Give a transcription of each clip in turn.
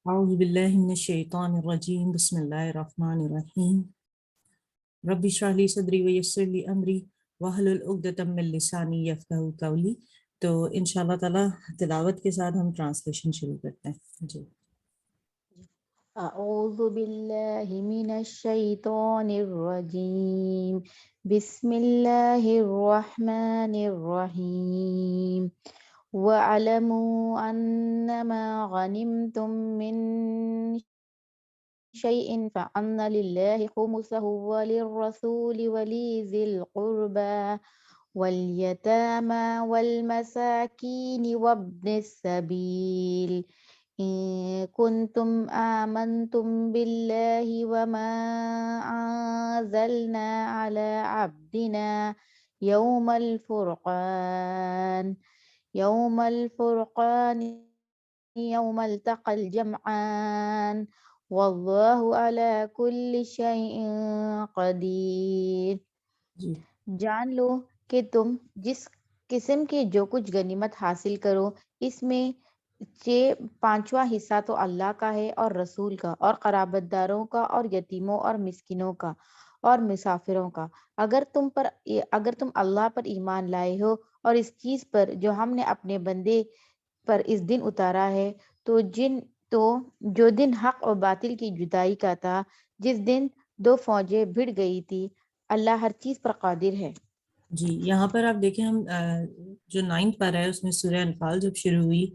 أعوذ بالله من الشيطان الرجيم بسم الله الرحمن الرحيم رب اشرح لي صدري ويسر لي أمري واحلل عقدة من لساني يفقهوا قولي. تو انشاءاللہ تعالی تلاوت کے ساتھ ہم ٹرانسلیشن شروع کرتے ہیں جی. أعوذ بالله من الشيطان الرجيم بسم الله الرحمن الرحيم واعلموا أنما غنمتم من شيء فأن لله خمسه وللرسول ولذي القربى واليتامى والمساكين وابن السبيل إن كنتم آمنتم بالله وما أنزلنا على عبدنا يوم الفرقان يوم التقى الجمعان والله على كل شيء قدير. جی جان لو کہ تم جس قسم کے جو کچھ غنیمت حاصل کرو اس میں پانچواں حصہ تو اللہ کا ہے اور رسول کا اور قرابت داروں کا اور یتیموں اور مسکینوں کا اور مسافروں کا. اگر تم اللہ پر ایمان لائے ہو اور اس چیز پر جو ہم نے اپنے بندے پر اس دن اتارا ہے تو جو دن حق اور باطل کی جدائی کا تھا، جس دن دو فوجیں بھڑ گئی تھی، اللہ ہر چیز پر قادر ہے. جی یہاں پر آپ دیکھیں ہم جو 9 پارہ ہے اس میں سورہ انفال جب شروع ہوئی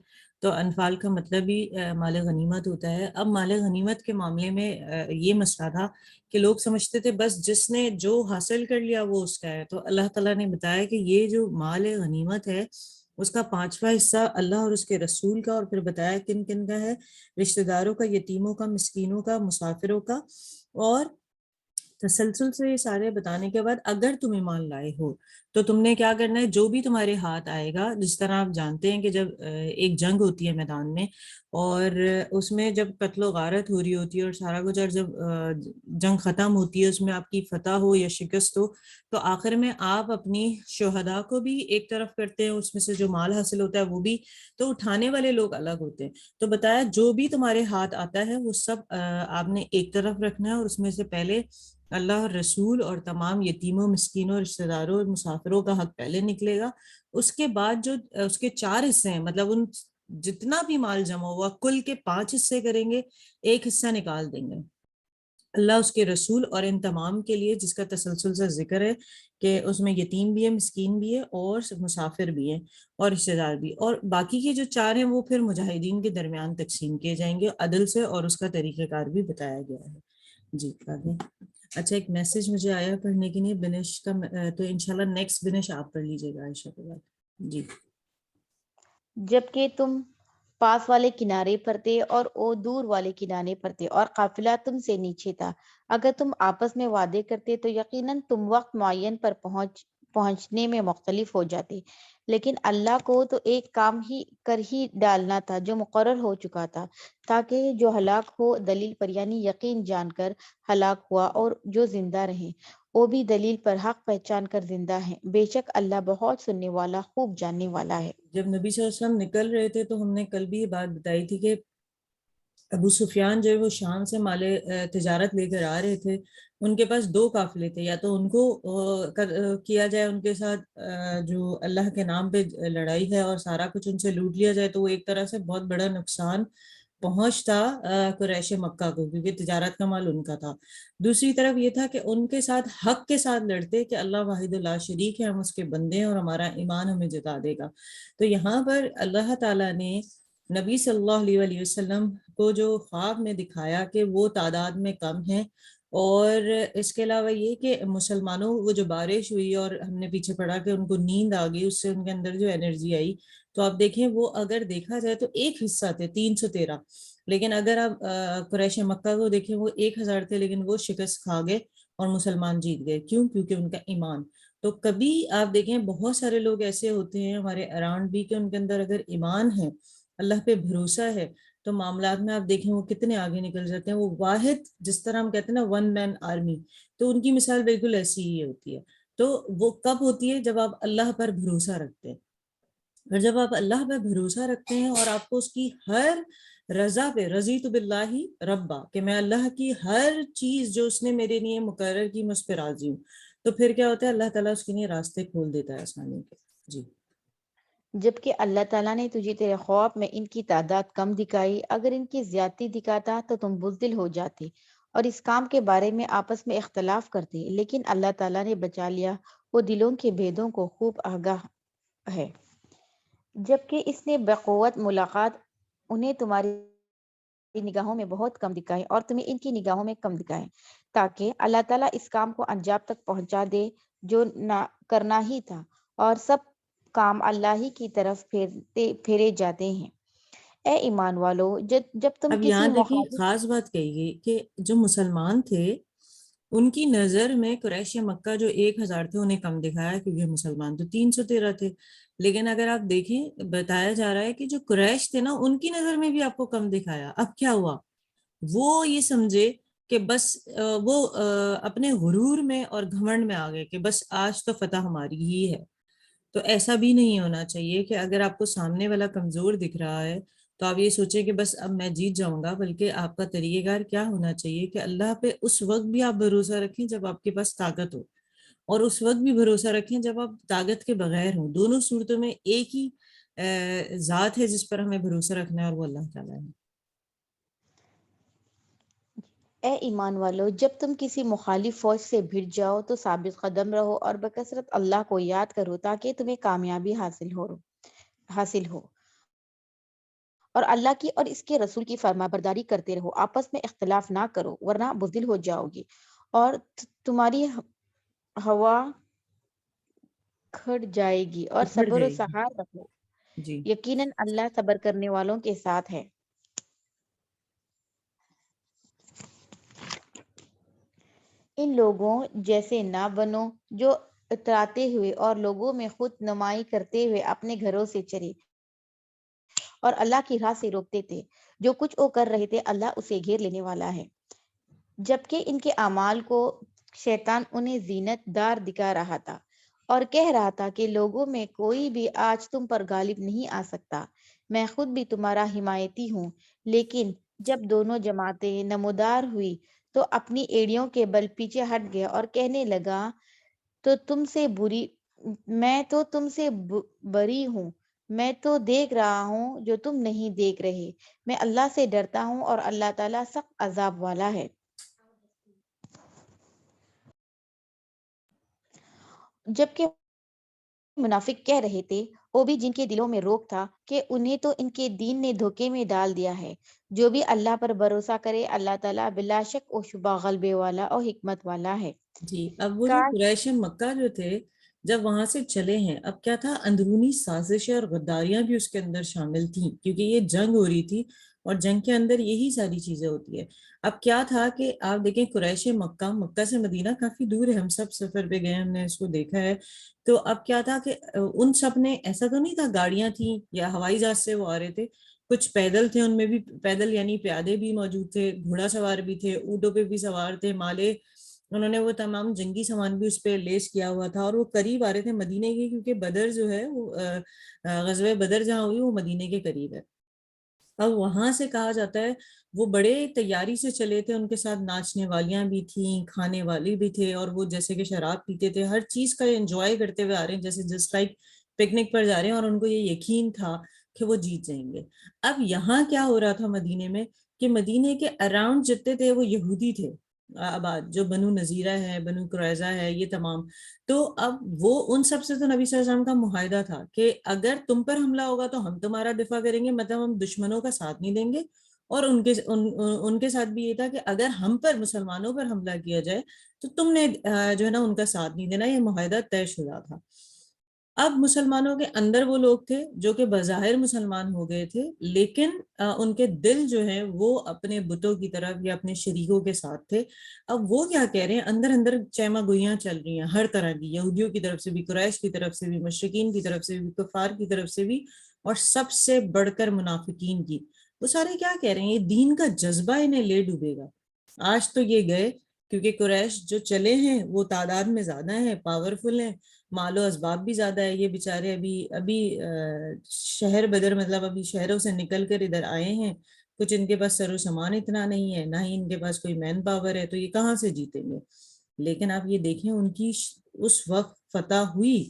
تو انفال کا مطلب ہی مال غنیمت ہوتا ہے. اب مال غنیمت کے معاملے میں یہ مسئلہ تھا کہ لوگ سمجھتے تھے بس جس نے جو حاصل کر لیا وہ اس کا ہے. تو اللہ تعالیٰ نے بتایا کہ یہ جو مال غنیمت ہے اس کا 5واں حصہ اللہ اور اس کے رسول کا، اور پھر بتایا کن کن کا ہے، رشتہ داروں کا، یتیموں کا، مسکینوں کا، مسافروں کا. اور تسلسل سے یہ سارے بتانے کے بعد اگر تم ایمان لائے ہو تو تم نے کیا کرنا ہے، جو بھی تمہارے ہاتھ آئے گا. جس طرح آپ جانتے ہیں کہ جب ایک جنگ ہوتی ہے میدان میں اور اس میں جب قتل و غارت ہو رہی ہوتی ہے اور سارا کچھ، اور جب جنگ ختم ہوتی ہے اس میں آپ کی فتح ہو یا شکست ہو تو آخر میں آپ اپنی شہداء کو بھی ایک طرف کرتے ہیں، اس میں سے جو مال حاصل ہوتا ہے وہ بھی، تو اٹھانے والے لوگ الگ ہوتے ہیں. تو بتایا جو بھی تمہارے ہاتھ آتا ہے وہ سب آپ نے ایک طرف رکھنا ہے، اور اس میں سے پہلے اللہ اور رسول اور تمام یتیموں، مسکینوں، رشتہ داروں اور مسافروں کا حق پہلے نکلے گا. اس کے بعد جو اس کے 4 حصے ہیں، مطلب ان جتنا بھی مال جمع ہوا کل کے 5 حصے کریں گے، ایک حصہ نکال دیں گے اللہ، اس کے رسول اور ان تمام کے لیے، جس کا تسلسل سے ذکر ہے کہ اس میں یتیم بھی ہے، مسکین بھی ہے اور مسافر بھی ہے اور رشتہ دار بھی. اور باقی کے جو 4 ہیں وہ پھر مجاہدین کے درمیان تقسیم کیے جائیں گے عدل سے، اور اس کا طریقہ کار بھی بتایا گیا ہے. جی آگے. اچھا ایک میسج مجھے آیا پڑھنے کے لیے بنش کا، تو انشاءاللہ نیکسٹ بنش آپ پڑھ لیجیے گا عائشہ کے بعد. جی. جبکہ تم پاس والے کنارے پر تھے اور وہ دور والے کنارے پر تھے اور قافلہ تم سے نیچے تھا. اگر تم آپس میں وعدے کرتے تو یقیناً تم وقت معین پر پہنچنے میں مختلف ہو جاتے، لیکن اللہ کو تو ایک کام کر ہی ڈالنا تھا جو مقرر ہو چکا تھا، تاکہ جو ہلاک ہو دلیل پر یعنی یقین جان کر ہلاک ہوا، اور جو زندہ رہیں وہ بھی دلیل پر حق پہچان کر زندہ ہیں. بے شک اللہ بہت سننے والا، خوب جاننے والا ہے. جب نبی صلی اللہ علیہ وسلم نکل رہے تھے تو ہم نے کل بھی یہ بات بتائی تھی کہ ابو سفیان جو ہے وہ شام سے مال تجارت لے کر آ رہے تھے. ان کے پاس 2 قافلے تھے، یا تو ان کو کیا جائے ان کے ساتھ جو اللہ کے نام پہ لڑائی ہے اور سارا کچھ ان سے لوٹ لیا جائے، تو وہ ایک طرح سے بہت بڑا نقصان پہنچتا قریش مکہ کو، کیونکہ تجارت کا مال ان کا تھا. دوسری طرف یہ تھا کہ ان کے ساتھ حق کے ساتھ لڑتے کہ اللہ واحد لا شریک ہے، ہم اس کے بندے ہیں اور ہمارا ایمان ہمیں جتا دے گا. تو یہاں پر اللہ تعالیٰ نے نبی صلی اللہ علیہ وسلم کو جو خواب میں دکھایا کہ وہ تعداد میں کم ہیں، اور اس کے علاوہ یہ کہ مسلمانوں وہ جو بارش ہوئی اور ہم نے پیچھے پڑھا کہ ان کو نیند آ گئی، اس سے ان کے اندر جو انرجی آئی، تو آپ دیکھیں وہ اگر دیکھا جائے تو ایک حصہ تھے 313، لیکن اگر آپ قریش مکہ کو دیکھیں وہ 1000 تھے، لیکن وہ شکست کھا گئے اور مسلمان جیت گئے. کیوں؟ کیونکہ ان کا ایمان. تو کبھی آپ دیکھیں بہت سارے لوگ ایسے ہوتے ہیں ہمارے اراؤنڈ بھی کہ ان کے اندر اگر ایمان ہے، اللہ پہ بھروسہ ہے، تو معاملات میں آپ دیکھیں وہ کتنے آگے نکل جاتے ہیں. وہ واحد، جس طرح ہم کہتے ہیں نا 1 مین آرمی، تو ان کی مثال بالکل ایسی ہی ہوتی ہے. تو وہ کب ہوتی ہے؟ جب آپ اللہ پر بھروسہ رکھتے ہیں. اور جب آپ اللہ پہ بھروسہ رکھتے ہیں اور آپ کو اس کی ہر رضا پہ، رضیت باللہ ربا، کہ میں اللہ کی ہر چیز جو اس نے میرے لیے مقرر کی میں اس پہ راضی ہوں. تو پھر کیا ہوتا ہے، اللہ تعالیٰ اس کے لیے راستے کھول دیتا ہے آسانی کے. جی. جبکہ اللہ تعالیٰ نے تجھے تیرے خواب میں ان کی تعداد کم دکھائی، اگر ان کی زیادتی دکھاتا تو تم بزدل ہو جاتے اور اس کام کے بارے میں آپس میں اختلاف کرتے، لیکن اللہ تعالیٰ نے بچا لیا، وہ دلوں کے بھیدوں کو خوب آگاہ ہے. جبکہ اس نے بقوت ملاقات انہیں تمہاری نگاہوں میں بہت کم دکھائے اور تمہیں ان کی نگاہوں میں کم دکھائے، تاکہ اللہ تعالیٰ اس کام کو انجام تک پہنچا دے جو نہ کرنا ہی تھا، اور سب کام اللہ ہی کی طرف پھیرے جاتے ہیں. اے ایمان والو، جب تم اب یہاں کسی دیکھیں مخالف خاص بات کہیے کہ جو مسلمان تھے ان کی نظر میں قریش مکہ جو 1,000 تھے انہیں کم دکھایا، کیونکہ مسلمان تو 313 تھے. لیکن اگر آپ دیکھیں بتایا جا رہا ہے کہ جو قریش تھے نا ان کی نظر میں بھی آپ کو کم دکھایا. اب کیا ہوا، وہ یہ سمجھے کہ بس وہ اپنے غرور میں اور گھمنڈ میں آ گئے کہ بس آج تو فتح ہماری ہی ہے. تو ایسا بھی نہیں ہونا چاہیے کہ اگر آپ کو سامنے والا کمزور دکھ رہا ہے تو آپ یہ سوچیں کہ بس اب میں جیت جاؤں گا، بلکہ آپ کا طریقہ کار کیا ہونا چاہیے کہ اللہ پہ اس وقت بھی آپ بھروسہ رکھیں جب آپ کے پاس طاقت ہو، اور اس وقت بھی بھروسہ رکھیں جب آپ طاقت کے بغیر ہوں. دونوں صورتوں میں ایک ہی ذات ہے جس پر ہمیں بھروسہ رکھنا ہے، اور وہ اللہ تعالیٰ ہے. اے ایمان والو، جب تم کسی مخالف فوج سے بھڑ جاؤ تو ثابت قدم رہو اور بکثرت اللہ کو یاد کرو تاکہ تمہیں کامیابی حاصل ہو اور اللہ کی اور اس کے رسول کی فرما برداری کرتے رہو. آپس میں اختلاف نہ کرو ورنہ بزدل ہو جاؤ گی اور تمہاری ہوا کھڑ جائے گی. اور اکھڑ صبر و جائے گی. سحار رکھو، جی. یقیناً اللہ صبر کرنے والوں کے ساتھ ہے. ان لوگوں جیسے نہ بنو جو اتراتے ہوئے اور لوگوں میں خود نمائی کرتے ہوئے اپنے گھروں سے چلے اور اللہ کی راہ سے روکتے تھے. جو کچھ وہ کر رہے تھے اللہ اسے گھیر لینے والا ہے. جبکہ ان کے اعمال کو شیطان انہیں زینت دار دکھا رہا تھا اور کہہ رہا تھا کہ لوگوں میں کوئی بھی آج تم پر غالب نہیں آ سکتا، میں خود بھی تمہارا حمایتی ہوں. لیکن جب دونوں جماعتیں نمودار ہوئی تو اپنی ایڑیوں کے بل پیچھے ہٹ گیا اور کہنے لگا میں تو تم سے بری ہوں، میں تو دیکھ رہا ہوں جو تم نہیں دیکھ رہے. میں اللہ سے ڈرتا ہوں اور اللہ تعالیٰ سخت عذاب والا ہے. جبکہ منافق کہہ رہے تھے، وہ بھی جن کے دلوں میں روک تھا، کہ انہیں تو ان کے دین نے دھوکے میں ڈال دیا ہے. جو بھی اللہ پر بھروسہ کرے اللہ تعالیٰ بلا شک و شبہ غلبے والا اور حکمت والا ہے. جی. اب وہ جو کاش قریش مکہ جو تھے جب وہاں سے چلے ہیں، اب کیا تھا، اندرونی سازشیں اور غداریاں بھی اس کے اندر شامل تھیں، کیونکہ یہ جنگ ہو رہی تھی اور جنگ کے اندر یہی ساری چیزیں ہوتی ہے. اب کیا تھا کہ آپ دیکھیں قریش مکہ، مکہ سے مدینہ کافی دور ہے، ہم سب سفر پہ گئے، ہم نے اس کو دیکھا ہے. تو اب کیا تھا کہ ان سب نے، ایسا تو نہیں تھا گاڑیاں تھیں یا ہوائی جہاز سے وہ آ رہے تھے، کچھ پیدل تھے، ان میں بھی پیدل یعنی پیادے بھی موجود تھے، گھوڑا سوار بھی تھے، اونٹوں پہ بھی سوار تھے، مالے انہوں نے وہ تمام جنگی سامان بھی اس پہ لیس کیا ہوا تھا، اور وہ قریب آ رہے تھے مدینے کے، کیونکہ بدر جو ہے وہ غزوہ بدر جہاں ہوئی وہ مدینے کے قریب ہے. اب وہاں سے کہا جاتا ہے وہ بڑے تیاری سے چلے تھے، ان کے ساتھ ناچنے والیاں بھی تھیں، کھانے والے بھی تھے، اور وہ جیسے کہ شراب پیتے تھے، ہر چیز کا انجوائے کرتے ہوئے آ رہے ہیں جیسے جسٹ لائک پکنک پر جا رہے ہیں، اور ان کو یہ یقین تھا کہ وہ جیت جائیں گے. اب یہاں کیا ہو رہا تھا مدینے میں کہ مدینے کے اراؤنڈ جتنے تھے وہ یہودی تھے آباد، جو بنو نذیرہ ہے، بنو قریظہ ہے، یہ تمام. تو اب وہ ان سب سے تو نبی صلی اللہ علیہ وسلم کا معاہدہ تھا کہ اگر تم پر حملہ ہوگا تو ہم تمہارا دفاع کریں گے، مطلب ہم دشمنوں کا ساتھ نہیں دیں گے. اور ان کے ساتھ بھی یہ تھا کہ اگر ہم پر، مسلمانوں پر حملہ کیا جائے تو تم نے جو ہے نا ان کا ساتھ نہیں دینا. یہ معاہدہ طے شدہ تھا. اب مسلمانوں کے اندر وہ لوگ تھے جو کہ بظاہر مسلمان ہو گئے تھے، لیکن ان کے دل جو ہے وہ اپنے بتوں کی طرف یا اپنے شریکوں کے ساتھ تھے. اب وہ کیا کہہ رہے ہیں، اندر اندر چیما گوئیاں چل رہی ہیں ہر طرح کی، یہودیوں کی طرف سے بھی، قریش کی طرف سے بھی، مشرکین کی طرف سے بھی، کفار کی طرف سے بھی، اور سب سے بڑھ کر منافقین کی. وہ سارے کیا کہہ رہے ہیں، یہ دین کا جذبہ انہیں لے ڈوبے گا. آج تو یہ گئے کیونکہ قریش جو چلے ہیں وہ تعداد میں زیادہ ہیں، پاورفل ہیں، مال و اسباب بھی زیادہ ہے. یہ بیچارے ابھی شہر بدر، مطلب ابھی شہروں سے نکل کر ادھر آئے ہیں کچھ ان کے پاس سر و سامان اتنا نہیں ہے، نہ ہی ان کے پاس کوئی مین پاور ہے، تو یہ کہاں سے جیتیں گے؟ لیکن آپ یہ دیکھیں ان کی اس وقت فتح ہوئی.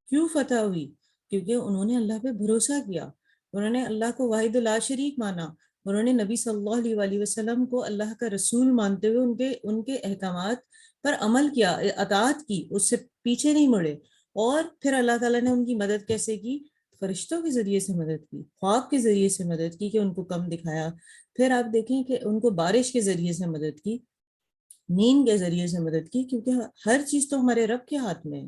کیوں فتح ہوئی؟ کیونکہ انہوں نے اللہ پہ بھروسہ کیا، انہوں نے اللہ کو واحد لا شریک مانا، انہوں نے نبی صلی اللہ علیہ وسلم کو اللہ کا رسول مانتے ہوئے ان کے احکامات پر عمل کیا، اطاعت کی، اس سے پیچھے نہیں مڑے. اور پھر اللہ تعالیٰ نے ان کی مدد کیسے کی؟ فرشتوں کے ذریعے سے مدد کی، خواب کے ذریعے سے مدد کی کہ ان کو کم دکھایا. پھر آپ دیکھیں کہ ان کو بارش کے ذریعے سے مدد کی، نیند کے ذریعے سے مدد کی، کیونکہ ہر چیز تو ہمارے رب کے ہاتھ میں ہے.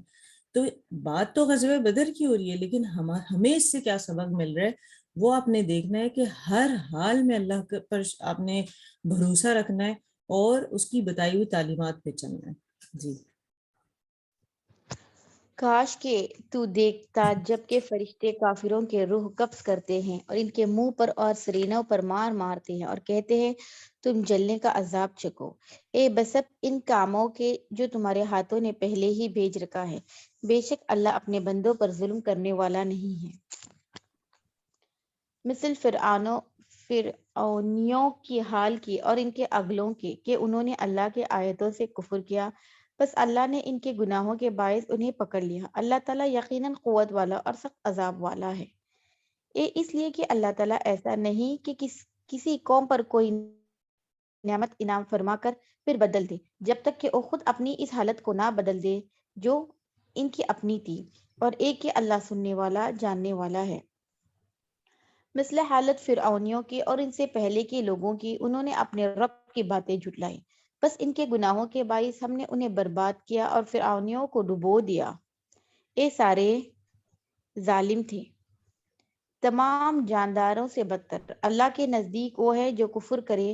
تو بات تو غزوہ بدر کی ہو رہی ہے، لیکن ہمیں اس سے کیا سبق مل رہا ہے وہ آپ نے دیکھنا ہے کہ ہر حال میں اللہ پر آپ نے بھروسہ رکھنا ہے اور اس کی بتائی ہوئی تعلیمات پہ چلنا ہے. جی. کاش کہ تو دیکھتا جب کہ فرشتے کافروں کے روح قبض کرتے ہیں اور ان کے منہ پر اور سرینوں پر مار مارتے ہیں اور کہتے ہیں تم جلنے کا عذاب چکو، اے بسب ان کاموں کے جو تمہارے ہاتھوں نے پہلے ہی بھیج رکھا ہے. بے شک اللہ اپنے بندوں پر ظلم کرنے والا نہیں ہے. مثل فرعونیوں کی حال کی اور ان کے اگلوں کی کہ انہوں نے اللہ کے آیتوں سے کفر کیا، بس اللہ نے ان کے گناہوں کے باعث انہیں پکڑ لیا. اللہ تعالیٰ یقیناً قوت والا اور سخت عذاب والا ہے. اس لیے کہ اللہ تعالیٰ ایسا نہیں کہ کسی قوم پر کوئی نعمت انعام فرما کر پھر بدل دے جب تک کہ وہ خود اپنی اس حالت کو نہ بدل دے جو ان کی اپنی تھی، اور ایک کہ اللہ سننے والا جاننے والا ہے. مثل حالت فرعونیوں کی اور ان سے پہلے کے لوگوں کی، انہوں نے اپنے رب کی باتیں جھٹلائی، بس ان کے گناہوں کے باعث ہم نے انہیں برباد کیا اور فرعونیوں کو ڈبو دیا. سارے ظالم تھے، تمام جانداروں سے بدتر. اللہ کے نزدیک وہ ہے جو کفر کرے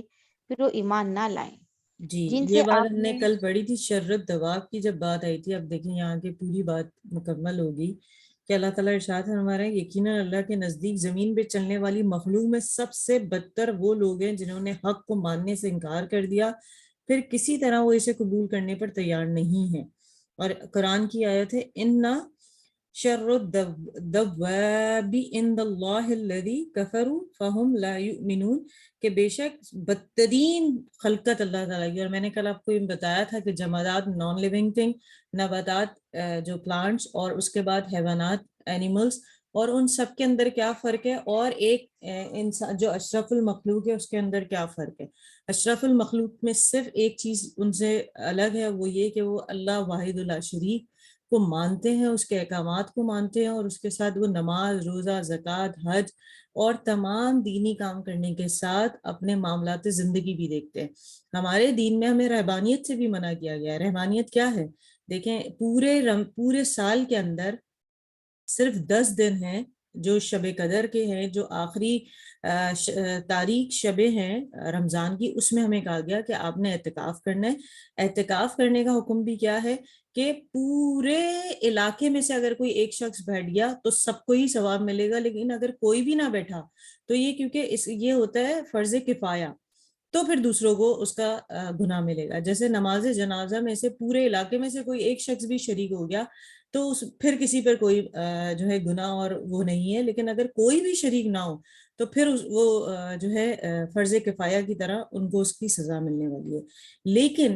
پھر وہ ایمان نہ لائیں. جی جن یہ سے بات آپ ہم نے نے کل پڑھی تھی، شرت دواب کی جب بات آئی تھی. اب دیکھیں یہاں کی پوری بات مکمل ہوگی کہ اللہ تعالیٰ ارشاد فرما رہے ہیں یقیناً اللہ کے نزدیک زمین پہ چلنے والی مخلوق میں سب سے بدتر وہ لوگ ہیں جنہوں نے حق کو ماننے سے انکار کر دیا، پھر کسی طرح وہ اسے قبول کرنے پر تیار نہیں ہے. اور قرآن کی آیت ہے اِنَّ شر الدواب عند اللہ الذی کفروا فہم لا یؤمنون، کہ بے شک بدترین خلقت اللہ تعالیٰ کی. اور میں نے کل آپ کو یہ بتایا تھا کہ جمادات نان لیونگ تھنگ، نباتات جو پلانٹس، اور اس کے بعد حیوانات اینیملز، اور ان سب کے اندر کیا فرق ہے، اور ایک انسان جو اشرف المخلوق ہے اس کے اندر کیا فرق ہے. اشرف المخلوق میں صرف ایک چیز ان سے الگ ہے، وہ یہ کہ وہ اللہ واحد لا شریک کو مانتے ہیں، اس کے احکامات کو مانتے ہیں، اور اس کے ساتھ وہ نماز، روزہ، زکوٰۃ، حج اور تمام دینی کام کرنے کے ساتھ اپنے معاملات زندگی بھی دیکھتے ہیں. ہمارے دین میں ہمیں رہبانیت سے بھی منع کیا گیا ہے. رہبانیت کیا ہے؟ دیکھیں پورے سال کے اندر صرف 10 دن ہیں جو شب قدر کے ہیں، جو آخری تاریخ شبیں ہیں رمضان کی، اس میں ہمیں کہا گیا کہ آپ نے اعتکاف کرنا ہے. اعتکاف کرنے کا حکم بھی کیا ہے کہ پورے علاقے میں سے اگر کوئی ایک شخص بیٹھ گیا تو سب کو ہی ثواب ملے گا، لیکن اگر کوئی بھی نہ بیٹھا تو یہ کیونکہ یہ ہوتا ہے فرض کفایہ، تو پھر دوسروں کو اس کا گناہ ملے گا. جیسے نماز جنازہ میں سے پورے علاقے میں سے کوئی ایک شخص بھی شریک ہو گیا تو پھر کسی پر کوئی جو ہے گناہ اور وہ نہیں ہے، لیکن اگر کوئی بھی شریک نہ ہو تو پھر وہ جو ہے فرض کفایہ کی طرح ان کو اس کی سزا ملنے والی ہے. لیکن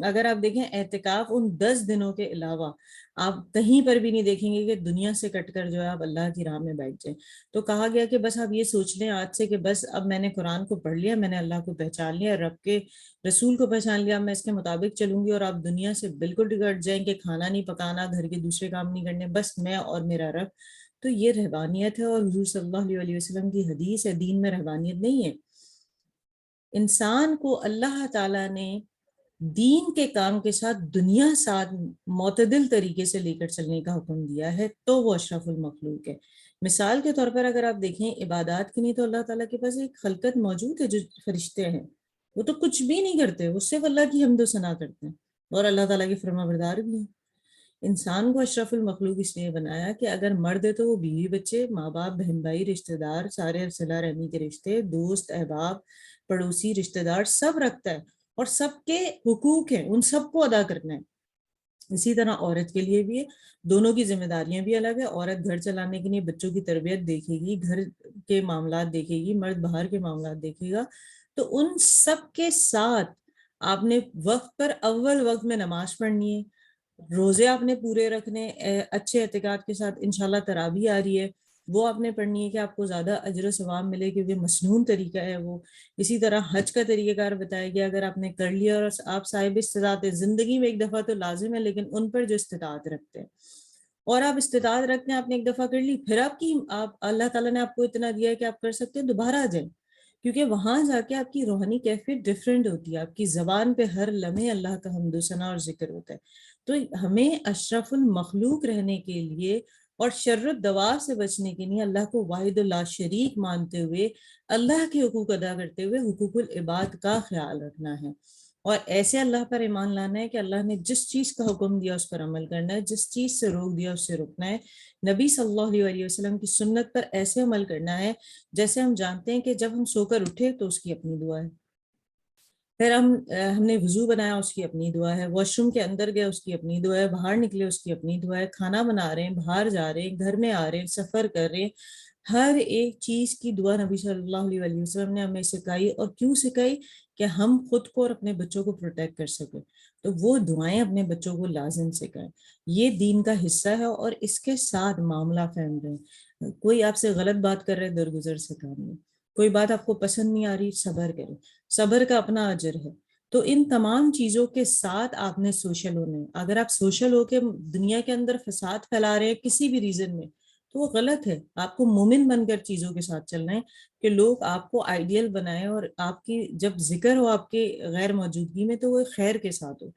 اگر آپ دیکھیں اعتکاف ان 10 دنوں کے علاوہ آپ کہیں پر بھی نہیں دیکھیں گے کہ دنیا سے کٹ کر جو ہے آپ اللہ کی راہ میں بیٹھ جائیں. تو کہا گیا کہ بس آپ یہ سوچ لیں آج سے کہ بس اب میں نے قرآن کو پڑھ لیا، میں نے اللہ کو پہچان لیا، رب کے رسول کو پہچان لیا، میں اس کے مطابق چلوں گی، اور آپ دنیا سے بالکل ٹکٹ جائیں کہ کھانا نہیں پکانا، گھر کے دوسرے کام نہیں کرنے، بس میں اور میرا رب. تو یہ رہبانیت ہے، اور حضور صلی اللہ علیہ وسلم کی حدیث ہے دین میں رہبانیت نہیں ہے. انسان کو اللہ تعالیٰ نے دین کے کام کے ساتھ دنیا ساتھ معتدل طریقے سے لے کر چلنے کا حکم دیا ہے، تو وہ اشرف المخلوق ہے. مثال کے طور پر اگر آپ دیکھیں عبادات کی نہیں تو اللہ تعالیٰ کے پاس ایک خلقت موجود ہے جو فرشتے ہیں، وہ تو کچھ بھی نہیں کرتے، وہ صرف اللہ کی حمد و ثنا کرتے ہیں اور اللہ تعالیٰ کی فرما بردار بھی ہیں. انسان کو اشرف المخلوق اس لیے بنایا کہ اگر مرد ہے تو وہ بیوی بچے، ماں باپ، بہن بھائی، رشتہ دار، سارے صلہ رحمی کے رشتے، دوست، احباب، پڑوسی، رشتہ دار سب رکھتا ہے، اور سب کے حقوق ہیں ان سب کو ادا کرنا ہے. اسی طرح عورت کے لیے بھی ہے، دونوں کی ذمہ داریاں بھی الگ ہے. عورت گھر چلانے کے لیے بچوں کی تربیت دیکھے گی، گھر کے معاملات دیکھے گی، مرد باہر کے معاملات دیکھے گا. تو ان سب کے ساتھ آپ نے وقت پر اول وقت میں نماز پڑھنی ہے، روزے آپ نے پورے رکھنے، اچھے اعتقاد کے ساتھ. انشاءاللہ تراویح آ رہی ہے، وہ آپ نے پڑھنی ہے کہ آپ کو زیادہ اجر و ثواب ملے، کیونکہ مسنون طریقہ ہے وہ. اسی طرح حج کا طریقہ کار بتایا گیا، اگر آپ نے کر لیا اور آپ صاحب استطاعت ہے، زندگی میں ایک دفعہ تو لازم ہے، لیکن ان پر جو استطاعت رکھتے ہیں، اور آپ استطاعت رکھتے ہیں، آپ نے ایک دفعہ کر لی، پھر آپ اللہ تعالیٰ نے آپ کو اتنا دیا ہے کہ آپ کر سکتے ہیں، دوبارہ آ جائیں. کیونکہ وہاں جا کے آپ کی روحانی کیفیت ڈفرینٹ ہوتی ہے، آپ کی زبان پہ ہر لمحے اللہ کا حمد و ثنا اور ذکر ہوتا ہے. تو ہمیں اشرف المخلوق رہنے کے لیے اور شر الدواب سے بچنے کے لیے اللہ کو واحد لا شریک مانتے ہوئے، اللہ کے حقوق ادا کرتے ہوئے حقوق العباد کا خیال رکھنا ہے. اور ایسے اللہ پر ایمان لانا ہے کہ اللہ نے جس چیز کا حکم دیا اس پر عمل کرنا ہے، جس چیز سے روک دیا اس سے رکنا ہے. نبی صلی اللہ علیہ وسلم کی سنت پر ایسے عمل کرنا ہے جیسے ہم جانتے ہیں کہ جب ہم سو کر اٹھے تو اس کی اپنی دعا ہے، پھر ہم نے وضو بنایا اس کی اپنی دعا ہے، واش روم کے اندر گئے اس کی اپنی دعا ہے، باہر نکلے اس کی اپنی دعا ہے، کھانا بنا رہے ہیں، باہر جا رہے ہیں، گھر میں آ رہے ہیں، سفر کر رہے ہیں، ہر ایک چیز کی دعا نبی صلی اللہ علیہ وسلم نے ہمیں سکھائی. اور کیوں سکھائی؟ کہ ہم خود کو اور اپنے بچوں کو پروٹیکٹ کر سکیں. تو وہ دعائیں اپنے بچوں کو لازم سکھائیں، یہ دین کا حصہ ہے. اور اس کے ساتھ معاملہ فہم رہے، کوئی آپ سے غلط بات کر رہے درگزر سے کریں، کوئی بات آپ کو پسند نہیں آ رہی، صبر کریں، صبر کا اپنا اجر ہے. تو ان تمام چیزوں کے ساتھ آپ نے سوشل ہونا ہے. اگر آپ سوشل ہو کے دنیا کے اندر فساد پھیلا رہے ہیں کسی بھی ریزن میں، تو وہ غلط ہے. آپ کو مومن بن کر چیزوں کے ساتھ چلنا ہے کہ لوگ آپ کو آئیڈیل بنائیں، اور آپ کی جب ذکر ہو آپ کے غیر موجودگی میں تو وہ خیر کے ساتھ ہو.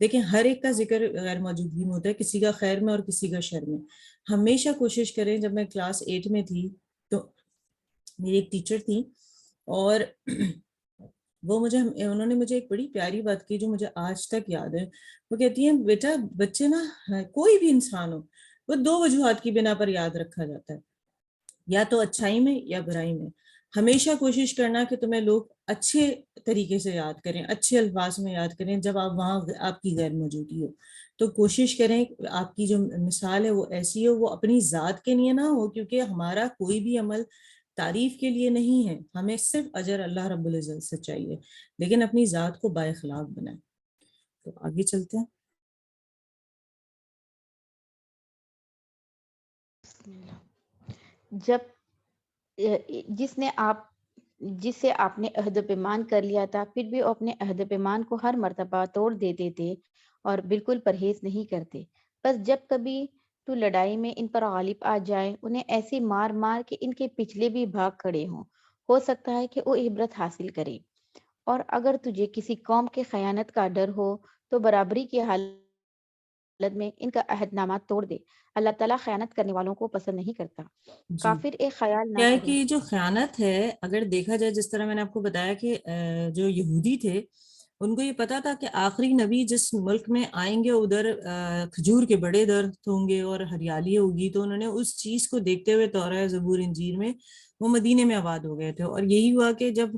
دیکھیں ہر ایک کا ذکر غیر موجودگی میں ہوتا ہے، کسی کا خیر میں اور کسی کا شر میں. ہمیشہ کوشش کریں. جب میں کلاس 8 میں تھی تو میری ایک ٹیچر تھی، اور وہ انہوں نے مجھے ایک بڑی پیاری بات کی جو مجھے آج تک یاد ہے. وہ کہتی ہیں بیٹا بچے نا، کوئی بھی انسان ہو، وہ دو وجوہات کی بنا پر یاد رکھا جاتا ہے، یا تو اچھائی میں یا برائی میں. ہمیشہ کوشش کرنا کہ تمہیں لوگ اچھے طریقے سے یاد کریں، اچھے الفاظ میں یاد کریں جب آپ وہاں آپ کی غیر موجودگی ہو. تو کوشش کریں آپ کی جو مثال ہے وہ ایسی ہو، وہ اپنی ذات کے لیے نہ ہو، کیونکہ ہمارا کوئی بھی عمل تعریف کے لیے نہیں ہے، ہمیں صرف اجر اللہ رب العزت سے چاہیے، لیکن اپنی ذات کو بااخلاق بنائیں. تو آگے چلتے ہیں. جب جس سے آپ نے عہد و پیمان کر لیا تھا، پھر بھی وہ اپنے عہد و پیمان کو ہر مرتبہ توڑ دیتے تھے اور بالکل پرہیز نہیں کرتے. بس جب کبھی تو لڑائی میں ان پر غالب آ جائے، انہیں ایسی مار مار کہ ان کے پچھلے بھی بھاگ کھڑے ہوں. ہو سکتا ہے کہ وہ عبرت حاصل کرے. اور اگر تجھے کسی قوم کے خیانت کا ڈر ہو تو برابری کی حالت میں ان کا عہد نامہ توڑ دے. اللہ تعالیٰ خیانت کرنے والوں کو پسند نہیں کرتا. جی، کافر ایک خیال نہ کیا ہے کرے. کہ جو خیانت ہے، اگر دیکھا جائے جس طرح میں نے آپ کو بتایا کہ جو یہودی تھے ان کو یہ پتا تھا کہ آخری نبی جس ملک میں آئیں گے ادھر کھجور کے بڑے درخت ہوں گے اور ہریالی ہوگی، تو انہوں نے اس چیز کو دیکھتے ہوئے تورات زبور انجیل میں وہ مدینے میں آباد ہو گئے تھے. اور یہی ہوا کہ جب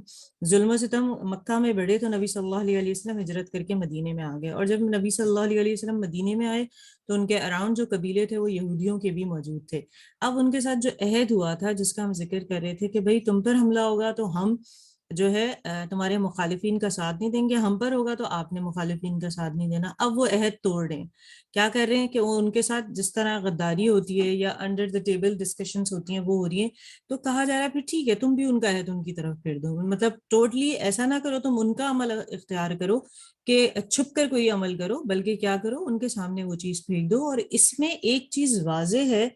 ظلم و ستم مکہ میں بڑھے تو نبی صلی اللہ علیہ وسلم ہجرت کر کے مدینے میں آ گئے. اور جب نبی صلی اللہ علیہ وسلم مدینے میں آئے تو ان کے اراؤنڈ جو قبیلے تھے وہ یہودیوں کے بھی موجود تھے. اب ان کے ساتھ جو عہد ہوا تھا جس کا ہم ذکر کر رہے تھے کہ بھئی تم پر حملہ ہوگا تو ہم جو ہے تمہارے مخالفین کا ساتھ نہیں دیں گے، ہم پر ہوگا تو آپ نے مخالفین کا ساتھ نہیں دینا. اب وہ عہد توڑ رہے ہیں. کیا کر رہے ہیں کہ وہ ان کے ساتھ جس طرح غداری ہوتی ہے یا انڈر دا ٹیبل ڈسکشنز ہوتی ہیں وہ ہو رہی ہیں. تو کہا جا رہا ہے پھر ٹھیک ہے تم بھی ان کا عہد ان کی طرف پھیر دو. مطلب ٹوٹلی ایسا نہ کرو تم ان کا عمل اختیار کرو کہ چھپ کر کوئی عمل کرو، بلکہ کیا کرو ان کے سامنے وہ چیز پھینک دو. اور اس میں ایک چیز واضح ہے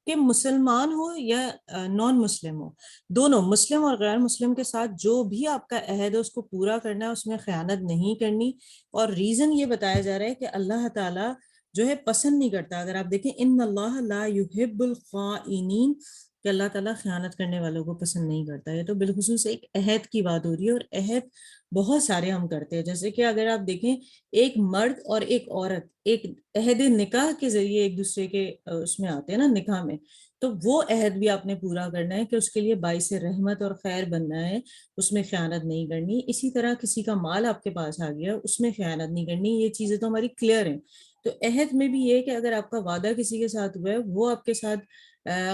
کہ مسلمان ہو یا نان مسلم ہو، دونوں مسلم اور غیر مسلم کے ساتھ جو بھی آپ کا عہد ہے اس کو پورا کرنا ہے، اس میں خیانت نہیں کرنی. اور ریزن یہ بتایا جا رہا ہے کہ اللہ تعالیٰ جو ہے پسند نہیں کرتا. اگر آپ دیکھیں ان اللہ لا یحب الخائنین، کہ اللہ تعالیٰ خیانت کرنے والوں کو پسند نہیں کرتا ہے. تو بالخصوص ایک عہد کی بات ہو رہی ہے، اور عہد بہت سارے ہم کرتے ہیں. جیسے کہ اگر آپ دیکھیں ایک مرد اور ایک عورت ایک عہد نکاح کے ذریعے ایک دوسرے کے اس میں آتے ہیں نا نکاح میں، تو وہ عہد بھی آپ نے پورا کرنا ہے کہ اس کے لیے باعث رحمت اور خیر بننا ہے، اس میں خیانت نہیں کرنی. اسی طرح کسی کا مال آپ کے پاس آ گیا اس میں خیانت نہیں کرنی. یہ چیزیں تو ہماری کلیئر ہیں. تو عہد میں بھی یہ کہ اگر آپ کا وعدہ کسی کے ساتھ ہوا ہے، وہ آپ کے ساتھ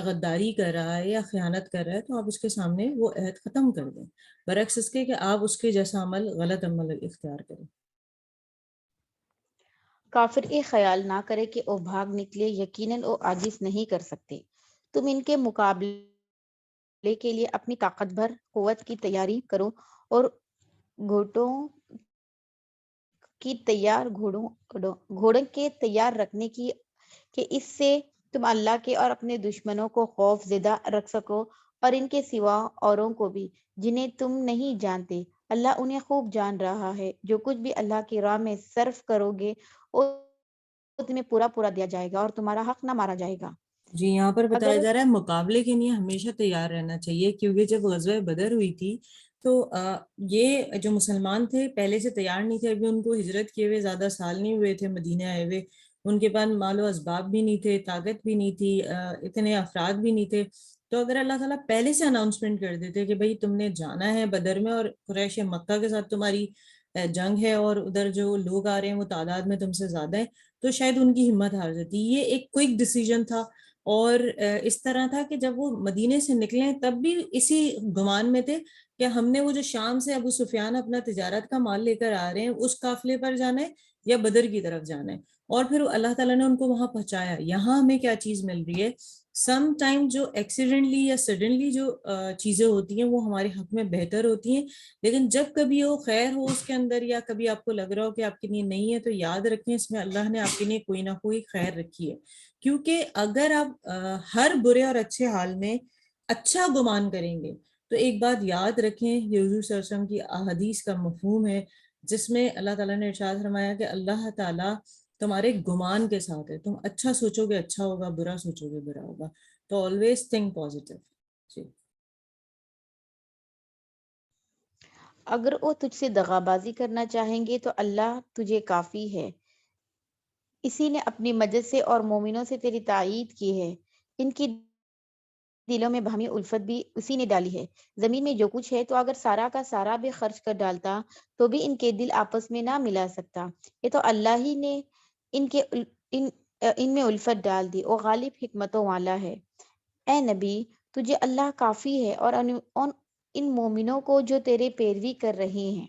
غداری کر رہا ہے یا خیانت کر رہا ہے، تو آپ اس کے سامنے وہ عہد ختم کر دیں، برعکس اس کے کہ آپ اس کے جیسا عمل، غلط عمل اختیار کریں۔ کافر یہ خیال نہ کرے کہ وہ بھاگ نکلے، یقیناً وہ عاجز نہیں کر سکتے۔ تم ان کے مقابلے کے لیے اپنی طاقت بھر قوت کی تیاری کرو اور گھوڑوں کی تیار گھوڑوں کے تیار رکھنے کی، کہ اس سے تم اللہ کے اور اپنے دشمنوں کو خوف زدہ رکھ سکو، اور ان کے سوا اوروں کو بھی جنہیں تم نہیں جانتے۔ اللہ انہیں خوب جان رہا ہے، جو کچھ بھی اللہ کی راہ میں صرف کرو گے وہ تمہیں پورا پورا دیا جائے گا اور تمہارا حق نہ مارا جائے گا۔ جی، یہاں پر بتایا اگر جا رہا ہے مقابلے کے لیے ہمیشہ تیار رہنا چاہیے، کیونکہ جب غزوہ بدر ہوئی تھی تو یہ جو مسلمان تھے پہلے سے تیار نہیں تھے، ابھی ان کو ہجرت کیے ہوئے زیادہ سال نہیں ہوئے تھے، مدینہ آئے ہوئے، ان کے پاس مال و اسباب بھی نہیں تھے، طاقت بھی نہیں تھی، اتنے افراد بھی نہیں تھے۔ تو اگر اللہ تعالیٰ پہلے سے اناؤنسمنٹ کر دیتے کہ بھئی تم نے جانا ہے بدر میں، اور قریش مکہ کے ساتھ تمہاری جنگ ہے، اور ادھر جو لوگ آ رہے ہیں وہ تعداد میں تم سے زیادہ ہے، تو شاید ان کی ہمت ہار جاتی۔ یہ ایک کوئک ڈیسیجن تھا، اور اس طرح تھا کہ جب وہ مدینے سے نکلے تب بھی اسی گمان میں تھے کہ ہم نے وہ جو شام سے ابو سفیان اپنا تجارت کا مال لے کر آ رہے ہیں اس قافلے پر جانا ہے یا بدر کی طرف جانا ہے، اور پھر اللہ تعالیٰ نے ان کو وہاں پہنچایا۔ یہاں ہمیں کیا چیز مل رہی ہے، سم ٹائم جو ایکسیڈنٹلی یا سڈنلی جو چیزیں ہوتی ہیں وہ ہمارے حق میں بہتر ہوتی ہیں، لیکن جب کبھی وہ خیر ہو اس کے اندر، یا کبھی آپ کو لگ رہا ہو کہ آپ کے لیے نہیں ہے، تو یاد رکھیں اس میں اللہ نے آپ کے لیے کوئی نہ کوئی خیر رکھی ہے۔ کیونکہ اگر آپ ہر برے اور اچھے حال میں اچھا گمان کریں گے، تو ایک بات یاد رکھیں، یہ حضور صلی اللہ علیہ وسلم کی احادیث کا مفہوم ہے، جس میں اللہ تعالیٰ نے ارشاد فرمایا کہ اللہ تعالیٰ تمہارے گمان کے ساتھ ہے، تم اچھا سوچو گے اچھا ہوگا، برا سوچو گے برا ہوگا، تو آلویز تھنک پازیٹیو۔ جی اگر وہ تجھ سے دغا بازی کرنا چاہیں گے تو اللہ تجھے کافی ہے، اسی نے اپنی مدد سے اور مومنوں سے تیری تائید کی ہے۔ ان کی دلوں میں باہمی الفت بھی اسی نے ڈالی ہے۔ زمین میں جو کچھ ہے تو اگر سارا کا سارا بھی خرچ کر ڈالتا تو بھی ان کے دل آپس میں نہ ملا سکتا۔ یہ تو اللہ ہی نے ان میں الفت ڈال دی، وہ غالب حکمتوں والا ہے۔ اے نبی، تجھے اللہ کافی ہے اور ان مومنوں کو جو تیرے پیروی کر رہے ہیں۔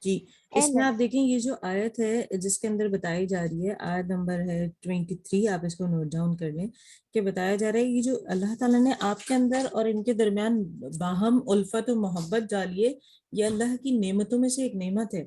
جی، اے اس میں نبی، آپ دیکھیں یہ جو آیت ہے جس کے اندر بتائی جا رہی ہے، آیت نمبر ہے 23، آپ اس کو نوٹ ڈاؤن کر لیں، کہ بتایا جا رہا ہے یہ جو اللہ تعالیٰ نے آپ کے اندر اور ان کے درمیان باہم الفت و محبت ڈالی ہے، یہ اللہ کی نعمتوں میں سے ایک نعمت ہے۔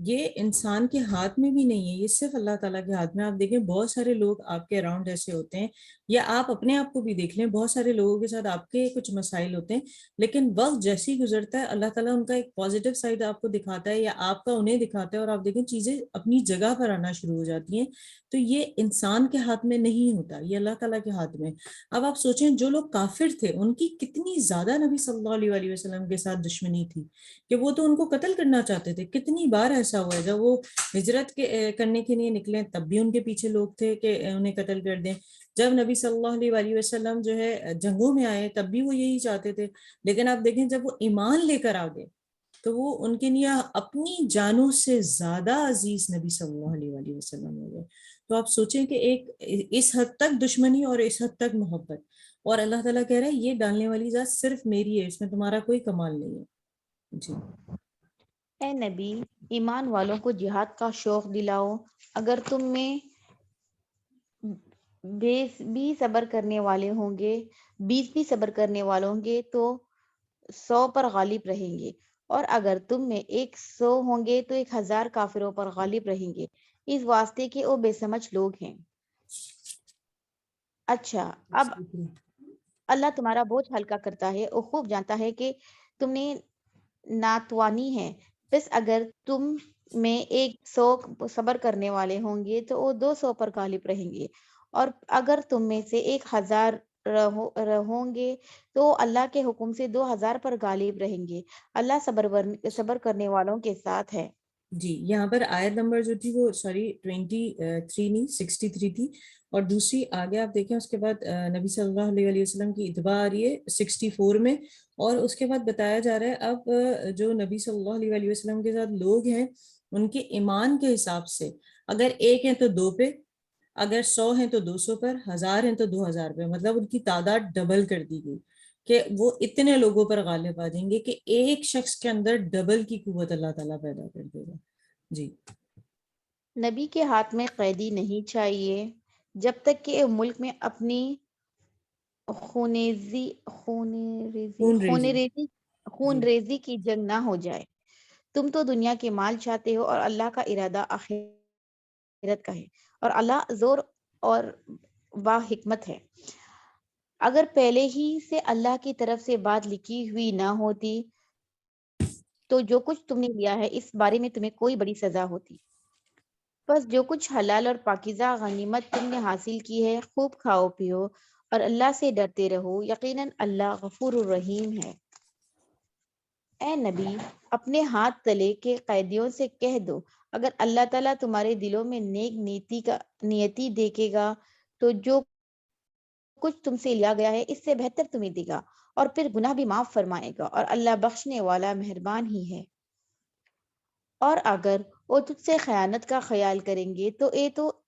یہ انسان کے ہاتھ میں بھی نہیں ہے، یہ صرف اللہ تعالیٰ کے ہاتھ میں۔ آپ دیکھیں بہت سارے لوگ آپ کے اراؤنڈ ایسے ہوتے ہیں، یا آپ اپنے آپ کو بھی دیکھ لیں، بہت سارے لوگوں کے ساتھ آپ کے کچھ مسائل ہوتے ہیں، لیکن وقت جیسے ہی گزرتا ہے اللہ تعالیٰ ان کا ایک پازیٹیو سائڈ آپ کو دکھاتا ہے، یا آپ کا انہیں دکھاتا ہے، اور آپ دیکھیں چیزیں اپنی جگہ پر آنا شروع ہو جاتی ہیں۔ تو یہ انسان کے ہاتھ میں نہیں ہوتا، یہ اللہ تعالیٰ کے ہاتھ میں۔ اب آپ سوچیں جو لوگ کافر تھے ان کی کتنی زیادہ نبی صلی اللہ علیہ وسلم کے ساتھ دشمنی تھی، کہ وہ تو ان کو قتل کرنا چاہتے تھے۔ کتنی بار ایسا ہوا ہے جب وہ ہجرت کرنے کے لیے نکلے تب بھی ان کے پیچھے لوگ تھے کہ انہیں قتل کر دیں، جب نبی صلی اللہ علیہ وسلم جو ہے جنگوں میں آئے تب بھی وہ یہی چاہتے تھے، لیکن آپ دیکھیں جب وہ ایمان لے کر آگے تو وہ ان کے لیے اپنی جانوں سے زیادہ عزیز نبی صلی اللہ علیہ وسلم ہو گئے۔ تو آپ سوچیں کہ ایک اس حد تک دشمنی اور اس حد تک محبت، اور اللہ تعالیٰ کہہ رہا ہے یہ ڈالنے والی ذات صرف میری ہے، اس میں تمہارا کوئی کمال نہیں ہے۔ جی اے نبی، ایمان والوں کو جہاد کا شوق دلاؤ۔ اگر تم میں 20 صبر کرنے والے ہوں گے، 20 بھی صبر کرنے والے ہوں گے تو 100 پر غالب رہیں گے، اور اگر تم میں 100 ہوں گے تو 1000 کافروں پر غالب رہیں گے، اس واسطے کہ وہ بے سمجھ لوگ ہیں۔ اچھا، اب اللہ تمہارا بوجھ ہلکا کرتا ہے، وہ خوب جانتا ہے کہ تم نے ناتوانی ہے، بس اگر تم میں 100 صبر کرنے والے ہوں گے تو وہ 200 پر غالب رہیں گے، اور اگر تم میں سے 1000 ہوں گے تو اللہ کے حکم سے 2000 پر غالب رہیں گے۔ اللہ صبر کرنے والوں کے ساتھ ہے۔ جی، یہاں پر آیت نمبر جو تھی وہ 23 نہیں 63 تھی، اور دوسری آگے آپ دیکھیں اس کے بعد نبی صلی اللہ علیہ وسلم کی اتباع آ رہی ہے 64 میں، اور اس کے بعد بتایا جا رہا ہے اب جو نبی صلی اللہ علیہ وسلم کے ساتھ لوگ ہیں ان کے ایمان کے حساب سے اگر 1 ہیں تو 2 پہ، اگر 100 ہیں تو 200 پر، 1000 ہیں تو 2000 پہ، مطلب ان کی تعداد ڈبل کر دی گئی کہ وہ اتنے لوگوں پر غالب آ جائیں گے کہ ایک شخص کے اندر ڈبل کی قوت اللہ تعالیٰ پیدا کر دے گا. جی. نبی کے ہاتھ میں قیدی نہیں چاہیے جب تک کہ ملک میں اپنی خونریزی خونریزی خون ریزی. خونریزی جی. خونریزی کی جنگ نہ ہو جائے. تم تو دنیا کے مال چاہتے ہو اور اللہ کا ارادہ آخرت کا ہے، اور اللہ زور اور با حکمت ہے. اگر پہلے ہی سے اللہ کی طرف سے بات لکھی ہوئی نہ ہوتی تو جو کچھ تم نے لیا ہے اس بارے میں تمہیں کوئی بڑی سزا ہوتی. بس جو کچھ حلال اور پاکیزہ غنیمت تم نے حاصل کی ہے خوب کھاؤ پیو اور اللہ سے ڈرتے رہو، یقیناً اللہ غفور الرحیم ہے. اے نبی، اپنے ہاتھ تلے کے قیدیوں سے کہہ دو اگر اللہ تعالیٰ تمہارے دلوں میں نیک نیتی دیکھے گا تو جو کچھ تم سے لیا گیا ہے اس سے بہتر تمہیں دے گا اور پھر گناہ بھی معاف فرمائے گا، اور اللہ بخشنے والا مہربان ہی ہے. اور اگر وہ تجھ سے خیانت کا خیال کریں گے تو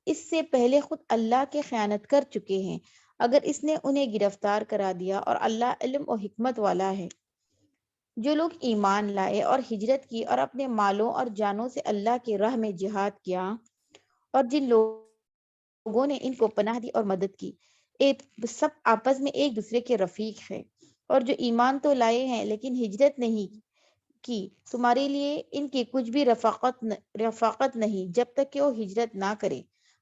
اس سے پہلے خود اللہ کے خیانت کر چکے ہیں اگر اس نے انہیں گرفتار کرا دیا، اور اللہ علم و حکمت والا ہے. جو لوگ ایمان لائے اور ہجرت کی اور اپنے مالوں اور جانوں سے اللہ کی راہ میں جہاد کیا، اور جن لوگوں نے ان کو پناہ دی اور مدد کی، سب آپس میں ایک دوسرے کے رفیق ہیں. اور جو ایمان تو لائے ہیں لیکن ہجرت نہیں کی، تمہارے لیے ان کی کچھ بھی رفاقت نہیں جب تک کہ وہ ہجرت نہ کرے.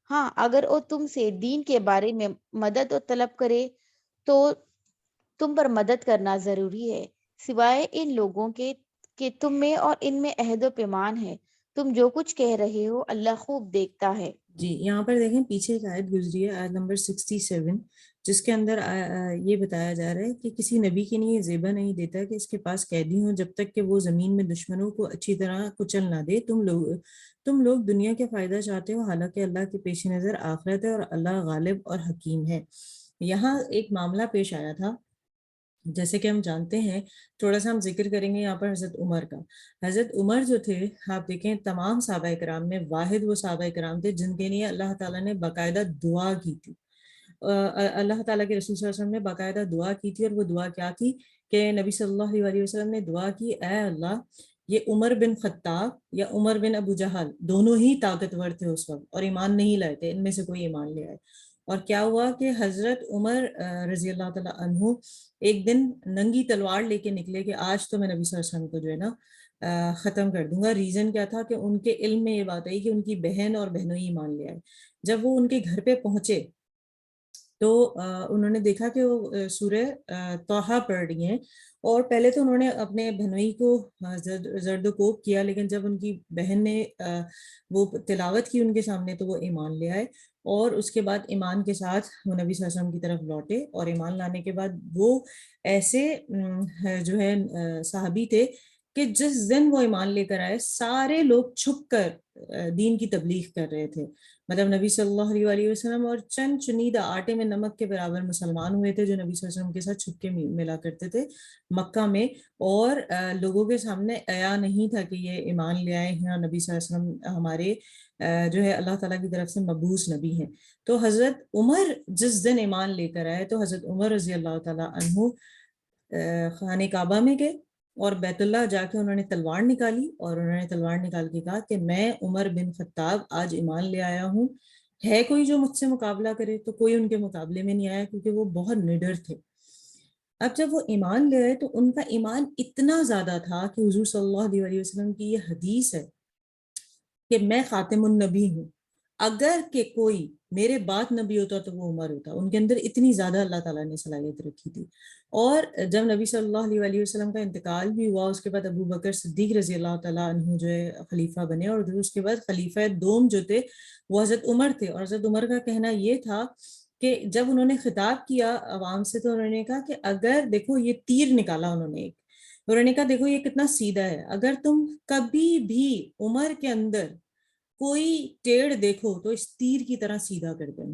ہاں، اگر وہ تم سے دین کے بارے میں مدد طلب کرے تو تم پر مدد کرنا ضروری ہے، سوائے ان لوگوں کے کہ تم میں اور ان میں عہد و پیمان ہے. تم جو کچھ کہہ رہے ہو اللہ خوب دیکھتا ہے. جی. یہاں پر دیکھیں پیچھے ایک آیت گزری ہے، آیت نمبر 67، جس کے اندر یہ بتایا جا رہا ہے کہ کسی نبی کے لیے زیبا نہیں دیتا کہ اس کے پاس قیدی ہوں جب تک کہ وہ زمین میں دشمنوں کو اچھی طرح کچل نہ دے. تم لوگ دنیا کے فائدہ چاہتے ہو، حالانکہ اللہ کے پیش نظر آخرت ہے اور اللہ غالب اور حکیم ہے. یہاں ایک معاملہ پیش آیا تھا، جیسے کہ ہم جانتے ہیں، تھوڑا سا ہم ذکر کریں گے یہاں پر حضرت عمر کا. حضرت عمر جو تھے، آپ دیکھیں تمام صحابہ کرام میں واحد وہ صحابہ کرام تھے جن کے لیے اللہ تعالیٰ نے باقاعدہ دعا کی تھی. اللہ تعالیٰ کے رسول صلی اللہ علیہ وسلم نے باقاعدہ دعا کی تھی، اور وہ دعا کیا تھی کہ نبی صلی اللہ علیہ وسلم نے دعا کی، اے اللہ یہ عمر بن خطاب یا عمر بن ابو جہل دونوں ہی طاقتور تھے اس وقت اور ایمان نہیں لائے تھے، ان میں سے کوئی ایمان لے آئے. اور کیا ہوا کہ حضرت عمر رضی اللہ تعالیٰ عنہ ایک دن ننگی تلوار لے کے نکلے کہ آج تو میں نبی صلی اللہ علیہ وسلم کو جو ہے نا ختم کر دوں گا. ریزن کیا تھا کہ ان کے علم میں یہ بات آئی کہ ان کی بہن اور بہنوئی ایمان لے آئے. جب وہ ان کے گھر پہ پہنچے تو انہوں نے دیکھا کہ وہ سورہ طٰہٰ پڑھ رہی ہیں، اور پہلے تو انہوں نے اپنے بہنوئی کو زرد و کوب کیا، لیکن جب ان کی بہن نے وہ تلاوت کی ان کے سامنے تو وہ ایمان لے آئے. اور اس کے بعد ایمان کے ساتھ وہ نبی صلی اللہ علیہ وسلم کی طرف لوٹے، اور ایمان لانے کے بعد وہ ایسے جو ہے صحابی تھے کہ جس دن وہ ایمان لے کر آئے سارے لوگ چھپ کر دین کی تبلیغ کر رہے تھے. مطلب نبی صلی اللہ علیہ وسلم اور چند چنیدہ آٹے میں نمک کے برابر مسلمان ہوئے تھے جو نبی صلی اللہ علیہ وسلم کے ساتھ چھپ کے ملا کرتے تھے مکہ میں، اور لوگوں کے سامنے عیا نہیں تھا کہ یہ ایمان لے آئے ہیں اور نبی صلی اللہ علیہ وسلم ہمارے جو ہے اللہ تعالیٰ کی طرف سے مبعوث نبی ہیں. تو حضرت عمر جس دن ایمان لے کر آئے تو حضرت عمر رضی اللہ تعالیٰ عنہ خانہ کعبہ میں گئے اور بیت اللہ جا کے انہوں نے تلوار نکالی، اور انہوں نے تلوار نکال کے کہا کہ میں عمر بن خطاب آج ایمان لے آیا ہوں، ہے کوئی جو مجھ سے مقابلہ کرے؟ تو کوئی ان کے مقابلے میں نہیں آیا کیونکہ وہ بہت نڈر تھے. اب جب وہ ایمان لے آئے تو ان کا ایمان اتنا زیادہ تھا کہ حضور صلی اللہ علیہ وسلم کی یہ حدیث ہے کہ میں خاتم النبی ہوں، اگر کہ کوئی میرے بعد نبی ہوتا تو وہ عمر ہوتا. ان کے اندر اتنی زیادہ اللہ تعالیٰ نے صلاحیت رکھی تھی. اور جب نبی صلی اللہ علیہ وسلم کا انتقال بھی ہوا اس کے بعد ابو بکر صدیق رضی اللہ تعالیٰ عنہ جو ہے خلیفہ بنے، اور اس کے بعد خلیفہ دوم جو تھے وہ حضرت عمر تھے. اور حضرت عمر کا کہنا یہ تھا کہ جب انہوں نے خطاب کیا عوام سے تو انہوں نے کہا کہ اگر دیکھو یہ تیر نکالا انہوں نے کہا دیکھو یہ کتنا سیدھا ہے، اگر تم کبھی بھی عمر کے اندر کوئی ٹیڑھ دیکھو تو اس تیر کی طرح سیدھا کر دیں.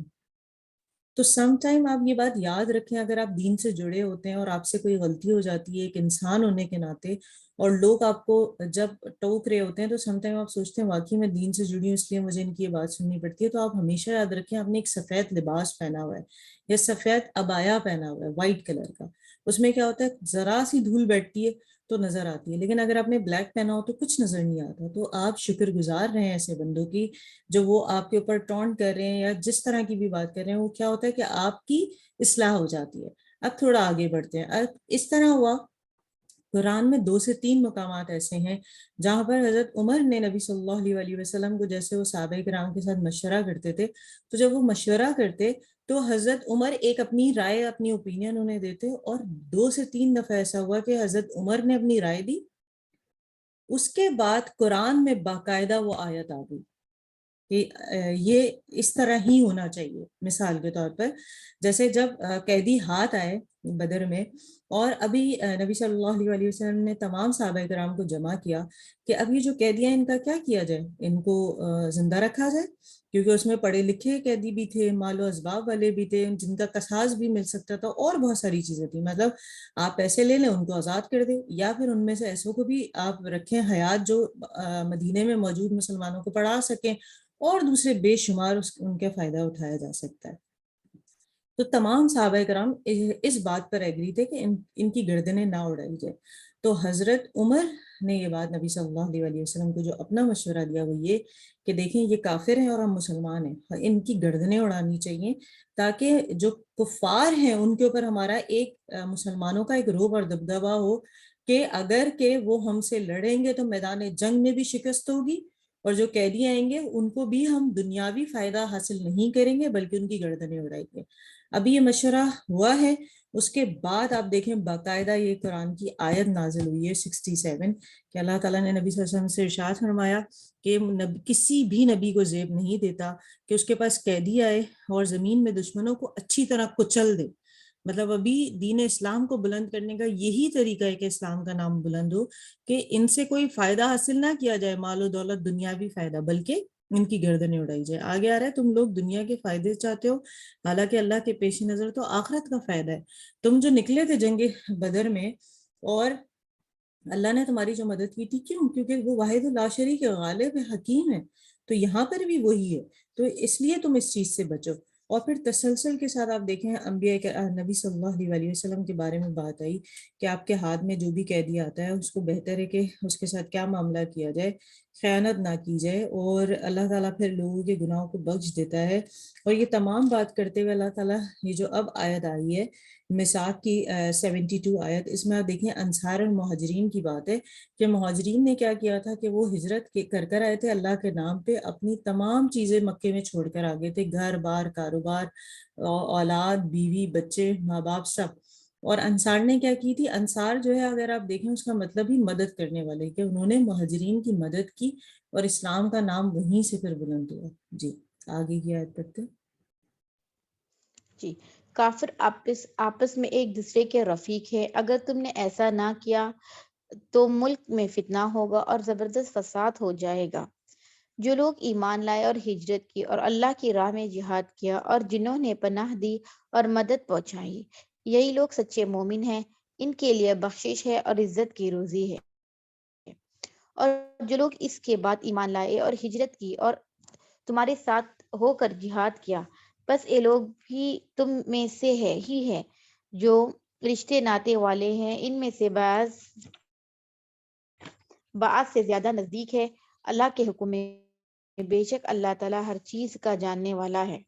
تو سم ٹائم آپ یہ بات یاد رکھیں، اگر آپ دین سے جڑے ہوتے ہیں اور آپ سے کوئی غلطی ہو جاتی ہے ایک انسان ہونے کے ناطے، اور لوگ آپ کو جب ٹوک رہے ہوتے ہیں، تو سم ٹائم آپ سوچتے ہیں واقعی میں دین سے جڑی ہوں اس لیے مجھے ان کی یہ بات سننی پڑتی ہے، تو آپ ہمیشہ یاد رکھیں آپ نے ایک سفید لباس پہنا ہوا ہے یا سفید عبایا پہنا ہوا ہے وائٹ کلر کا، اس میں کیا ہوتا ہے ذرا سی دھول بیٹھتی ہے تو نظر آتی ہے، لیکن اگر آپ نے بلیک پہنا ہو تو کچھ نظر نہیں آتا. تو آپ شکر گزار رہے ہیں ایسے بندوں کی جو وہ آپ کے اوپر ٹونٹ کر رہے ہیں یا جس طرح کی بھی بات کر رہے ہیں، وہ کیا ہوتا ہے کہ آپ کی اصلاح ہو جاتی ہے. اب تھوڑا آگے بڑھتے ہیں. اب اس طرح ہوا قرآن میں 2 سے 3 مقامات ایسے ہیں جہاں پر حضرت عمر نے نبی صلی اللہ علیہ وسلم کو، جیسے وہ صحابہ کرام کے ساتھ مشورہ کرتے تھے، تو جب وہ مشورہ کرتے تو حضرت عمر ایک اپنی رائے، اپنی اوپینین انہیں دیتے، اور 2 سے 3 دفعہ ایسا ہوا کہ حضرت عمر نے اپنی رائے دی، اس کے بعد قرآن میں باقاعدہ وہ آیت آ گئی کہ یہ اس طرح ہی ہونا چاہیے. مثال کے طور پر جیسے جب قیدی ہاتھ آئے بدر میں، اور ابھی نبی صلی اللہ علیہ وسلم نے تمام صحابہ کرام کو جمع کیا کہ اب یہ جو قیدی ہیں ان کا کیا کیا جائے، ان کو زندہ رکھا جائے، کیونکہ اس میں پڑھے لکھے قیدی بھی تھے، مال و اسباب والے بھی تھے، جن کا قصاص بھی مل سکتا تھا، اور بہت ساری چیزیں تھیں. مطلب آپ پیسے لے لیں ان کو آزاد کر دیں، یا پھر ان میں سے ایسوں کو بھی آپ رکھیں حیات جو مدینے میں موجود مسلمانوں کو پڑھا سکیں، اور دوسرے بے شمار ان کے فائدہ اٹھایا جا سکتا ہے. تو تمام صحابہ کرام اس بات پر ایگری تھے کہ ان کی گردنیں نہ اڑائی جائے. تو حضرت عمر نے یہ بات نبی صلی اللہ علیہ وسلم کو جو اپنا مشورہ دیا وہ یہ کہ دیکھیں یہ کافر ہیں اور ہم مسلمان ہیں، ان کی گردنیں اڑانی چاہیے تاکہ جو کفار ہیں ان کے اوپر ہمارا ایک مسلمانوں کا ایک رعب اور دبدبہ ہو کہ اگر کہ وہ ہم سے لڑیں گے تو میدان جنگ میں بھی شکست ہوگی، اور جو قیدی آئیں گے ان کو بھی ہم دنیاوی فائدہ حاصل نہیں کریں گے بلکہ ان کی گردنیں اڑائیں گے. ابھی یہ مشورہ ہوا ہے، اس کے بعد آپ دیکھیں باقاعدہ یہ قرآن کی آیت نازل ہوئی ہے 67 کہ اللہ تعالیٰ نے نبی صلی اللہ علیہ وسلم سے ارشاد فرمایا کہ کسی بھی نبی کو زیب نہیں دیتا کہ اس کے پاس قیدی آئے اور زمین میں دشمنوں کو اچھی طرح کچل دے. مطلب ابھی دین اسلام کو بلند کرنے کا یہی طریقہ ہے کہ اسلام کا نام بلند ہو، کہ ان سے کوئی فائدہ حاصل نہ کیا جائے، مال و دولت دنیاوی فائدہ، بلکہ ان کی گردنیں اڑائی جائے. آگے آ رہا ہے تم لوگ دنیا کے فائدے چاہتے ہو، حالانکہ اللہ کے پیش نظر تو آخرت کا فائدہ ہے. تم جو نکلے تھے جنگ بدر میں اور اللہ نے تمہاری جو مدد کی تھی، کیوں؟ کیونکہ وہ واحد لا شریک غالب حکیم ہے. تو یہاں پر بھی وہی ہے، تو اس لیے تم اس چیز سے بچو. اور پھر تسلسل کے ساتھ آپ دیکھیں انبیاء نبی صلی اللہ علیہ وسلم کے بارے میں بات آئی کہ آپ کے ہاتھ میں جو بھی قیدی آتا ہے اس کو بہتر ہے کہ اس کے ساتھ کیا معاملہ کیا جائے، خیانت نہ کی جائے، اور اللہ تعالیٰ پھر لوگوں کے گناہوں کو بخش دیتا ہے. اور یہ تمام بات کرتے ہوئے اللہ تعالیٰ یہ جو اب آیت آئی ہے میثاق کی 72 آیت، اس میں آپ دیکھیں انصار اور مہاجرین کی بات ہے کہ مہاجرین نے کیا کیا تھا کہ وہ ہجرت کر آئے تھے اللہ کے نام پہ، اپنی تمام چیزیں مکے میں چھوڑ کر آگے تھے، گھر بار، کاروبار، اولاد، بیوی، بچے، ماں باپ، سب. اور انصار نے کیا کی تھی؟ انصار جو ہے اگر آپ دیکھیں اس کا مطلب ہی مدد کرنے والے، کہ انہوں نے مہاجرین کی مدد کی اور اسلام کا نام وہیں سے پھر بلند ہوا. جی آگے کی آیت پڑھتے ہیں. جی، کافر آپس میں ایک دوسرے کے رفیق ہے، اگر تم نے ایسا نہ کیا تو ملک میں فتنہ ہوگا اور زبردست فساد ہو جائے گا. جو لوگ ایمان لائے اور ہجرت کی اور اللہ کی راہ میں جہاد کیا اور جنہوں نے پناہ دی اور مدد پہنچائی، یہی لوگ سچے مومن ہیں، ان کے لیے بخشش ہے اور عزت کی روزی ہے. اور جو لوگ اس کے بعد ایمان لائے اور ہجرت کی اور تمہارے ساتھ ہو کر جہاد کیا، بس یہ لوگ بھی تم میں سے ہی ہے جو رشتے ناتے والے ہیں، ان میں سے بعض سے زیادہ نزدیک ہے اللہ کے حکم میں، بے شک اللہ تعالیٰ ہر چیز کا جاننے والا ہے.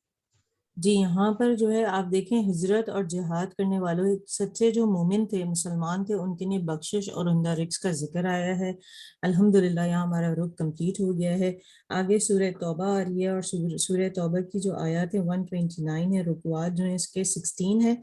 جی یہاں پر جو ہے آپ دیکھیں ہجرت اور جہاد کرنے والوں سچے جو مومن تھے، مسلمان تھے، ان کے لیے بخشش اور عمدہ رزق کا ذکر آیا ہے. الحمدللہ یہاں ہمارا رخ کمپلیٹ ہو گیا ہے. آگے سورہ توبہ آ رہی ہے، اور سورہ توبہ کی جو آیات ہے 129 ہے، رکوعات جو ہیں اس کے 16 ہے.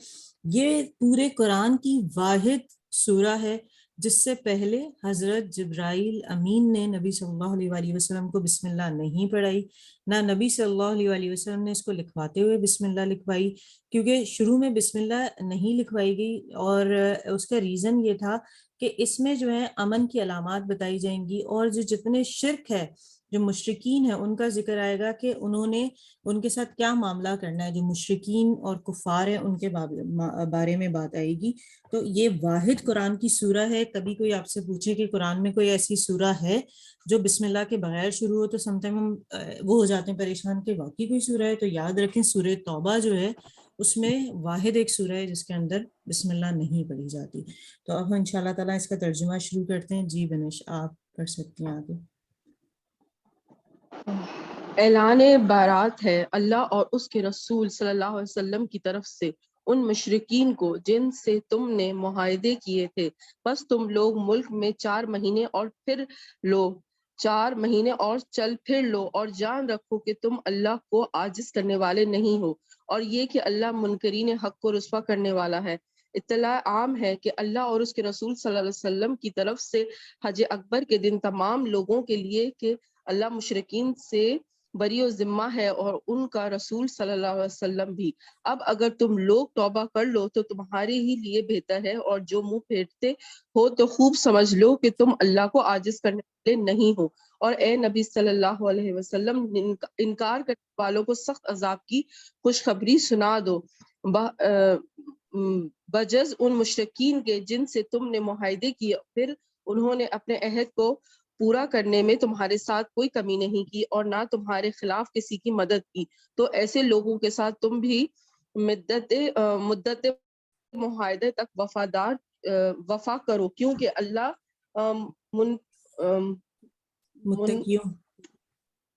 یہ پورے قرآن کی واحد سورہ ہے جس سے پہلے حضرت جبرائیل امین نے نبی صلی اللہ علیہ وسلم کو بسم اللہ نہیں پڑھائی، نہ نبی صلی اللہ علیہ وسلم نے اس کو لکھواتے ہوئے بسم اللہ لکھوائی، کیونکہ شروع میں بسم اللہ نہیں لکھوائی گئی. اور اس کا ریزن یہ تھا کہ اس میں جو ہے امن کی علامات بتائی جائیں گی، اور جو جتنے شرک ہے، جو مشرکین ہیں ان کا ذکر آئے گا کہ انہوں نے ان کے ساتھ کیا معاملہ کرنا ہے، جو مشرکین اور کفار ہیں ان کے بارے میں بات آئے گی۔ تو یہ واحد قرآن کی سورہ ہے۔ کبھی کوئی آپ سے پوچھے کہ قرآن میں کوئی ایسی سورہ ہے جو بسم اللہ کے بغیر شروع ہو، تو سم ٹائم ہم وہ ہو جاتے ہیں پریشان کہ واقعی کوئی سورہ ہے۔ تو یاد رکھیں سورہ توبہ جو ہے اس میں واحد ایک سورہ ہے جس کے اندر بسم اللہ نہیں پڑھی جاتی۔ تو اب ان شاء اللہ تعالیٰ اس کا ترجمہ شروع کرتے ہیں۔ جی بنش آپ کر سکتی ہیں آگے۔ اعلان بارات ہے اللہ اور اس کے رسول صلی اللہ علیہ وسلم کی طرف سے ان مشرکین کو جن سے تم نے معاہدے کیے تھے، بس تم لوگ ملک میں 4 مہینے اور پھر لو 4 مہینے اور چل پھر لو، اور جان رکھو کہ تم اللہ کو عاجز کرنے والے نہیں ہو، اور یہ کہ اللہ منکرین حق کو رسوا کرنے والا ہے۔ اطلاع عام ہے کہ اللہ اور اس کے رسول صلی اللہ علیہ وسلم کی طرف سے حج اکبر کے دن تمام لوگوں کے لیے کہ اللہ مشرکین سے بری و ذمہ ہے اور ان کا رسول صلی اللہ علیہ وسلم بھی۔ اب اگر تم لوگ توبہ کر لو تو تمہارے ہی لیے بہتر ہے، اور جو منہ پھیرتے ہو تو خوب سمجھ لو کہ تم اللہ کو عاجز کرنے والے نہیں ہو، اور اے نبی صلی اللہ علیہ وسلم انکار کرنے والوں کو سخت عذاب کی خوشخبری سنا دو، بجز ان مشرکین کے جن سے تم نے معاہدے کیے، پھر انہوں نے اپنے عہد کو پورا کرنے میں تمہارے ساتھ کوئی کمی نہیں کی اور نہ تمہارے خلاف کسی کی مدد کی، تو ایسے لوگوں کے ساتھ تم بھی مدت معاہدے تک وفا کرو، کیونکہ اللہ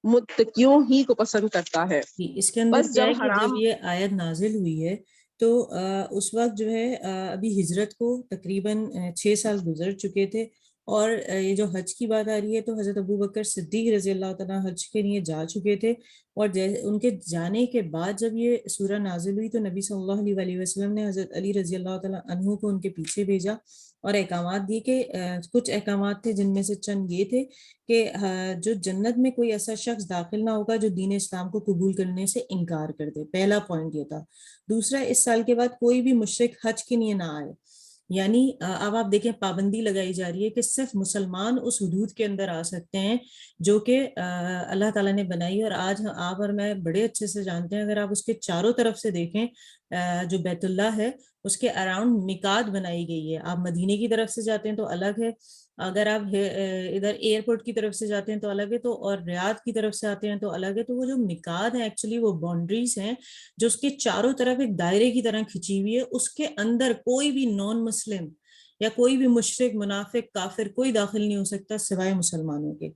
متقیوں ہی کو پسند کرتا ہے۔ اس کے اندر بس کیا جب ہے کہ جب حرام یہ آیت نازل ہوئی ہے تو اس وقت جو ہے ابھی ہجرت کو تقریباً 6 سال گزر چکے تھے، اور یہ جو حج کی بات آ رہی ہے تو حضرت ابو بکر صدیق رضی اللہ تعالیٰ حج کے لیے جا چکے تھے، اور ان کے جانے کے بعد جب یہ سورہ نازل ہوئی تو نبی صلی اللہ علیہ وسلم نے حضرت علی رضی اللہ تعالیٰ عنہ کو ان کے پیچھے بھیجا اور احکامات دیے کہ کچھ احکامات تھے جن میں سے چند یہ تھے کہ جو جنت میں کوئی ایسا شخص داخل نہ ہوگا جو دین اسلام کو قبول کرنے سے انکار کر دے، پہلا پوائنٹ یہ تھا۔ دوسرا، اس سال کے بعد کوئی بھی مشرک حج کے لیے نہ آئے، یعنی اب آپ دیکھیں پابندی لگائی جا رہی ہے کہ صرف مسلمان اس حدود کے اندر آ سکتے ہیں جو کہ اللہ تعالیٰ نے بنائی، اور آج آپ اور میں بڑے اچھے سے جانتے ہیں، اگر آپ اس کے چاروں طرف سے دیکھیں جو بیت اللہ ہے اس کے اراؤنڈ مکات بنائی گئی ہے۔ آپ مدینے کی طرف سے جاتے ہیں تو الگ ہے، اگر آپ ادھر ایئرپورٹ کی طرف سے جاتے ہیں تو الگ ہے، تو اور ریاض کی طرف سے آتے ہیں تو الگ ہے۔ تو وہ جو مکات ہیں ایکچولی وہ باؤنڈریز ہیں جو اس کے چاروں طرف ایک دائرے کی طرح کھچی ہوئی ہے، اس کے اندر کوئی بھی نان مسلم یا کوئی بھی مشرک منافق کافر کوئی داخل نہیں ہو سکتا سوائے مسلمانوں کے۔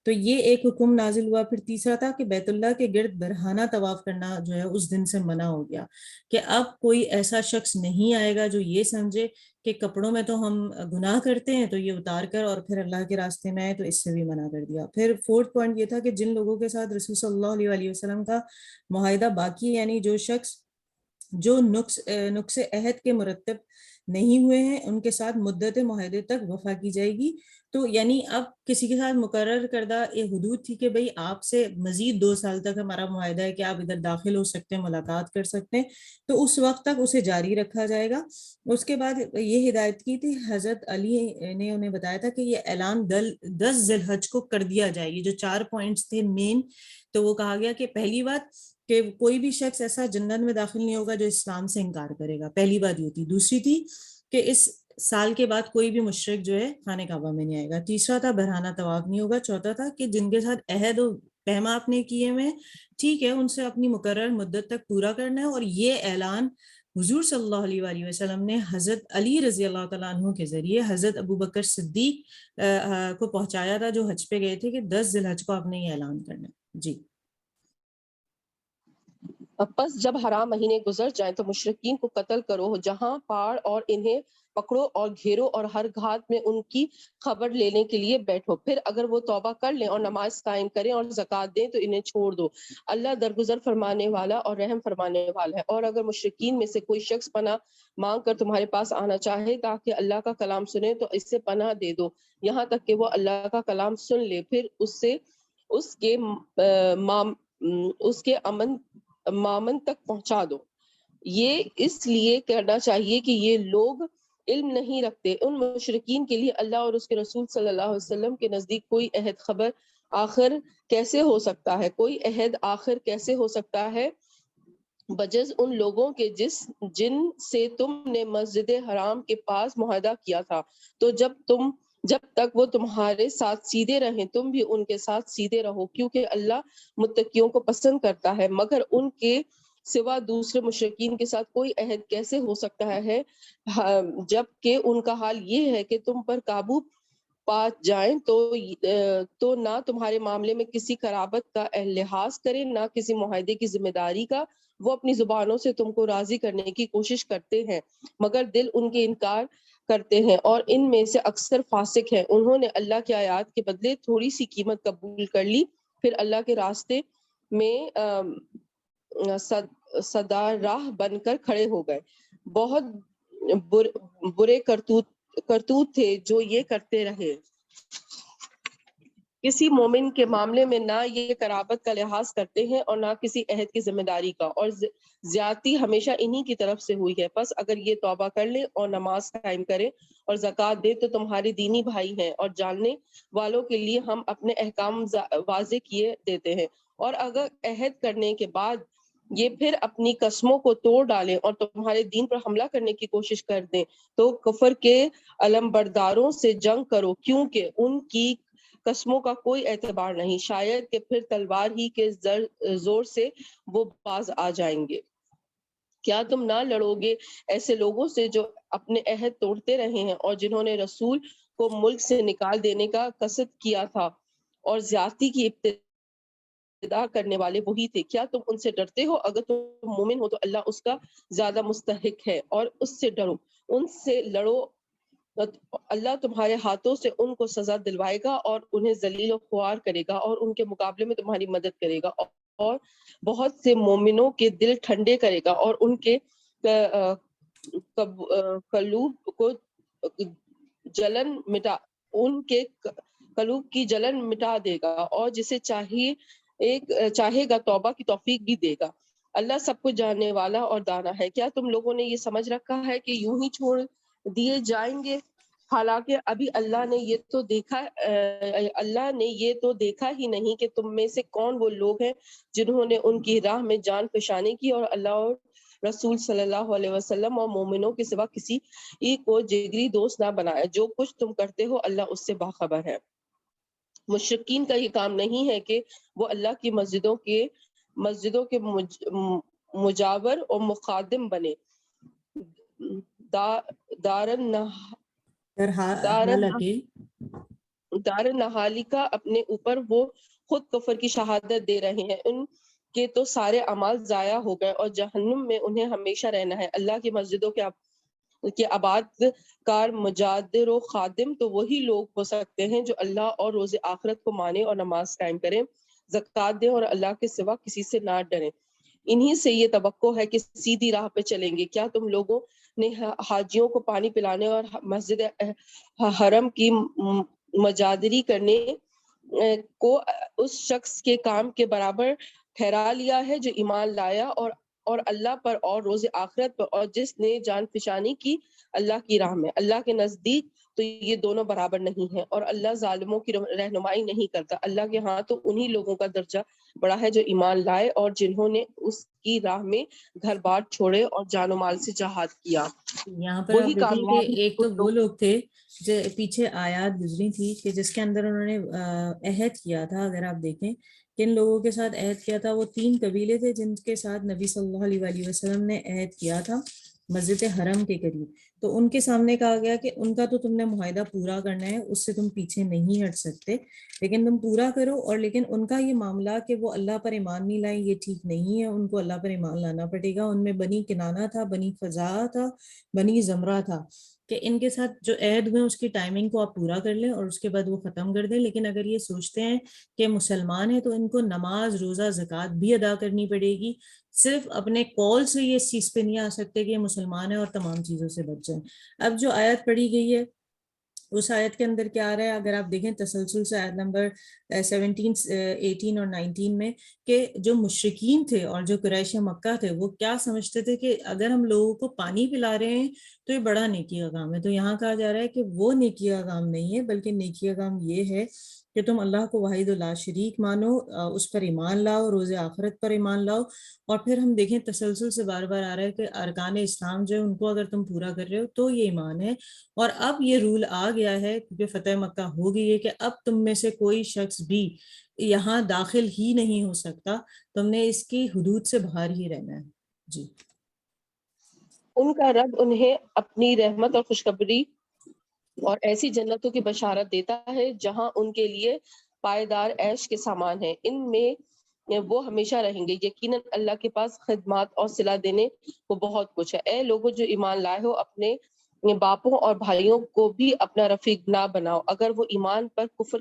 تو یہ ایک حکم نازل ہوا۔ پھر تیسرا تھا کہ بیت اللہ کے گرد برہانہ طواف کرنا جو ہے اس دن سے منع ہو گیا، کہ اب کوئی ایسا شخص نہیں آئے گا جو یہ سمجھے کہ کپڑوں میں تو ہم گناہ کرتے ہیں تو یہ اتار کر اور پھر اللہ کے راستے میں آئے، تو اس سے بھی منع کر دیا۔ پھر فورتھ پوائنٹ یہ تھا کہ جن لوگوں کے ساتھ رسول صلی اللہ علیہ وسلم کا معاہدہ باقی، یعنی جو شخص جو نقص عہد کے مرتب نہیں ہوئے ہیں ان کے ساتھ مدت معاہدے تک وفا کی جائے گی۔ تو یعنی اب کسی کے ساتھ مقرر کردہ یہ حدود تھی کہ بھئی آپ سے مزید 2 سال تک ہمارا معاہدہ ہے کہ آپ ادھر داخل ہو سکتے ہیں، ملاقات کر سکتے ہیں، تو اس وقت تک اسے جاری رکھا جائے گا۔ اس کے بعد یہ ہدایت کی تھی حضرت علی نے، انہیں بتایا تھا کہ یہ اعلان 10 ذی الحج کو کر دیا جائے گی۔ جو 4 پوائنٹس تھے مین، تو وہ کہا گیا کہ پہلی بات کہ کوئی بھی شخص ایسا جنت میں داخل نہیں ہوگا جو اسلام سے انکار کرے گا، پہلی بات یہ تھی۔ دوسری تھی کہ اس سال کے بعد کوئی بھی مشرک جو ہے خانہ کعبہ میں نہیں آئے گا۔ تیسرا تھا برہانہ طواف نہیں ہوگا۔ چوتھا تھا کہ جن کے ساتھ عہد و پیما آپ نے کیے ہوئے ٹھیک ہے ان سے اپنی مقرر مدت تک پورا کرنا ہے۔ اور یہ اعلان حضور صلی اللہ علیہ وسلم نے حضرت علی رضی اللہ تعالیٰ عنہ کے ذریعے حضرت ابو بکر صدیق کو پہنچایا تھا جو حج پہ گئے تھے کہ 10 ذی الحج کو آپ نے یہ اعلان کرنا ہے۔ جی پس جب حرام مہینے گزر جائیں تو مشرکین کو قتل کرو جہاں پاڑ، اور انہیں پکڑو اور گھیرو اور ہر گھات میں ان کی خبر لینے کے لیے بیٹھو، پھر اگر وہ توبہ کر لیں اور نماز قائم کریں اور زکوٰۃ دیں تو انہیں چھوڑ دو، اللہ درگزر فرمانے والا اور رحم فرمانے والا ہے۔ اور اگر مشرکین میں سے کوئی شخص پناہ مانگ کر تمہارے پاس آنا چاہے تاکہ اللہ کا کلام سنے تو اس سے پناہ دے دو یہاں تک کہ وہ اللہ کا کلام سن لے، پھر اس کے مامن تک پہنچا دو۔ یہ اس لیے کرنا چاہیے کہ یہ لوگ علم نہیں رکھتے۔ ان مشرکین کے لیے اللہ اور اس کے رسول صلی اللہ علیہ وسلم کے نزدیک کوئی عہد خبر آخر کیسے ہو سکتا ہے، کوئی عہد آخر کیسے ہو سکتا ہے بجز ان لوگوں کے جن سے تم نے مسجد حرام کے پاس معاہدہ کیا تھا، تو جب تک وہ تمہارے ساتھ سیدھے رہیں تم بھی ان کے ساتھ سیدھے رہو، کیونکہ اللہ متقیوں کو پسند کرتا ہے۔ مگر ان کے سوا دوسرے مشرکین کے ساتھ کوئی عہد کیسے ہو سکتا ہے جب کہ ان کا حال یہ ہے کہ تم پر قابو پا جائیں تو نہ تمہارے معاملے میں کسی قرابت کا لحاظ کریں، نہ کسی معاہدے کی ذمہ داری کا۔ وہ اپنی زبانوں سے تم کو راضی کرنے کی کوشش کرتے ہیں، مگر دل ان کے انکار کرتے ہیں، اور ان میں سے اکثر فاسق ہیں۔ انہوں نے اللہ کی آیات کے بدلے تھوڑی سی قیمت قبول کر لی، پھر اللہ کے راستے میں صدا راہ بن کر کھڑے ہو گئے۔ بہت برے کرتوت تھے جو یہ کرتے رہے۔ کسی مومن کے معاملے میں نہ یہ قرابت کا لحاظ کرتے ہیں اور نہ کسی عہد کی ذمہ داری کا، اور زیادتی ہمیشہ انہی کی طرف سے ہوئی ہے۔ پس اگر یہ توبہ کر لیں اور نماز قائم کریں اور زکوٰۃ دیں تو تمہارے دینی بھائی ہیں، اور جاننے والوں کے لیے ہم اپنے احکام واضح کیے دیتے ہیں۔ اور اگر عہد کرنے کے بعد یہ پھر اپنی قسموں کو توڑ ڈالیں اور تمہارے دین پر حملہ کرنے کی کوشش کر دیں تو کفر کے علمبرداروں سے جنگ کرو، کیونکہ ان کی قسموں کا کوئی اعتبار نہیں، شاید کہ پھر تلوار ہی کے زور سے وہ باز آ جائیں گے۔ کیا تم نہ لڑو گے ایسے لوگوں سے جو اپنے عہد توڑتے رہے ہیں اور جنہوں نے رسول کو ملک سے نکال دینے کا قصد کیا تھا، اور زیادتی کی ابتدا کرنے والے وہی تھے۔ کیا تم ان سے ڈرتے ہو؟ اگر تم مومن ہو تو اللہ اس کا زیادہ مستحق ہے، اور اس سے ڈرو، ان سے لڑو، اللہ تمہارے ہاتھوں سے ان کو سزا دلوائے گا اور انہیں ذلیل و خوار کرے گا، اور ان کے مقابلے میں تمہاری مدد کرے گا، اور بہت سے مومنوں کے دل ٹھنڈے کرے گا، اور ان کے قلوب کو جلن مٹا ان کے قلوب کی جلن مٹا دے گا، اور جسے چاہے گا توبہ کی توفیق بھی دے گا۔ اللہ سب کچھ جاننے والا اور دانا ہے۔ کیا تم لوگوں نے یہ سمجھ رکھا ہے کہ یوں ہی چھوڑ دیے جائیں گے، حالانکہ ابھی اللہ نے یہ تو دیکھا ہی نہیں کہ تم میں سے کون وہ لوگ ہیں جنہوں نے ان کی راہ میں جان فشانی کی، اور اللہ اور رسول صلی اللہ علیہ وسلم اور مومنوں کے سوا کسی کو جگری دوست نہ بنایا۔ جو کچھ تم کرتے ہو اللہ اس سے باخبر ہے۔ مشرکین کا یہ کام نہیں ہے کہ وہ اللہ کی مسجدوں کے مجاور اور مخادم بنے، دار نہالی کا اپنے اوپر وہ خود کفر کی شہادت دے رہے ہیں۔ ان کے تو سارے اعمال ضائع ہو گئے، اور جہنم میں انہیں ہمیشہ رہنا ہے۔ اللہ کی مسجدوں کے آباد کار مجادر و خادم تو وہی لوگ ہو سکتے ہیں جو اللہ اور روز آخرت کو مانے اور نماز قائم کریں، زکوٰۃ دیں اور اللہ کے سوا کسی سے نہ ڈریں۔ انہی سے یہ توقع ہے کہ سیدھی راہ پہ چلیں گے۔ کیا تم لوگوں نے حاجیوں کو پانی پلانے اور مسجد حرم کی مجادری کرنے کو اس شخص کے کام کے برابر ٹھہرا لیا ہے جو ایمان لایا اور اللہ پر اور روز آخرت پر، اور جس نے جان فشانی کی اللہ کی راہ میں؟ اللہ کے نزدیک تو یہ دونوں برابر نہیں ہیں، اور اللہ ظالموں کی رہنمائی نہیں کرتا۔ اللہ کے ہاں تو انہی لوگوں کا درجہ بڑا ہے جو ایمان لائے اور جنہوں نے اس کی راہ میں گھر بار چھوڑے اور جان و مال سے جہاد کیا۔ یہاں پر آپ دیکھیں کہ ایک تو وہ لوگ تھے جو پیچھے آیات گزری تھی کہ جس کے اندر انہوں نے عہد کیا تھا۔ اگر آپ دیکھیں کن لوگوں کے ساتھ عہد کیا تھا، وہ 3 قبیلے تھے جن کے ساتھ نبی صلی اللہ علیہ وآلہ وسلم نے عہد کیا تھا مسجد حرم کے قریب۔ تو ان کے سامنے کہا گیا کہ ان کا تو تم نے معاہدہ پورا کرنا ہے، اس سے تم پیچھے نہیں ہٹ سکتے، لیکن تم پورا کرو۔ اور لیکن ان کا یہ معاملہ کہ وہ اللہ پر ایمان نہیں لائیں، یہ ٹھیک نہیں ہے، ان کو اللہ پر ایمان لانا پڑے گا۔ ان میں بنی کنانہ تھا، بنی خزاعہ تھا، بنی زمرہ تھا، کہ ان کے ساتھ جو عہد ہوئے اس کی ٹائمنگ کو آپ پورا کر لیں اور اس کے بعد وہ ختم کر دیں۔ لیکن اگر یہ سوچتے ہیں کہ مسلمان ہیں تو ان کو نماز، روزہ، زکوٰۃ بھی ادا کرنی پڑے گی، صرف اپنے قول سے یہ اس چیز پہ نہیں آ سکتے کہ یہ مسلمان ہیں اور تمام چیزوں سے بچ جائیں۔ اب جو آیت پڑھی گئی ہے اس آیت کے اندر کیا آ رہا ہے اگر آپ دیکھیں تسلسل سے آیت نمبر 17 18 اور 19 میں کہ جو مشرکین تھے اور جو قریش مکہ تھے وہ کیا سمجھتے تھے کہ اگر ہم لوگوں کو پانی پلا رہے ہیں تو یہ بڑا نیکی کا کام ہے. تو یہاں کہا جا رہا ہے کہ وہ نیکی کا کام نہیں ہے بلکہ نیکی کا کام یہ ہے کہ تم اللہ کو واحد لا شریک مانو, اس پر ایمان لاؤ, روز آخرت پر ایمان لاؤ. اور پھر ہم دیکھیں تسلسل سے بار بار آ رہا ہے کہ ارکان اسلام جو ہے ان کو اگر تم پورا کر رہے ہو تو یہ ایمان ہے. اور اب یہ رول آ گیا ہے کیونکہ فتح مکہ ہو گئی ہے کہ اب تم میں سے کوئی شخص بھی یہاں داخل ہی نہیں ہو سکتا, تم نے اس کی حدود سے باہر ہی رہنا ہے. جی. ان کا رب انہیں اپنی رحمت اور خوشخبری اور ایسی جنتوں کی بشارت دیتا ہے جہاں ان کے لیے پائیدار عیش کے سامان ہیں, ان میں وہ ہمیشہ رہیں گے. یقیناً اللہ کے پاس خدمات اور صلہ دینے کو بہت کچھ ہے. اے لوگوں جو ایمان لائے ہو, اپنے باپوں اور بھائیوں کو بھی اپنا رفیق نہ بناؤ اگر وہ ایمان پر کفر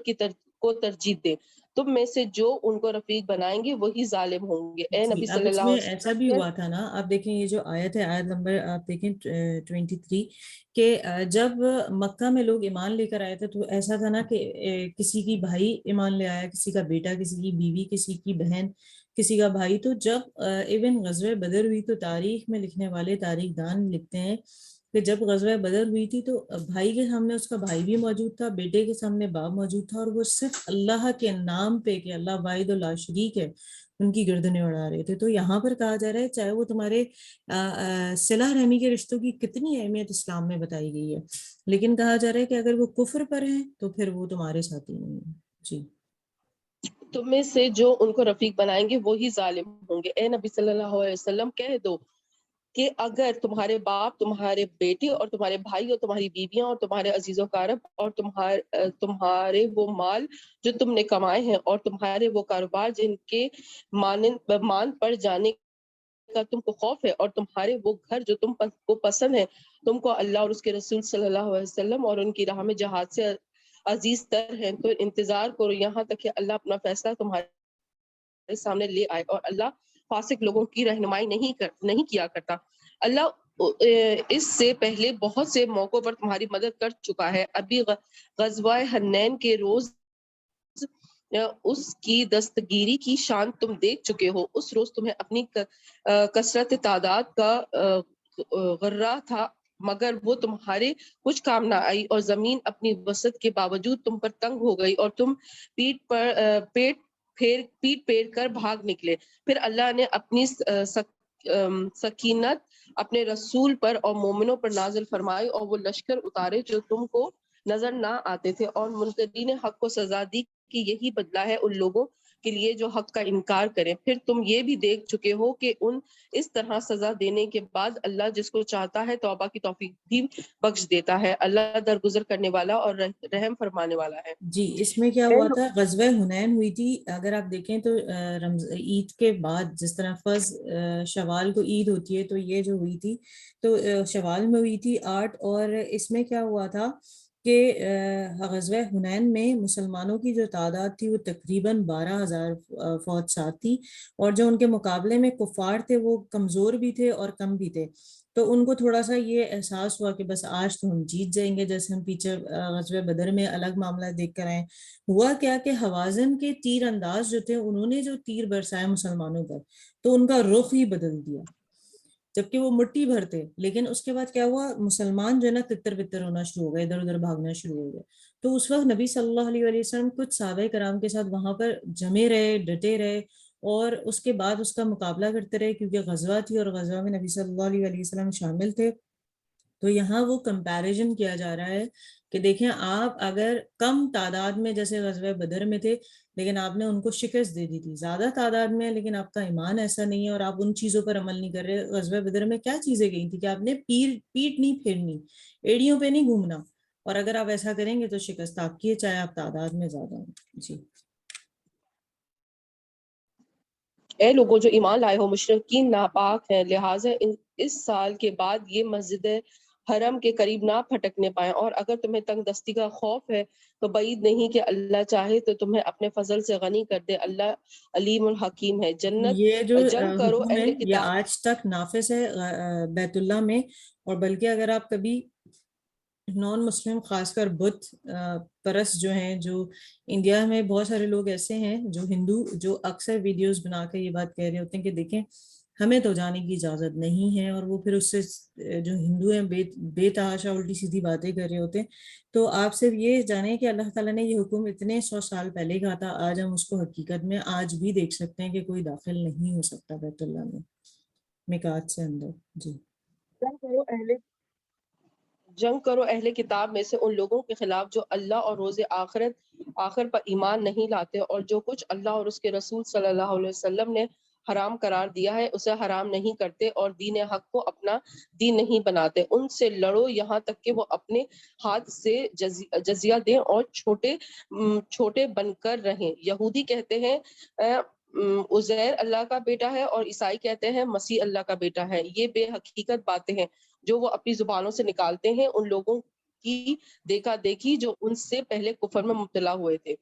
کو ترجیح دیں. تم میں سے جو ان کو رفیق بنائیں گے وہی ظالم ہوں گے. اے جی, نبی اب صلی اس اللہ میں علیہ ایسا وسلم بھی کے ہوا تھا نا, آپ دیکھیں یہ جو آیت ہے آیت نمبر آپ دیکھیں 23 کہ جب مکہ میں لوگ ایمان لے کر آئے تھے تو ایسا تھا نا کہ کسی کی بھائی ایمان لے آیا, کسی کا بیٹا, کسی کی بیوی, کسی کی بہن, کسی کا بھائی. تو جب ایون غزوہ بدر ہوئی تو تاریخ میں لکھنے والے تاریخ دان لکھتے ہیں کہ جب غزوہ بدر ہوئی تھی تو بھائی کے سامنے اس کا بھائی بھی موجود تھا, بیٹے کے سامنے باپ موجود تھا, اور وہ صرف اللہ کے نام پہ کہ اللہ واحد لا شریک ہے ان کی گردنیں اڑا رہے تھے. تو یہاں پر کہا جا رہا ہے چاہے وہ تمہارے صلہ رحمی کے رشتوں کی کتنی اہمیت اسلام میں بتائی گئی ہے, لیکن کہا جا رہا ہے کہ اگر وہ کفر پر ہیں تو پھر وہ تمہارے ساتھی نہیں ہیں. جی. تم میں سے جو ان کو رفیق بنائیں گے وہی ظالم ہوں گے. اے نبی صلی اللہ علیہ وسلم کہہ دو کہ اگر تمہارے باپ, تمہارے بیٹے اور تمہارے بھائی اور تمہاری بیویاں اور تمہارے عزیز و اقارب اور تمہارے وہ مال جو تم نے کمائے ہیں اور تمہارے وہ کاروبار جن کے مان پڑ جانے کا تم کو خوف ہے اور تمہارے وہ گھر جو تم کو پسند ہے, تم کو اللہ اور اس کے رسول صلی اللہ علیہ وسلم اور ان کی راہ میں جہاد سے عزیز تر ہیں, تو انتظار کرو یہاں تک کہ اللہ اپنا فیصلہ تمہارے سامنے لے آئے. اور اللہ فاسق لوگوں کی رہنمائی نہیں کیا کرتا. اللہ اس سے پہلے بہت سے موقعوں پر تمہاری مدد کر چکا ہے. ابھی غزوہ حنین کے روز اس کی دستگیری کی شان تم دیکھ چکے ہو. اس روز تمہیں اپنی کثرت تعداد کا غرہ تھا مگر وہ تمہارے کچھ کام نہ آئی, اور زمین اپنی وسعت کے باوجود تم پر تنگ ہو گئی اور تم پیٹ پھیر کر بھاگ نکلے. پھر اللہ نے اپنی سکینت اپنے رسول پر اور مومنوں پر نازل فرمائی اور وہ لشکر اتارے جو تم کو نظر نہ آتے تھے, اور منکرین حق کو سزا دی کہ یہی بدلہ ہے ان لوگوں کے لیے جو حق کا انکار کریں. پھر تم یہ بھی دیکھ چکے ہو کہ اس طرح سزا دینے کے بعد اللہ جس کو چاہتا ہے توبہ کی توفیق بھی بخش دیتا ہے. اللہ درگزر کرنے والا اور رحم فرمانے والا ہے. جی, اس میں کیا ہوا تھا, غزوہ حنین ہوئی تھی. اگر آپ دیکھیں تو عید کے بعد جس طرح فرض شوال کو عید ہوتی ہے تو یہ جو ہوئی تھی تو شوال میں ہوئی تھی 8. اور اس میں کیا ہوا تھا کہ غزوہ حنین میں مسلمانوں کی جو تعداد تھی وہ تقریباً 12,000 فوج ساتھ تھی, اور جو ان کے مقابلے میں کفار تھے وہ کمزور بھی تھے اور کم بھی تھے. تو ان کو تھوڑا سا یہ احساس ہوا کہ بس آج تو ہم جیت جائیں گے, جیسے ہم پیچھے غزوہ بدر میں الگ معاملہ دیکھ کر آئے. ہوا کیا کہ حوازن کے تیر انداز جو تھے انہوں نے جو تیر برسائے مسلمانوں پر تو ان کا رخ ہی بدل دیا, جبکہ وہ مٹھی بھر تھے. لیکن اس کے بعد کیا ہوا, مسلمان جو ہے نا تتر بتر ہونا شروع ہو گئے, ادھر ادھر بھاگنا شروع ہو گئے. تو اس وقت نبی صلی اللہ علیہ وسلم کچھ صحابہ کرام کے ساتھ وہاں پر جمے رہے, ڈٹے رہے, اور اس کے بعد اس کا مقابلہ کرتے رہے کیونکہ غزوہ تھی اور غزوہ میں نبی صلی اللہ علیہ وسلم شامل تھے. تو یہاں وہ کمپیریزن کیا جا رہا ہے کہ دیکھیں آپ اگر کم تعداد میں جیسے غزوہ بدر میں تھے لیکن آپ نے ان کو شکست دے دی تھی, زیادہ تعداد میں لیکن آپ کا ایمان ایسا نہیں ہے اور آپ ان چیزوں پر عمل نہیں کر رہے. غزوہ بدر میں کیا چیزیں گئی تھی کہ آپ نے پیٹ نہیں پھیرنی, ایڑیوں پہ نہیں گھومنا, اور اگر آپ ایسا کریں گے تو شکست آپ کی ہے چاہے آپ تعداد میں زیادہ ہوں. جی. اے لوگوں جو ایمان لائے ہو, مشرکین ناپاک ہیں, لہٰذا اس سال کے بعد یہ مسجد حرم کے قریب نہ پھٹکنے پائیں. اور اگر تمہیں تنگ دستی کا خوف ہے تو بعید نہیں کہ اللہ چاہے تو تمہیں اپنے فضل سے غنی کر دے. اللہ علیم الحکیم ہے. یہ جو جنگ کرو حکم ہے اہل یہ کتاب. آج تک نافذ ہے بیت اللہ میں, اور بلکہ اگر آپ کبھی نان مسلم خاص کر بت پرست جو ہیں، جو انڈیا میں بہت سارے لوگ ایسے ہیں جو ہندو، جو اکثر ویڈیوز بنا کے یہ بات کہہ رہے ہوتے ہیں کہ دیکھیں ہمیں تو جانے کی اجازت نہیں ہے، اور وہ پھر اس سے جو ہندو ہیں بے تحاشا الٹی سیدھی باتیں کر رہے ہوتے ہیں. تو آپ صرف یہ جانیں کہ اللہ تعالیٰ نے یہ حکم اتنے 100 سال پہلے کہا تھا، آج ہم اس کو حقیقت میں آج بھی دیکھ سکتے ہیں کہ کوئی داخل نہیں ہو سکتا بیت اللہ میں میقات سے اندر. جی. جنگ کرو اہل کتاب میں سے ان لوگوں کے خلاف جو اللہ اور روز آخر پر ایمان نہیں لاتے، اور جو کچھ اللہ اور اس کے رسول صلی اللہ علیہ وسلم نے حرام قرار دیا ہے اسے حرام نہیں کرتے، اور دین حق کو اپنا دین نہیں بناتے. ان سے لڑو یہاں تک کہ وہ اپنے ہاتھ سے جزیہ دیں اور چھوٹے بن کر رہیں. یہودی کہتے ہیں عزیر اللہ کا بیٹا ہے، اور عیسائی کہتے ہیں مسیح اللہ کا بیٹا ہے. یہ بے حقیقت باتیں ہیں جو وہ اپنی زبانوں سے نکالتے ہیں ان لوگوں کی دیکھا دیکھی جو ان سے پہلے کفر میں مبتلا ہوئے تھے.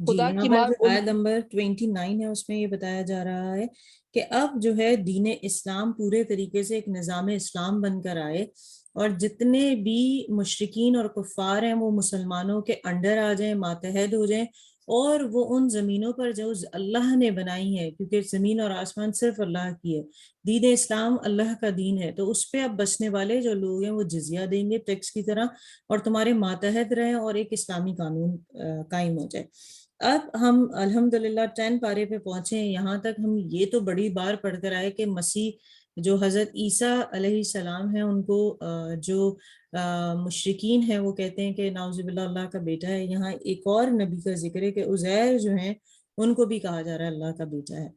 جی، خدا یہاں کی پر مار جو ان آیت نمبر 29 ہے اس میں یہ بتایا جا رہا ہے کہ اب جو ہے دین اسلام پورے طریقے سے ایک نظام اسلام بن کر آئے، اور جتنے بھی مشرکین اور کفار ہیں وہ مسلمانوں کے انڈر آ جائیں، ماتحت ہو جائیں، اور وہ ان زمینوں پر جو اللہ نے بنائی ہے، کیونکہ زمین اور آسمان صرف اللہ کی ہے، دین اسلام اللہ کا دین ہے، تو اس پہ اب بسنے والے جو لوگ ہیں وہ جزیہ دیں گے ٹیکس کی طرح، اور تمہارے ماتحت رہیں اور ایک اسلامی قانون قائم ہو جائے. اب ہم الحمدللہ 10 پارے پہ پہنچے ہیں. یہاں تک ہم یہ تو بڑی بار پڑھ کر آئے کہ مسیح جو حضرت عیسیٰ علیہ السلام ہیں ان کو جو مشرکین ہیں وہ کہتے ہیں کہ نعوذ باللہ اللہ کا بیٹا ہے. یہاں ایک اور نبی کا ذکر ہے کہ عزیر جو ہیں ان کو بھی کہا جا رہا ہے اللہ کا بیٹا ہے.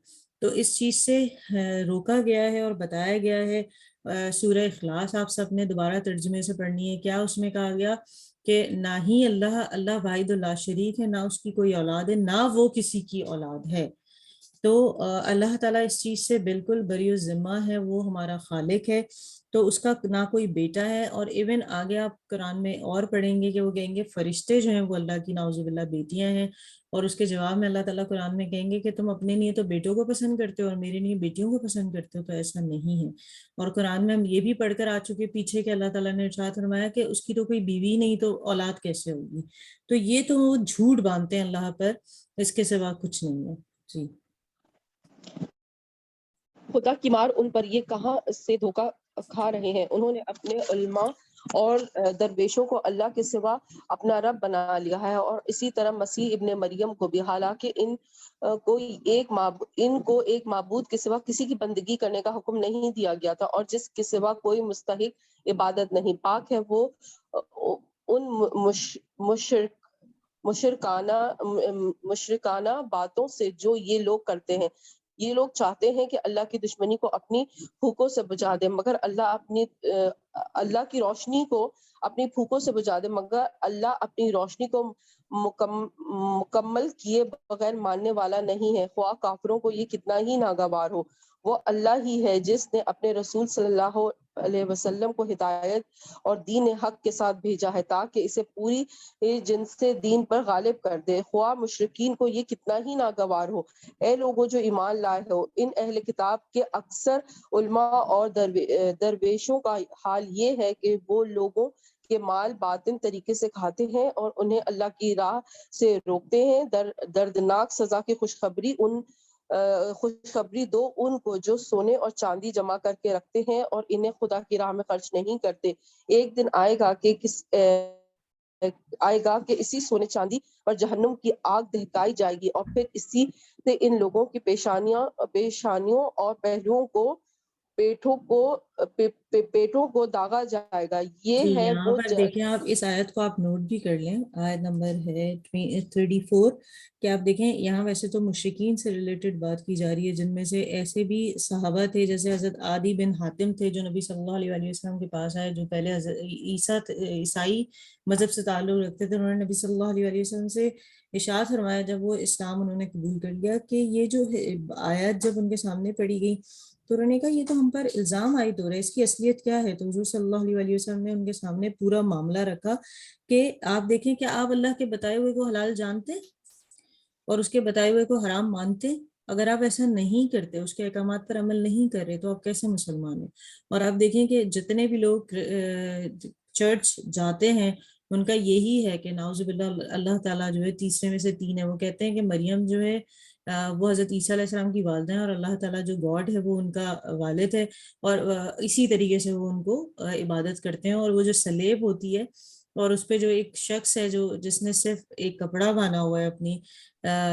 تو اس چیز سے روکا گیا ہے اور بتایا گیا ہے. سورہ اخلاص آپ سب نے دوبارہ ترجمے سے پڑھنی ہے. کیا اس میں کہا گیا کہ نہ ہی اللہ واحد لا شریک ہے، نہ اس کی کوئی اولاد ہے، نہ وہ کسی کی اولاد ہے. تو اللہ تعالیٰ اس چیز سے بالکل بری الذمہ ہے، وہ ہمارا خالق ہے، تو اس کا نہ کوئی بیٹا ہے. اور ایون آگے آپ قرآن میں اور پڑھیں گے کہ وہ کہیں گے فرشتے جو ہیں وہ اللہ کی نعوذ باللہ بیٹیاں ہیں، اور اس کے جواب میں اللہ تعالیٰ قرآن میں کہیں گے کہ تم اپنے لیے تو بیٹوں کو پسند کرتے ہو اور میرے لیے بیٹیوں کو پسند کرتے ہو. تو ایسا نہیں ہے. اور قرآن میں ہم یہ بھی پڑھ کر آ چکے پیچھے کہ اللہ تعالیٰ نے ارشاد فرمایا کہ اس کی تو کوئی بیوی نہیں تو اولاد کیسے ہوگی. تو یہ تو وہ جھوٹ باندھتے ہیں اللہ پر، اس کے سوا کچھ نہیں ہے. جی. خدا کی مار ان پر یہ کہاں سے دھوکہ کھا رہے ہیں. انہوں نے اپنے علماء اور درویشوں کو اللہ کے سوا اپنا رب بنا لیا ہے، اور اسی طرح مسیح ابن مریم کو بھی، حالانکہ ان کو ایک معبود کے سوا کسی کی بندگی کرنے کا حکم نہیں دیا گیا تھا، اور جس کے سوا کوئی مستحق عبادت نہیں. پاک ہے وہ ان مشرکانہ باتوں سے جو یہ لوگ کرتے ہیں. یہ لوگ چاہتے ہیں کہ اللہ کی دشمنی کو اپنی پھوکوں سے بجھا دے، مگر اللہ کی روشنی کو اپنی پھوکوں سے بجھا دے، مگر اللہ اپنی روشنی کو مکمل کیے بغیر ماننے والا نہیں ہے. خواہ کافروں کو یہ کتنا ہی ناگوار ہو، وہ اللہ ہی ہے جس نے اپنے رسول صلی اللہ علیہ وسلم کو ہدایت اور دین حق کے ساتھ بھیجا ہے تاکہ اسے پوری جن سے دین پر غالب کر دے. خواہ مشرکین کو یہ کتنا ہی ناگوار ہو. اے لوگوں جو ایمان لائے ہو، ان اہل کتاب کے اکثر علماء اور درویشوں کا حال یہ ہے کہ وہ لوگوں کے مال باطن طریقے سے کھاتے ہیں اور انہیں اللہ کی راہ سے روکتے ہیں. دردناک سزا کی خوشخبری دو ان کو جو سونے اور چاندی جمع کر کے رکھتے ہیں اور انہیں خدا کی راہ میں خرچ نہیں کرتے. ایک دن آئے گا کہ اسی سونے چاندی پر جہنم کی آگ دہکائی جائے گی، اور پھر اسی سے ان لوگوں کی پیشانیوں اور پیٹوں کو داغا جائے گا. جی، یہ ہے یہاں وہ پر دیکھیں آپ اس آیت کو آپ نوٹ بھی کر لیں. آیت نمبر ہے 34 کہ آپ دیکھیں یہاں ویسے تو مشرکین سے ریلیٹڈ بات کی جا رہی ہے، جن میں سے ایسے بھی صحابہ تھے جیسے حضرت عادی بن حاتم تھے جو نبی صلی اللہ علیہ وسلم کے پاس آئے، جو پہلے عیسائی مذہب سے تعلق رکھتے تھے. انہوں نے نبی صلی اللہ علیہ وسلم سے ارشاد فرمایا جب وہ اسلام انہوں نے قبول کر لیا کہ یہ جو آیت جب ان کے سامنے پڑھی گئی تو انہوں نے کہا یہ تو ہم پر الزام عائد ہو رہا ہے، اس کی اصلیت کیا ہے؟ تو حضور صلی اللہ علیہ وسلم نے ان کے سامنے پورا معاملہ رکھا کہ آپ دیکھیں کہ آپ اللہ کے بتائے ہوئے کو حلال جانتے اور اس کے بتائے ہوئے کو حرام مانتے. اگر آپ ایسا نہیں کرتے، اس کے احکامات پر عمل نہیں کر رہے، تو آپ کیسے مسلمان ہیں؟ اور آپ دیکھیں کہ جتنے بھی لوگ چرچ جاتے ہیں ان کا یہی ہے کہ نعوذ باللہ اللہ تعالیٰ جو ہے تیسرے میں سے تین ہے. وہ کہتے ہیں کہ مریم جو ہے وہ حضرت عیسیٰ علیہ السلام کی والدہ ہیں اور اللہ تعالیٰ جو گاڈ ہے وہ ان کا والد ہے, اور اسی طریقے سے وہ ان کو عبادت کرتے ہیں. اور وہ جو سلیب ہوتی ہے اور اس پہ جو ایک شخص ہے جو جس نے صرف ایک کپڑا بانا ہوا ہے اپنی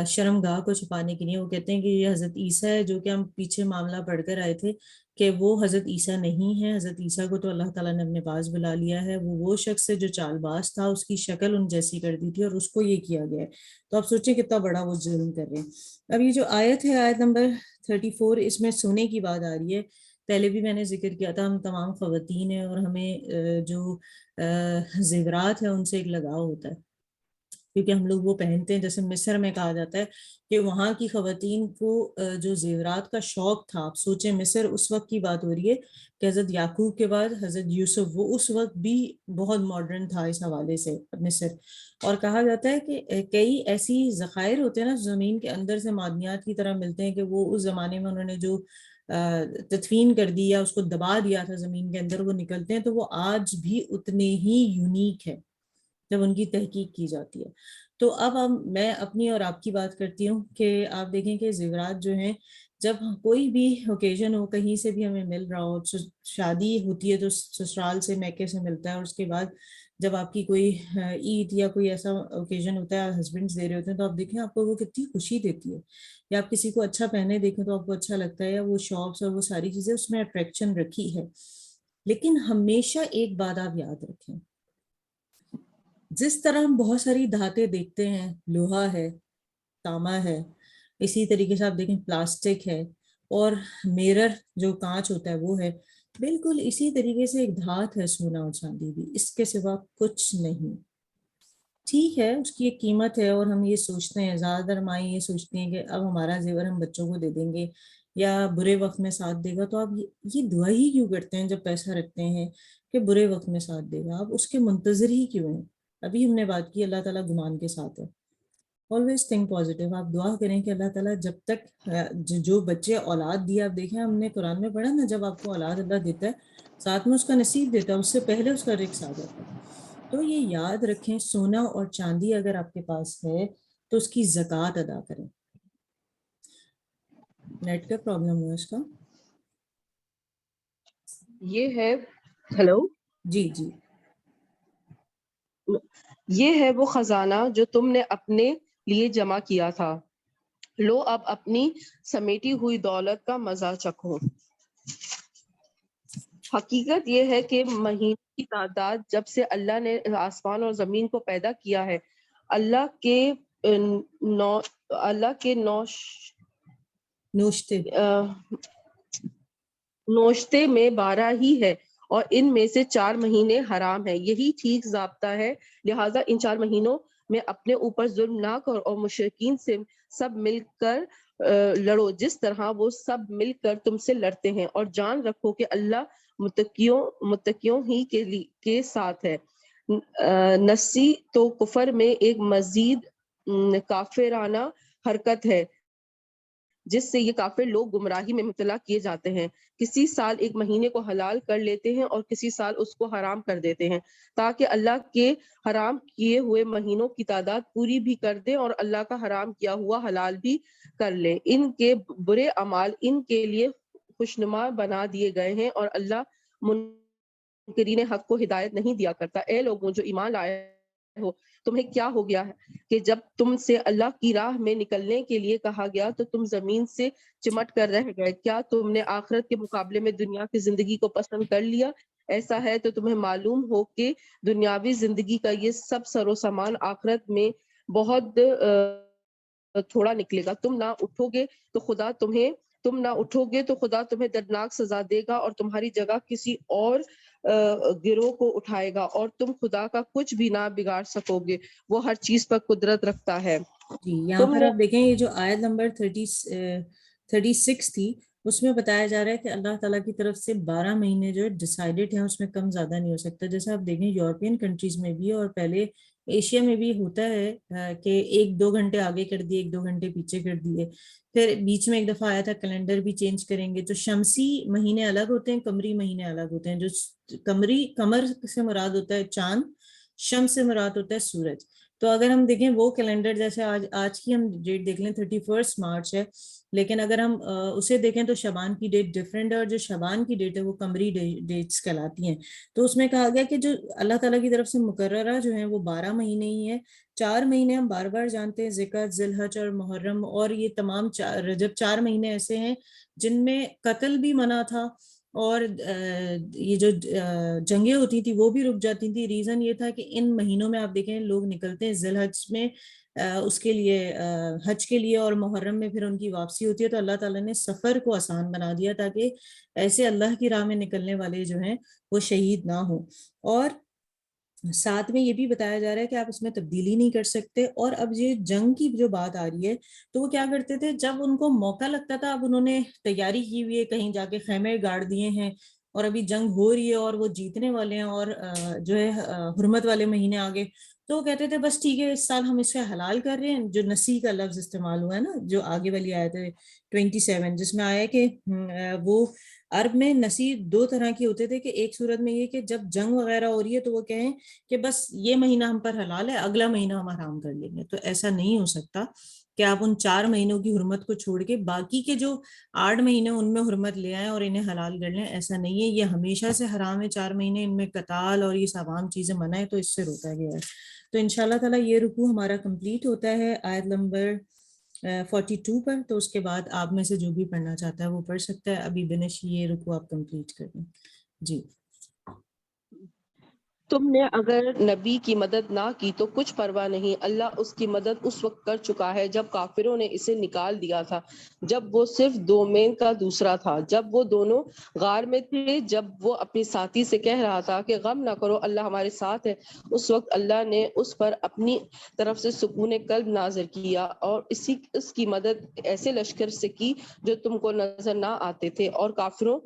شرمگاہ کو چھپانے کے لیے, وہ کہتے ہیں کہ یہ حضرت عیسیٰ ہے, جو کہ ہم پیچھے معاملہ پڑھ کر آئے تھے کہ وہ حضرت عیسیٰ نہیں ہے. حضرت عیسیٰ کو تو اللہ تعالیٰ نے اپنے پاس بلا لیا ہے, وہ شخص ہے جو چال باز تھا, اس کی شکل ان جیسی کر دی تھی اور اس کو یہ کیا گیا ہے. تو آپ سوچیں کتنا بڑا وہ ظلم کر رہے ہیں. اب یہ جو آیت ہے, آیت نمبر 34, اس میں سونے کی بات آ رہی ہے. پہلے بھی میں نے ذکر کیا تھا, ہم تمام خواتین ہیں اور ہمیں جو زیورات ہیں ان سے ایک لگاؤ ہوتا ہے, کیونکہ ہم لوگ وہ پہنتے ہیں. جیسے مصر میں کہا جاتا ہے کہ وہاں کی خواتین کو جو زیورات کا شوق تھا, آپ سوچیں مصر اس وقت کی بات ہو رہی ہے کہ حضرت یعقوب کے بعد حضرت یوسف, وہ اس وقت بھی بہت ماڈرن تھا اس حوالے سے مصر. اور کہا جاتا ہے کہ کئی ایسی ذخائر ہوتے ہیں نا زمین کے اندر سے معدنیات کی طرح ملتے ہیں کہ وہ اس زمانے میں انہوں نے جو تدفین کر دی یا اس کو دبا دیا تھا زمین کے اندر, وہ نکلتے ہیں. تو وہ آج بھی اتنے ہی یونیک ہے جب ان کی تحقیق کی جاتی ہے. تو اب میں اپنی اور آپ کی بات کرتی ہوں کہ آپ دیکھیں کہ زیورات جو ہیں, جب کوئی بھی اوکیزن ہو, کہیں سے بھی ہمیں مل رہا ہو, شادی ہوتی ہے تو سسرال سے میکے سے ملتا ہے, اور اس کے بعد جب آپ کی کوئی عید یا کوئی ایسا اوکیزن ہوتا ہے, ہسبینڈ دے رہے ہوتے ہیں, تو آپ دیکھیں آپ کو وہ کتنی خوشی دیتی ہے. یا آپ کسی کو اچھا پہنے دیکھیں تو آپ کو اچھا لگتا ہے, یا وہ شاپس اور وہ ساری چیزیں اس میں اٹریکشن رکھی ہے. لیکن ہمیشہ ایک بات آپ یاد رکھیں, جس طرح ہم بہت ساری دھاتیں دیکھتے ہیں, لوہا ہے, تانبا ہے, اسی طریقے سے آپ دیکھیں پلاسٹک ہے, اور میرر جو کانچ ہوتا ہے وہ ہے, بالکل اسی طریقے سے ایک دھات ہے سونا اور چاندی بھی, اس کے سوا کچھ نہیں. ٹھیک ہے اس کی ایک قیمت ہے, اور ہم یہ سوچتے ہیں, زیادہ تر مائیں یہ سوچتی ہیں کہ اب ہمارا زیور ہم بچوں کو دے دیں گے یا برے وقت میں ساتھ دے گا. تو آپ یہ دعا ہی کیوں کرتے ہیں جب پیسہ رکھتے ہیں کہ برے وقت میں ساتھ دے گا؟ آپ اس کے منتظر ہی کیوں ہیں؟ ابھی ہم نے بات کی اللہ تعالیٰ گمان کے ساتھ ہے. Always think positive. آپ دعا کریں کہ اللہ تعالیٰ جب تک جو بچے اولاد دیا, آپ دیکھیں ہم نے قرآن میں پڑھا نا, جب آپ کو اولاد اللہ دیتا ہے ساتھ میں اس کا نصیب دیتا ہے, اس سے پہلے اس کا رزق آ جاتا ہے. تو یہ یاد رکھیں, سونا اور چاندی اگر آپ کے پاس ہے تو اس کی زکوٰۃ ادا کریں. نیٹ کا پرابلم ہوا اس کا, یہ ہے ہیلو جی جی, یہ ہے وہ خزانہ جو تم نے اپنے لیے جمع کیا تھا, لو اب اپنی سمیٹی ہوئی دولت کا مزہ چکھو. حقیقت یہ ہے کہ مہینوں کی تعداد جب سے اللہ نے آسمان اور زمین کو پیدا کیا ہے, اللہ کے نوشتے میں 12 ہی ہے, اور ان میں سے 4 مہینے حرام ہیں. یہی ٹھیک ضابطہ ہے, لہٰذا ان 4 مہینوں میں اپنے اوپر ظلم نہ کرو اور مشرکین سے سب مل کر لڑو جس طرح وہ سب مل کر تم سے لڑتے ہیں, اور جان رکھو کہ اللہ متقیوں ہی کے ساتھ ہے. نسی تو کفر میں ایک مزید کافرانہ حرکت ہے جس سے یہ کافر لوگ گمراہی میں مبتلا کیے جاتے ہیں. کسی سال ایک مہینے کو حلال کر لیتے ہیں اور کسی سال اس کو حرام کر دیتے ہیں, تاکہ اللہ کے حرام کیے ہوئے مہینوں کی تعداد پوری بھی کر دیں اور اللہ کا حرام کیا ہوا حلال بھی کر لیں. ان کے برے اعمال ان کے لیے خوشنما بنا دیے گئے ہیں, اور اللہ منکرین حق کو ہدایت نہیں دیا کرتا. اے لوگوں جو ایمان لائے ہو, تمہیں کیا ہو گیا ہے کہ جب تم سے اللہ کی راہ میں نکلنے کے لیے کہا گیا تو تم زمین سے چمٹ کر رہ گئے؟ کیا تم نے آخرت کے مقابلے میں دنیا کی زندگی کو پسند کر لیا؟ ایسا ہے تو تمہیں معلوم ہو کہ دنیاوی زندگی کا یہ سب سر و سامان آخرت میں بہت تھوڑا نکلے گا. تم نہ اٹھو گے تو خدا تمہیں دردناک سزا دے گا اور تمہاری جگہ کسی اور گروہ کو اٹھائے گا, اور تم خدا کا کچھ بھی نہ بگاڑ سکو گے, وہ ہر چیز پر قدرت رکھتا ہے. جی یہاں پر آپ دیکھیں یہ جو آیت نمبر 36 تھی, اس میں بتایا جا رہا ہے کہ اللہ تعالیٰ کی طرف سے 12 مہینے جو ڈیسائیڈڈ ہیں, اس میں کم زیادہ نہیں ہو سکتا. جیسے آپ دیکھیں یورپین کنٹریز میں بھی اور پہلے ایشیا میں بھی ہوتا ہے کہ 1-2 گھنٹے آگے کر دیے 1-2 گھنٹے پیچھے کر دیے. پھر بیچ میں ایک دفعہ آیا تھا کیلنڈر بھی چینج کریں گے, تو شمسی مہینے الگ ہوتے ہیں, قمری مہینے الگ ہوتے ہیں. جو قمر سے مراد ہوتا ہے چاند, شمس سے مراد ہوتا ہے سورج. تو اگر ہم دیکھیں وہ کیلنڈر جیسے آج کی ہم ڈیٹ دیکھ لیں 31 مارچ ہے, لیکن اگر ہم اسے دیکھیں تو شبان کی ڈیٹ ڈفرینٹ ہے, اور جو شبان کی ڈیٹ ہے وہ قمری ڈیٹس کہلاتی ہیں. تو اس میں کہا گیا کہ جو اللہ تعالیٰ کی طرف سے مقررہ جو ہیں وہ 12 مہینے ہی ہیں. 4 مہینے ہم بار بار جانتے ہیں, ذیقعد, ذی الحج اور محرم, اور یہ تمام رجب 4 مہینے ایسے ہیں جن میں قتل بھی منع تھا, اور یہ جو جنگیں ہوتی تھی وہ بھی رک جاتی تھی. ریزن یہ تھا کہ ان مہینوں میں آپ دیکھیں لوگ نکلتے ہیں ذی الحج میں اس کے لیے حج کے لیے, اور محرم میں پھر ان کی واپسی ہوتی ہے. تو اللہ تعالیٰ نے سفر کو آسان بنا دیا تاکہ ایسے اللہ کی راہ میں نکلنے والے جو ہیں وہ شہید نہ ہوں. اور ساتھ میں یہ بھی بتایا جا رہا ہے کہ آپ اس میں تبدیلی نہیں کر سکتے. اور اب یہ جنگ کی جو بات آ رہی ہے تو وہ کیا کرتے تھے, جب ان کو موقع لگتا تھا, اب انہوں نے تیاری کی ہوئی ہے, کہیں جا کے خیمے گاڑ دیے ہیں, اور ابھی جنگ ہو رہی ہے اور وہ جیتنے والے ہیں, اور جو ہے حرمت والے مہینے آگے, تو وہ کہتے تھے بس ٹھیک ہے اس سال ہم اسے حلال کر رہے ہیں. جو نسی کا لفظ استعمال ہوا ہے نا, جو آگے والی آیت ہے 27, جس میں آیا کہ وہ عرب میں نسی 2 طرح کے ہوتے تھے, کہ ایک صورت میں یہ کہ جب جنگ وغیرہ ہو رہی ہے تو وہ کہیں کہ بس یہ مہینہ ہم پر حلال ہے, اگلا مہینہ ہم حرام کر لیں گے. تو ایسا نہیں ہو سکتا کہ آپ ان 4 مہینوں کی حرمت کو چھوڑ کے باقی کے جو 8 مہینے ان میں حرمت لے آئیں اور انہیں حلال کر لیں. ایسا نہیں ہے, یہ ہمیشہ سے حرام ہے 4 مہینے, ان میں قتال اور یہ تمام چیزیں منع ہے, تو اس سے روکا گیا ہے. تو انشاءاللہ تعالیٰ یہ رکوع ہمارا کمپلیٹ ہوتا ہے آیت نمبر 42 پر. تو اس کے بعد آپ میں سے جو بھی پڑھنا چاہتا ہے وہ پڑھ سکتا ہے. ابھی بنش یہ رکوع آپ کمپلیٹ کر دیں. جی. تم نے اگر نبی کی مدد نہ کی تو کچھ پرواہ نہیں, اللہ اس کی مدد اس وقت کر چکا ہے جب کافروں نے اسے نکال دیا تھا, جب وہ صرف 2 میں کا دوسرا تھا, جب وہ دونوں غار میں تھے, جب وہ اپنی ساتھی سے کہہ رہا تھا کہ غم نہ کرو اللہ ہمارے ساتھ ہے. اس وقت اللہ نے اس پر اپنی طرف سے سکون قلب نازل کیا اور اس کی مدد ایسے لشکر سے کی جو تم کو نظر نہ آتے تھے, اور کافروں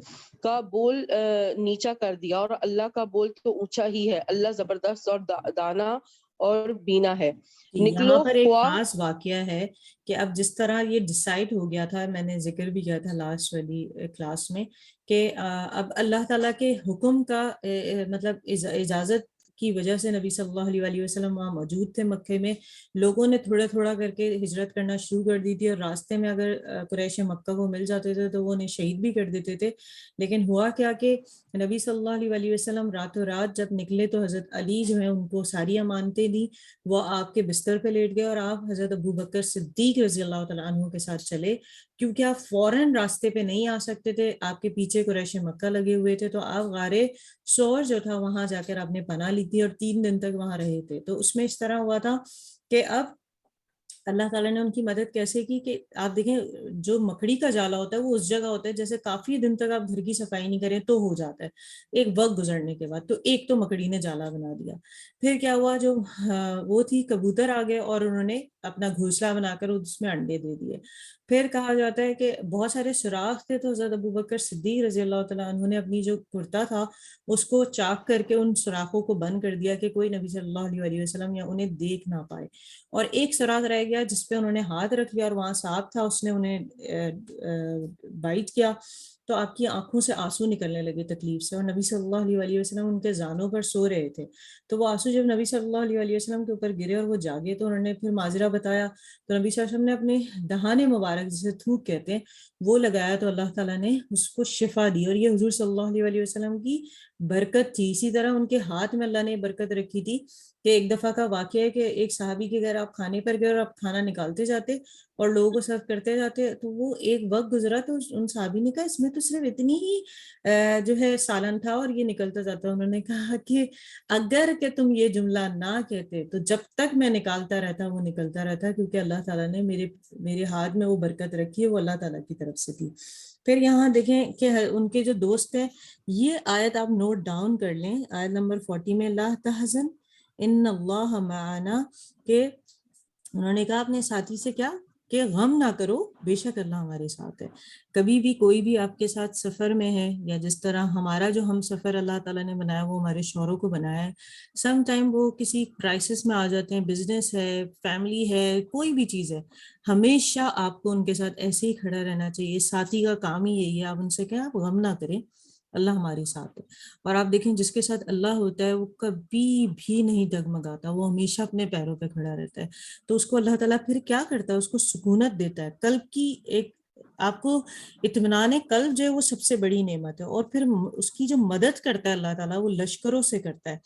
کا بول نیچا کر دیا, اور اللہ کا بول تو اونچا ہی ہے. اللہ زبردست اور دانا اور بینا ہے. یہاں نکلو پر ایک خواہ خاص واقعہ ہے کہ اب جس طرح یہ ڈیسائیڈ ہو گیا تھا, میں نے ذکر بھی کیا تھا لاسٹ والی کلاس میں, کہ اب اللہ تعالیٰ کے حکم کا مطلب اجازت کی وجہ سے نبی صلی اللہ علیہ وسلم وہاں موجود تھے مکے میں. لوگوں نے تھوڑا تھوڑا کر کے ہجرت کرنا شروع کر دی تھی, اور راستے میں اگر قریش مکہ کو مل جاتے تھے تو وہ انہیں شہید بھی کر دیتے تھے. لیکن ہوا کیا کہ نبی صلی اللہ علیہ وسلم راتوں رات جب نکلے تو حضرت علی جو ہیں ان کو ساری امانتیں دی, وہ آپ کے بستر پہ لیٹ گئے, اور آپ حضرت ابو بکر صدیق رضی اللہ تعالیٰ عنہ کے ساتھ چلے, کیونکہ آپ فوراً راستے پہ نہیں آ سکتے تھے, آپ کے پیچھے قریش مکہ لگے ہوئے تھے. تو آپ غار سور جو تھا وہاں جا کر آپ نے پناہ لی تھی, اور 3 دن تک وہاں رہے تھے. تو اس میں اس طرح ہوا تھا کہ اب اللہ تعالیٰ نے ان کی مدد کیسے کی کہ آپ دیکھیں جو مکڑی کا جالا ہوتا ہے وہ اس جگہ ہوتا ہے جیسے کافی دن تک آپ گھر کی صفائی نہیں کریں تو ہو جاتا ہے ایک وقت گزرنے کے بعد. تو ایک تو مکڑی نے جالا بنا دیا. پھر کیا ہوا, جو وہ تھی کبوتر آ گئے اور انہوں نے اپنا گھونسلہ بنا کر اس میں انڈے دے دیے. پھر کہا جاتا ہے کہ بہت سارے سوراخ تھے, تو حضرت ابو بکر صدیق رضی اللہ تعالیٰ عنہ نے اپنی جو کرتا تھا اس کو چاک کر کے ان سوراخوں کو بند کر دیا کہ کوئی نبی صلی اللہ علیہ وسلم یا انہیں دیکھ نہ پائے. اور ایک سوراخ رہ گیا جس پہ انہوں نے ہاتھ رکھ لیا, اور وہاں سانپ تھا, اس نے انہیں بائٹ کیا, تو آپ کی آنکھوں سے آنسو نکلنے لگے تکلیف سے, اور نبی صلی اللہ علیہ وسلم ان کے زانوں پر سو رہے تھے. تو وہ آنسو جب نبی صلی اللہ علیہ وسلم کے اوپر گرے اور وہ جاگے تو انہوں نے پھر معذرہ بتایا, تو نبی صلی اللہ علیہ وسلم نے اپنے دہانے مبارک جسے تھوک کہتے ہیں وہ لگایا, تو اللہ تعالیٰ نے اس کو شفا دی. اور یہ حضور صلی اللہ علیہ وسلم کی برکت تھی. اسی طرح ان کے ہاتھ میں اللہ نے برکت رکھی تھی کہ ایک دفعہ کا واقعہ ہے کہ ایک صحابی کے گھر آپ کھانے پر گئے اور آپ کھانا نکالتے جاتے اور لوگوں کو سرو کرتے جاتے, تو وہ ایک وقت گزرا تو ان صحابی نے کہا اس میں تو صرف اتنی ہی جو ہے سالن تھا اور یہ نکلتا جاتا. انہوں نے کہا کہ اگر کہ تم یہ جملہ نہ کہتے تو جب تک میں نکالتا رہتا وہ نکلتا رہتا, کیونکہ اللہ تعالیٰ نے میرے ہاتھ میں وہ برکت رکھی ہے, وہ اللہ تعالیٰ کی طرف سے تھی. پھر یہاں دیکھیں کہ ان کے جو دوست ہیں, یہ آیت آپ نوٹ ڈاؤن کر لیں, آیت نمبر 40 میں لا تحزن ان اللہ معنا, کہ انہوں نے کہا اپنے ساتھی سے کیا کہ غم نہ کرو، بے شک اللہ ہمارے ساتھ ہے. کبھی بھی کوئی بھی آپ کے ساتھ سفر میں ہے، یا جس طرح ہمارا جو ہم سفر اللہ تعالیٰ نے بنایا وہ ہمارے شوہروں کو بنایا ہے، سم ٹائم وہ کسی کرائسس میں آ جاتے ہیں، بزنس ہے، فیملی ہے، کوئی بھی چیز ہے، ہمیشہ آپ کو ان کے ساتھ ایسے ہی کھڑا رہنا چاہیے. ساتھی کا کام ہی یہی ہے، آپ ان سے کہیں آپ غم نہ کریں، اللہ ہمارے ساتھ ہے. اور آپ دیکھیں جس کے ساتھ اللہ ہوتا ہے وہ کبھی بھی نہیں ڈگمگاتا، وہ ہمیشہ اپنے پیروں پہ کھڑا رہتا ہے. تو اس کو اللہ تعالیٰ پھر کیا کرتا ہے، اس کو سکونت دیتا ہے. قلب کی ایک آپ کو اطمینان قلب جو ہے وہ سب سے بڑی نعمت ہے. اور پھر اس کی جو مدد کرتا ہے اللہ تعالیٰ، وہ لشکروں سے کرتا ہے.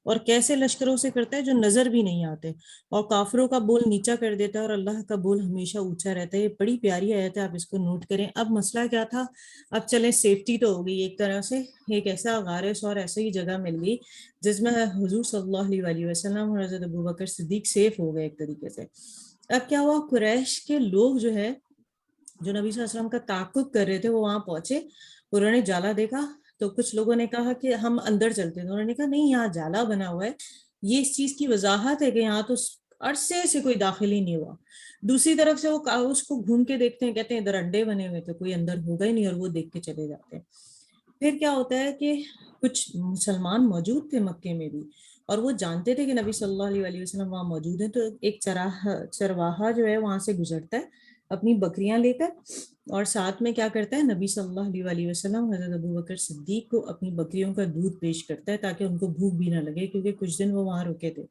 اور کیسے لشکروں سے کرتا ہے؟ جو نظر بھی نہیں آتے. اور کافروں کا بول نیچا کر دیتا ہے اور اللہ کا بول ہمیشہ اونچا رہتا ہے. یہ بڑی پیاری آیت ہے، آپ اس کو نوٹ کریں. اب مسئلہ کیا تھا؟ اب چلیں سیفٹی تو ہو گئی ایک طرح سے، ایک ایسا غارس اور ایسا ہی جگہ مل گئی جس میں حضور صلی اللہ علیہ وسلم اور حضرت ابوبکر صدیق سیف ہو گئے ایک طریقے سے. اب کیا ہوا، قریش کے لوگ جو ہے جو نبی صلی اللہ علیہ وسلم کا تعاقب کر رہے تھے وہ وہاں پہنچے. انہوں نے جالا دیکھا تو کچھ لوگوں نے کہا کہ ہم اندر چلتے ہیں. انہوں نے کہا نہیں، یہاں جالا بنا ہوا ہے، یہ اس چیز کی وضاحت ہے کہ یہاں تو عرصے سے کوئی داخل ہی نہیں ہوا. دوسری طرف سے وہ اس کو گھوم کے دیکھتے ہیں، کہتے ہیں ادھر انڈے بنے ہوئے تو کوئی اندر ہوگا ہی نہیں، اور وہ دیکھ کے چلے جاتے ہیں. پھر کیا ہوتا ہے کہ کچھ مسلمان موجود تھے مکے میں بھی، اور وہ جانتے تھے کہ نبی صلی اللہ علیہ وسلم وہاں موجود ہیں. تو ایک چرواہا جو ہے وہاں سے گزرتا ہے اپنی بکریاں لے کر، اور ساتھ میں کیا کرتا ہے، نبی صلی اللہ علیہ وسلم حضرت ابوبکر صدیق کو اپنی بکریوں کا دودھ پیش کرتا ہے تاکہ ان کو بھوک بھی نہ لگے، کیونکہ کچھ دن وہ وہاں رکے تھے.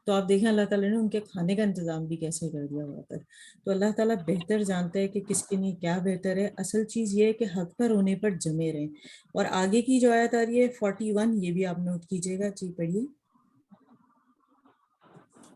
تو آپ دیکھیں اللہ تعالیٰ نے ان کے کھانے کا انتظام بھی کیسے کر دیا وہاں پر. تو اللہ تعالیٰ بہتر جانتا ہے کہ کس کے لیے کیا بہتر ہے. اصل چیز یہ ہے کہ حق پر ہونے پر جمے رہیں. اور آگے کی جو آیت آ رہی ہے 41، یہ بھی آپ نوٹ کیجئے گا. جی پڑھیے.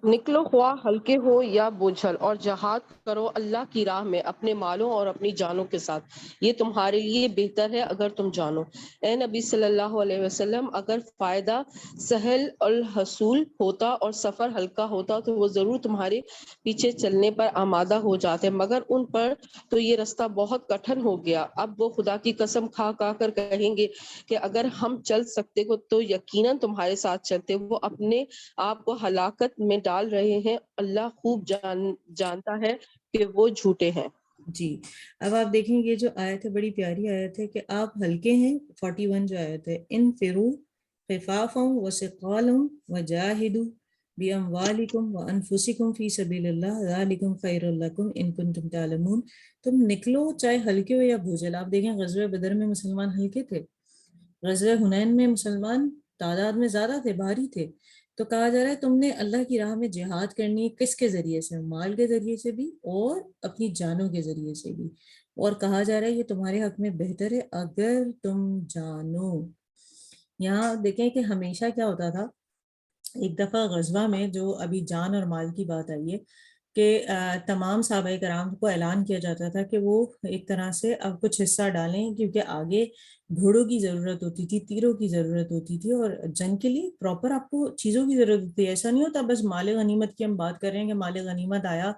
نکلو خواہ ہلکے ہو یا بوجھل، اور جہاد کرو اللہ کی راہ میں اپنے مالوں اور اپنی جانوں کے ساتھ، یہ تمہارے لیے بہتر ہے اگر تم جانو. اے نبی صلی اللہ علیہ وسلم، اگر فائدہ سہل الحصول ہوتا اور سفر ہلکا ہوتا تو وہ ضرور تمہارے پیچھے چلنے پر آمادہ ہو جاتے، مگر ان پر تو یہ رستہ بہت کٹھن ہو گیا. اب وہ خدا کی قسم کھا کر کہیں گے کہ اگر ہم چل سکتے تو یقیناً تمہارے ساتھ چلتے. وہ اپنے آپ کو ہلاکت میں ڈال رہے ہیں، اللہ خوب جانتا ہے کہ وہ جھوٹے ہیں. جی اب آپ دیکھیں یہ جو آیت ہے بڑی پیاری آیت ہے کہ آپ ہلکے ہیں. 41 جو آیت ہے، انفروا خفافا وثقالا وجاہدوا باموالکم وانفسکم فی سبیل اللہ ذالکم خیر لکم ان کنتم تعلمون. تم نکلو چاہے ہلکے ہو یا بھوجل. آپ دیکھیں غزوہ بدر میں مسلمان ہلکے تھے، غزوہ حنین میں مسلمان تعداد میں زیادہ تھے، بھاری تھے. تو کہا جا رہا ہے تم نے اللہ کی راہ میں جہاد کرنی ہے. کس کے ذریعے سے؟ مال کے ذریعے سے بھی اور اپنی جانوں کے ذریعے سے بھی. اور کہا جا رہا ہے یہ تمہارے حق میں بہتر ہے اگر تم جانو. یہاں دیکھیں کہ ہمیشہ کیا ہوتا تھا، ایک دفعہ غزوہ میں جو ابھی جان اور مال کی بات آئی ہے کہ تمام صحابہ کرام کو اعلان کیا جاتا تھا کہ وہ ایک طرح سے اب کچھ حصہ ڈالیں، کیونکہ آگے گھوڑوں کی ضرورت ہوتی تھی، تیروں کی ضرورت ہوتی تھی، اور جنگ کے لیے پراپر آپ کو چیزوں کی ضرورت ہوتی ہے. ایسا نہیں ہوتا بس مال غنیمت کی ہم بات کر رہے ہیں کہ مال غنیمت آیا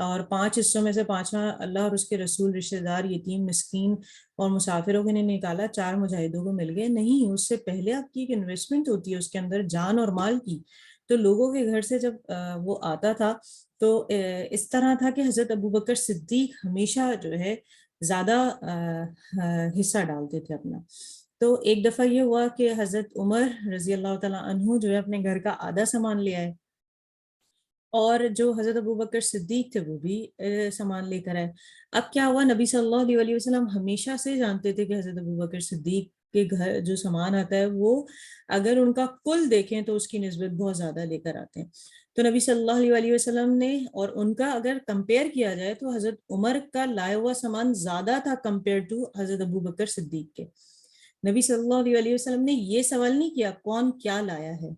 اور 5 حصوں میں سے 5واں اللہ اور اس کے رسول، رشتہ دار، یتیم، مسکین اور مسافروں کے نہیں نکالا، 4 مجاہدوں کو مل گئے. نہیں، اس سے پہلے آپ کی ایک انویسٹمنٹ ہوتی ہے اس کے اندر، جان اور مال کی. تو لوگوں کے گھر سے جب وہ آتا تھا تو اس طرح تھا کہ حضرت ابوبکر صدیق ہمیشہ جو ہے زیادہ حصہ ڈالتے تھے اپنا. تو ایک دفعہ یہ ہوا کہ حضرت عمر رضی اللہ تعالیٰ عنہ جو ہے اپنے گھر کا آدھا سامان لے آئے، اور جو حضرت ابوبکر صدیق تھے وہ بھی سامان لے کر آئے. اب کیا ہوا، نبی صلی اللہ علیہ وسلم ہمیشہ سے جانتے تھے کہ حضرت ابوبکر صدیق کے گھر جو سامان آتا ہے وہ اگر ان کا کل دیکھیں تو اس کی نسبت بہت زیادہ لے کر آتے ہیں. تو نبی صلی اللہ علیہ وسلم نے اور ان کا اگر کمپیئر کیا جائے تو حضرت عمر کا لایا ہوا سامان زیادہ تھا کمپیئر ٹو حضرت ابوبکر صدیق کے. نبی صلی اللہ علیہ وسلم نے یہ سوال نہیں کیا کون کیا لایا ہے،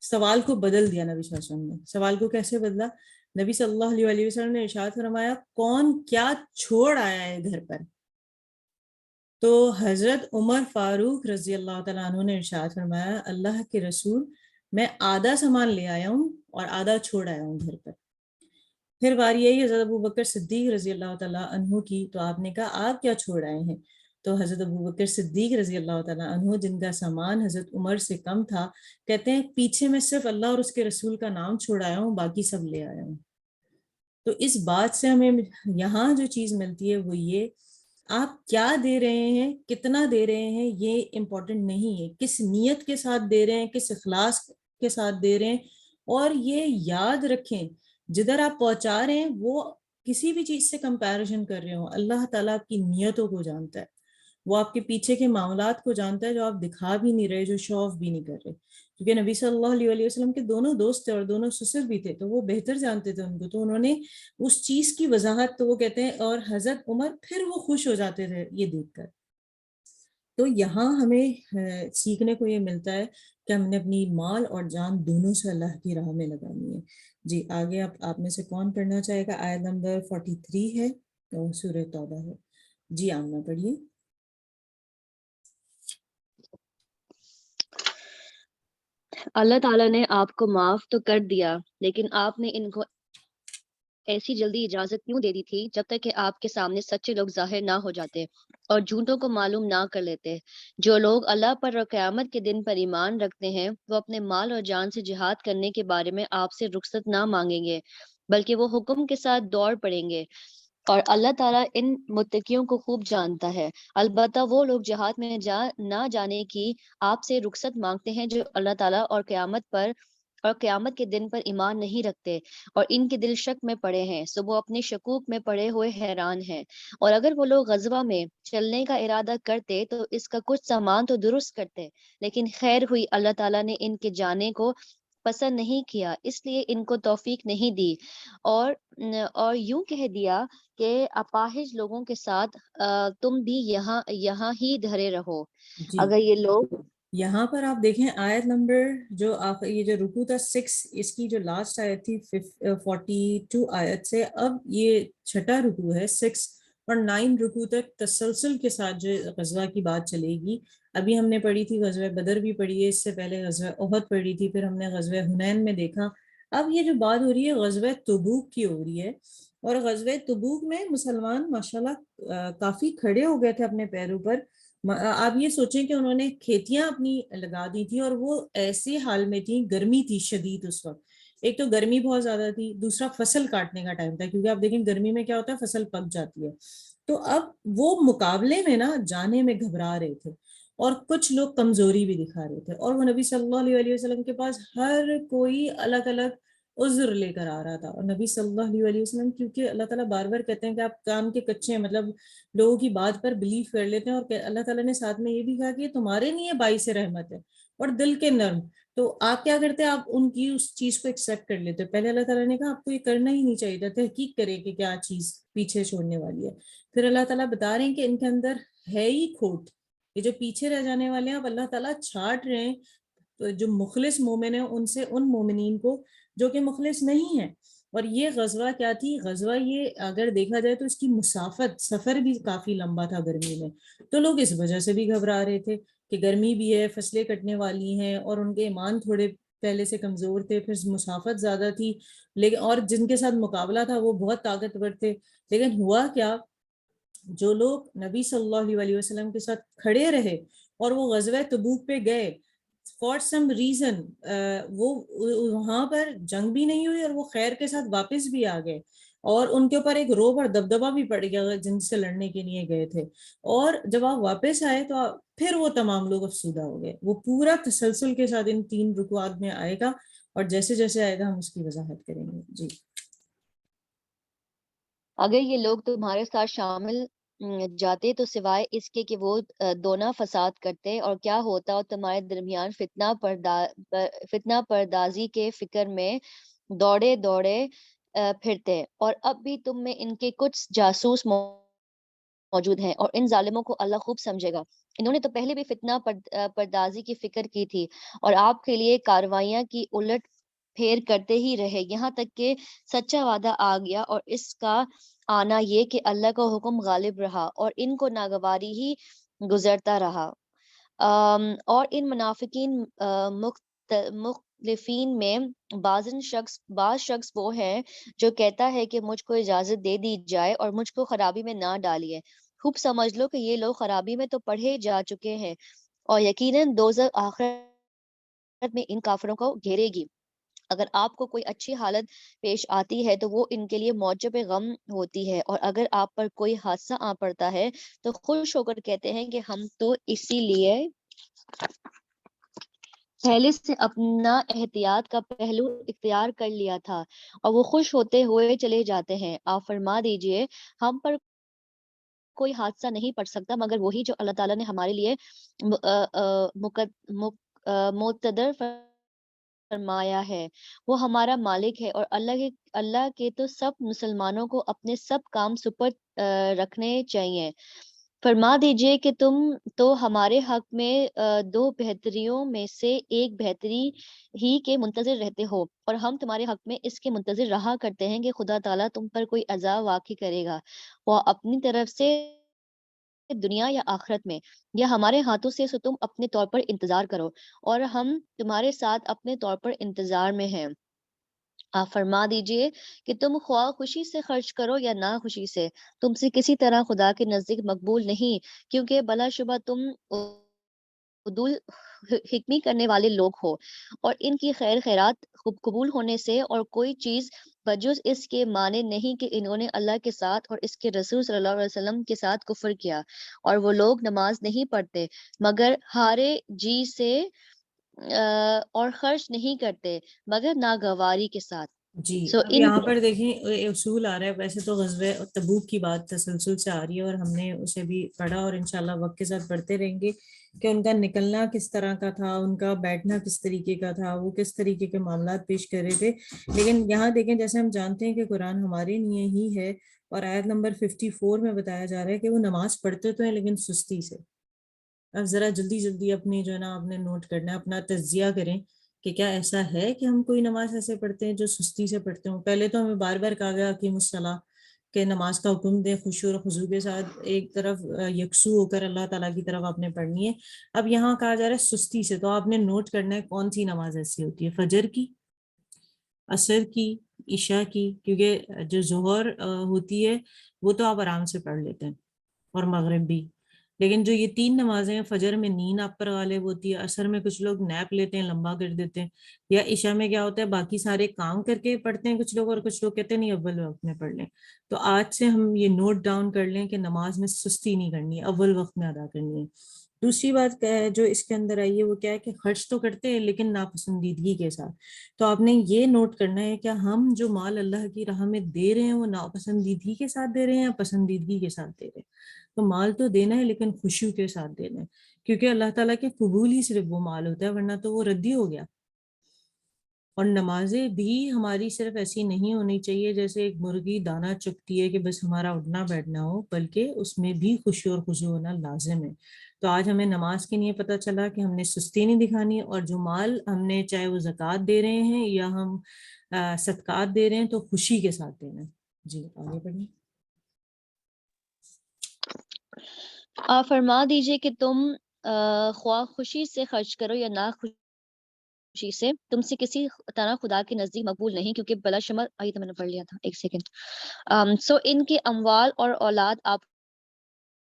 سوال کو بدل دیا. نبی صلی اللہ علیہ وسلم نے سوال کو کیسے بدلا؟ نبی صلی اللہ علیہ وسلم نے ارشاد فرمایا کون کیا چھوڑ آیا ہے گھر پر. تو حضرت عمر فاروق رضی اللہ تعالیٰ عنہ نے ارشاد فرمایا اللہ کے رسول، میں آدھا سامان لے آیا ہوں اور آدھا چھوڑ آیا ہوں گھر پر. پھر باری آئی حضرت ابوبکر صدیق رضی اللہ تعالیٰ عنہ کی، تو آپ نے کہا آپ کیا چھوڑ آئے ہیں؟ تو حضرت ابوبکر صدیق رضی اللہ تعالیٰ عنہ جن کا سامان حضرت عمر سے کم تھا، کہتے ہیں پیچھے میں صرف اللہ اور اس کے رسول کا نام چھوڑ آیا ہوں، باقی سب لے آیا ہوں. تو اس بات سے ہمیں یہاں جو چیز ملتی ہے وہ یہ، آپ کیا دے رہے ہیں، کتنا دے رہے ہیں، یہ امپورٹنٹ نہیں ہے، کس نیت کے ساتھ دے رہے ہیں، کس اخلاص کے ساتھ دے رہے ہیں. اور یہ یاد رکھیں جدھر آپ پہنچا رہے ہیں وہ کسی بھی چیز سے کمپیریزن کر رہے ہوں، اللہ تعالیٰ آپ کی نیتوں کو جانتا ہے، وہ آپ کے پیچھے کے معاملات کو جانتا ہے جو آپ دکھا بھی نہیں رہے، جو شو آف بھی نہیں کر رہے. کیونکہ نبی صلی اللہ علیہ وسلم کے دونوں دوست تھے اور دونوں سسر بھی تھے، تو وہ بہتر جانتے تھے ان کو، تو انہوں نے اس چیز کی وضاحت، تو وہ کہتے ہیں اور حضرت عمر پھر وہ خوش ہو جاتے تھے یہ دیکھ کر. تو یہاں ہمیں سیکھنے کو یہ ملتا ہے کہ ہم نے اپنی مال اور جان دونوں سے اللہ کی راہ میں لگانی ہے. جی آگے آپ میں سے کون پڑھنا چاہے گا؟ آیت نمبر 43 ہے اور سورہ توبہ ہے. جی آمنہ پڑھیے. اللہ تعالیٰ نے آپ کو معاف تو کر دیا، لیکن آپ نے ان کو ایسی جلدی اجازت کیوں دے دی تھی جب تک کہ آپ کے سامنے سچے لوگ ظاہر نہ ہو جاتے اور جھوٹوں کو معلوم نہ کر لیتے. جو لوگ اللہ پر اور قیامت کے دن پر ایمان رکھتے ہیں وہ اپنے مال اور جان سے جہاد کرنے کے بارے میں آپ سے رخصت نہ مانگیں گے، بلکہ وہ حکم کے ساتھ دوڑ پڑیں گے. اور اللہ تعالیٰ ان متقیوں کو خوب جانتا ہے. البتہ وہ لوگ جہاد میں نہ جانے کی آپ سے رخصت مانگتے ہیں جو اللہ تعالیٰ اور قیامت کے دن پر ایمان نہیں رکھتے اور ان کے دل شک میں پڑے ہیں، سو وہ اپنے شکوک میں پڑے ہوئے حیران ہیں. اور اگر وہ لوگ غزوہ میں چلنے کا ارادہ کرتے تو اس کا کچھ سامان تو درست کرتے، لیکن خیر ہوئی اللہ تعالیٰ نے ان کے جانے کو پسند نہیں کیا، اس لیے ان کو توفیق نہیں دی اور یوں کہہ دیا کہ اپاہج لوگوں کے ساتھ تم بھی یہاں ہی دھرے رہو. جی اگر یہ لوگ یہاں پر آپ دیکھیں آیت نمبر جو یہ جو رکوع تھا 6، اس کی جو لاسٹ آیت تھی 42 آیت سے، اب یہ چھٹا رکوع ہے 6 اور 9 رکوع تک تسلسل کے ساتھ جو غزوہ کی بات چلے گی. ابھی ہم نے پڑھی تھی غزوہ بدر بھی پڑھی ہے، اس سے پہلے غزوہ احد پڑھی تھی، پھر ہم نے غزوہ حنین میں دیکھا. اب یہ جو بات ہو رہی ہے غزوہ تبوک کی ہو رہی ہے، اور غزوہ تبوک میں مسلمان ماشاءاللہ کافی کھڑے ہو گئے تھے اپنے پیروں پر. آپ یہ سوچیں کہ انہوں نے کھیتیاں اپنی لگا دی تھی اور وہ ایسے حال میں تھی، گرمی تھی شدید اس وقت. ایک تو گرمی بہت زیادہ تھی، دوسرا فصل کاٹنے کا ٹائم تھا، کیونکہ آپ دیکھیں گرمی میں کیا ہوتا ہے، فصل پک جاتی ہے. تو اب وہ مقابلے میں نا جانے میں گھبرا رہے تھے اور کچھ لوگ کمزوری بھی دکھا رہے تھے، اور وہ نبی صلی اللہ علیہ وسلم کے پاس ہر کوئی الگ الگ عذر لے کر آ رہا تھا. اور نبی صلی اللہ علیہ وسلم کیونکہ اللہ تعالیٰ بار بار کہتے ہیں کہ آپ کام کے کچے ہیں، مطلب لوگوں کی بات پر بلیو کر لیتے ہیں، اور اللہ تعالیٰ نے ساتھ میں یہ بھی کہا کہ یہ تمہارے لیے باعث رحمت ہے اور دل کے نرم. تو آپ کیا کرتے ہیں، آپ ان کی اس چیز کو ایکسیپٹ کر لیتے. پہلے اللہ تعالیٰ نے کہا آپ کو یہ کرنا ہی نہیں چاہیے تھا، تحقیق کرے کہ کیا چیز پیچھے چھوڑنے والی ہے. پھر اللہ تعالیٰ بتا رہے ہیں کہ ان کے اندر ہے ہی کھوٹ، یہ جو پیچھے رہ جانے والے ہیں اب اللہ تعالیٰ چھانٹ رہے ہیں جو مخلص مومن ہیں ان سے ان مومنین کو جو کہ مخلص نہیں ہیں. اور یہ غزوہ کیا تھی، غزوہ یہ اگر دیکھا جائے تو اس کی مسافت سفر بھی کافی لمبا تھا گرمی میں، تو لوگ اس وجہ سے بھی گھبرا رہے تھے کہ گرمی بھی ہے، فصلیں کٹنے والی ہیں، اور ان کے ایمان تھوڑے پہلے سے کمزور تھے، پھر مسافت زیادہ تھی، لیکن اور جن کے ساتھ مقابلہ تھا وہ بہت طاقتور تھے. لیکن ہوا کیا، جو لوگ نبی صلی اللہ علیہ وسلم کے ساتھ کھڑے رہے اور وہ غزوہ تبوک پہ گئے فار سم ریزن، وہ وہاں پر جنگ بھی نہیں ہوئی اور وہ خیر کے ساتھ واپس بھی آ گئے، اور ان کے اوپر ایک روب اور دبدبہ بھی پڑ گیا جن سے لڑنے کے لیے گئے تھے. اور جب آپ واپس آئے تو پھر وہ تمام لوگ افسردہ ہو گئے. وہ پورا تسلسل کے ساتھ ان 3 رکوعات میں آئے گا، اور جیسے جیسے آئے گا ہم اس کی وضاحت کریں گے. جی اگر یہ لوگ تمہارے ساتھ شامل جاتے تو سوائے اس کے کہ وہ دونا فساد کرتے، اور کیا ہوتا اور تمہارے درمیان فتنہ پردازی کے فکر میں دوڑے پھرتے. اور اب بھی تم میں ان کے کچھ جاسوس موجود ہیں اور ان ظالموں کو اللہ خوب سمجھے گا. انہوں نے تو پہلے بھی فتنہ پردازی کی فکر کی تھی اور آپ کے لیے کاروائیاں کی الٹ پھیر کرتے ہی رہے، یہاں تک کہ سچا وعدہ آ گیا، اور اس کا آنا یہ کہ اللہ کا حکم غالب رہا اور ان کو ناگواری ہی گزرتا رہا. اور ان منافقین مخلفین میں بعض شخص وہ ہے جو کہتا ہے کہ مجھ کو اجازت دے دی جائے اور مجھ کو خرابی میں نہ ڈالیے. خوب سمجھ لو کہ یہ لوگ خرابی میں تو پڑھے جا چکے ہیں، اور یقیناً دوزخ آخرت میں ان کافروں کو گھیرے گی. اگر آپ کو کوئی اچھی حالت پیش آتی ہے تو وہ ان کے لیے موجب غم ہوتی ہے، اور اگر آپ پر کوئی حادثہ آ پڑتا ہے تو خوش ہو کر کہتے ہیں کہ ہم تو اسی لیے پہلے سے اپنا احتیاط کا پہلو اختیار کر لیا تھا، اور وہ خوش ہوتے ہوئے چلے جاتے ہیں۔ آپ فرما دیجئے ہم پر کوئی حادثہ نہیں پڑ سکتا مگر وہی جو اللہ تعالیٰ نے ہمارے لیے مقدر فرمایا ہے، وہ ہمارا مالک ہے، اور اللہ کے تو سب مسلمانوں کو اپنے سب کام سپرد رکھنے چاہیے۔ فرما دیجئے کہ تم تو ہمارے حق میں دو بہتریوں میں سے ایک بہتری ہی کے منتظر رہتے ہو، اور ہم تمہارے حق میں اس کے منتظر رہا کرتے ہیں کہ خدا تعالیٰ تم پر کوئی عذاب واقع کرے گا، وہ اپنی طرف سے دنیا یا آخرت میں، یا ہمارے ہاتھوں سے، سو تم اپنے طور پر انتظار کرو اور ہم تمہارے ساتھ اپنے طور پر انتظار میں ہیں۔ آپ فرما دیجئے کہ تم خواہ خوشی سے خرچ کرو یا نہ خوشی سے، تم سے کسی طرح خدا کے نزدیک مقبول نہیں، کیونکہ بلا شبہ تم عدول حکمی کرنے والے لوگ ہو، اور ان کی خیر خیرات قبول ہونے سے اور کوئی چیز بجز اس کے معنی نہیں کہ انہوں نے اللہ کے ساتھ اور اس کے رسول صلی اللہ علیہ وسلم کے ساتھ کفر کیا، اور وہ لوگ نماز نہیں پڑھتے مگر ہارے جی سے اور خرچ نہیں کرتے مگر ناگواری کے ساتھ۔ جی سو اب ان یہاں پر دیکھیں اصول آ رہا ہے، ویسے تو غزوہ تبوک کی بات تسلسل سے آ رہی ہے اور ہم نے اسے بھی پڑھا اور انشاءاللہ وقت کے ساتھ پڑھتے رہیں گے کہ ان کا نکلنا کس طرح کا تھا، ان کا بیٹھنا کس طریقے کا تھا، وہ کس طریقے کے معاملات پیش کر رہے تھے۔ لیکن یہاں دیکھیں جیسے ہم جانتے ہیں کہ قرآن ہمارے لیے ہی ہے، اور آیت نمبر 54 میں بتایا جا رہا ہے کہ وہ نماز پڑھتے تو ہیں لیکن سستی سے۔ اب ذرا جلدی جلدی اپنی جو ہے نا آپ نے نوٹ کرنا ہے، اپنا تجزیہ کریں کہ کیا ایسا ہے کہ ہم کوئی نماز ایسے پڑھتے ہیں جو سستی سے پڑھتے ہوں۔ پہلے تو ہمیں بار بار کہا گیا کہ الصلاۃ، کہ نماز کا حکم دیں خشوع اور خضوع کے ساتھ، ایک طرف یکسو ہو کر اللہ تعالیٰ کی طرف آپ نے پڑھنی ہے۔ اب یہاں کہا جا رہا ہے سستی سے، تو آپ نے نوٹ کرنا ہے کون سی نماز ایسی ہوتی ہے، فجر کی، عصر کی، عشاء کی، کیونکہ جو ظہر ہوتی ہے وہ تو آپ آرام سے پڑھ لیتے ہیں، اور مغرب بھی، لیکن جو یہ تین نمازیں ہیں، فجر میں نیند آپ پر غالب ہوتی ہے، عصر میں کچھ لوگ نیپ لیتے ہیں، لمبا کر دیتے ہیں، یا عشاء میں کیا ہوتا ہے باقی سارے کام کر کے پڑھتے ہیں کچھ لوگ، اور کچھ لوگ کہتے ہیں نہیں اول وقت میں پڑھ لیں۔ تو آج سے ہم یہ نوٹ ڈاؤن کر لیں کہ نماز میں سستی نہیں کرنی ہے، اول وقت میں ادا کرنی ہے۔ دوسری بات کیا ہے جو اس کے اندر آئی ہے، وہ کیا ہے کہ خرچ تو کرتے ہیں لیکن ناپسندیدگی کے ساتھ۔ تو آپ نے یہ نوٹ کرنا ہے کہ ہم جو مال اللہ کی راہ میں دے رہے ہیں وہ ناپسندیدگی کے ساتھ دے رہے ہیں یا پسندیدگی کے ساتھ دے رہے ہیں۔ تو مال تو دینا ہے لیکن خشوع کے ساتھ دینا ہے، کیونکہ اللہ تعالیٰ کے قبول ہی صرف وہ مال ہوتا ہے، ورنہ تو وہ ردی ہو گیا۔ اور نمازیں بھی ہماری صرف ایسی نہیں ہونی چاہیے جیسے ایک مرغی دانہ چگتی ہے کہ بس ہمارا اٹھنا بیٹھنا ہو، بلکہ اس میں بھی خشوع اور خضوع ہونا لازم ہے۔ تو آج ہمیں نماز کے لیے پتہ چلا کہ ہم نے سستی نہیں دکھانی، اور جو مال ہم نے چاہے وہ زکوٰۃ دے رہے ہیں یا ہم صدقات دے رہے ہیں تو خوشی کے ساتھ دینا ہے۔ جی آگے بڑھیں۔ آپ فرما دیجئے کہ تم خواہ خوشی سے خرچ کرو یا نہ خوشی سے، تم سے کسی طرح خدا کے نزدیک مقبول نہیں، کیونکہ بلا شمار آئی تو میں نے پڑھ لیا تھا، ایک سیکنڈ۔ سو ان کے اموال اور اولاد آپ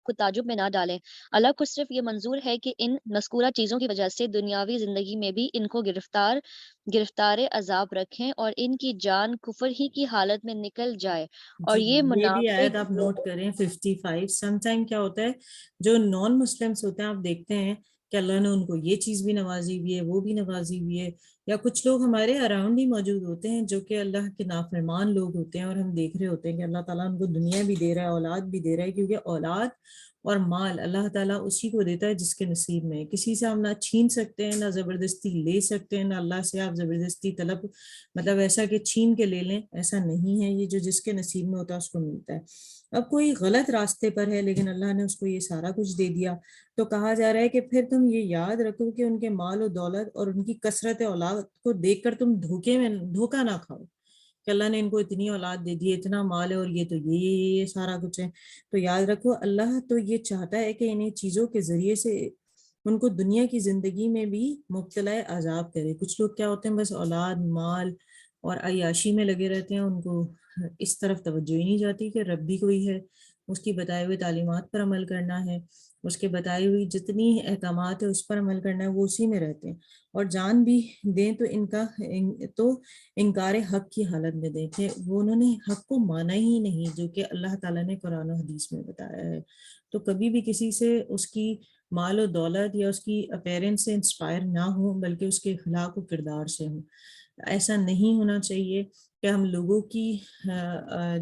کو تعجب میں نہ ڈالیں، اللہ کو صرف یہ منظور ہے کہ ان مذکورہ چیزوں کی وجہ سے دنیاوی زندگی میں بھی ان کو گرفتار عذاب رکھیں اور ان کی جان کفر ہی کی حالت میں نکل جائے، اور جی یہ یہ بھی آیت منافق آپ نوٹ کریں 55۔ سم ٹائم کیا ہوتا ہے جو نان مسلمس ہوتے ہیں آپ دیکھتے ہیں کہ اللہ نے ان کو یہ چیز بھی نوازی ہوئی ہے، وہ بھی نوازی ہوئی ہے، یا کچھ لوگ ہمارے اراؤنڈ ہی موجود ہوتے ہیں جو کہ اللہ کے نافرمان لوگ ہوتے ہیں، اور ہم دیکھ رہے ہوتے ہیں کہ اللہ تعالیٰ ان کو دنیا بھی دے رہا ہے، اولاد بھی دے رہا ہے، کیونکہ اولاد اور مال اللہ تعالیٰ اسی کو دیتا ہے جس کے نصیب میں ہے۔ کسی سے ہم نہ چھین سکتے ہیں، نہ زبردستی لے سکتے ہیں، نہ اللہ سے آپ زبردستی طلب، مطلب ایسا کہ چھین کے لے لیں، ایسا نہیں ہے، یہ جو جس کے نصیب میں ہوتا ہے اس کو ملتا ہے۔ اب کوئی غلط راستے پر ہے لیکن اللہ نے اس کو یہ سارا کچھ دے دیا، تو کہا جا رہا ہے کہ پھر تم یہ یاد رکھو کہ ان کے مال و دولت اور ان کی کثرت اولاد کو دیکھ کر تم دھوکہ نہ کھاؤ کہ اللہ نے ان کو اتنی اولاد دے دی، اتنا مال ہے، اور یہ تو یہ سارا کچھ ہے۔ تو یاد رکھو اللہ تو یہ چاہتا ہے کہ انہیں چیزوں کے ذریعے سے ان کو دنیا کی زندگی میں بھی مبتلا عذاب کرے۔ کچھ لوگ کیا ہوتے ہیں بس اولاد، مال اور عیاشی میں لگے رہتے ہیں، ان کو اس طرف توجہ ہی نہیں جاتی کہ رب بھی کوئی ہے، اس کی بتائی ہوئی تعلیمات پر عمل کرنا ہے، اس کے بتائی ہوئی جتنی احکامات ہے اس پر عمل کرنا ہے، وہ اسی میں رہتے ہیں، اور جان بھی دیں تو انکار حق کی حالت میں دیں کہ وہ انہوں نے حق کو مانا ہی نہیں جو کہ اللہ تعالیٰ نے قرآن و حدیث میں بتایا ہے۔ تو کبھی بھی کسی سے اس کی مال و دولت یا اس کی اپیرنس سے انسپائر نہ ہو، بلکہ اس کے اخلاق و کردار سے ہوں۔ ایسا نہیں ہونا چاہیے کہ ہم لوگوں کی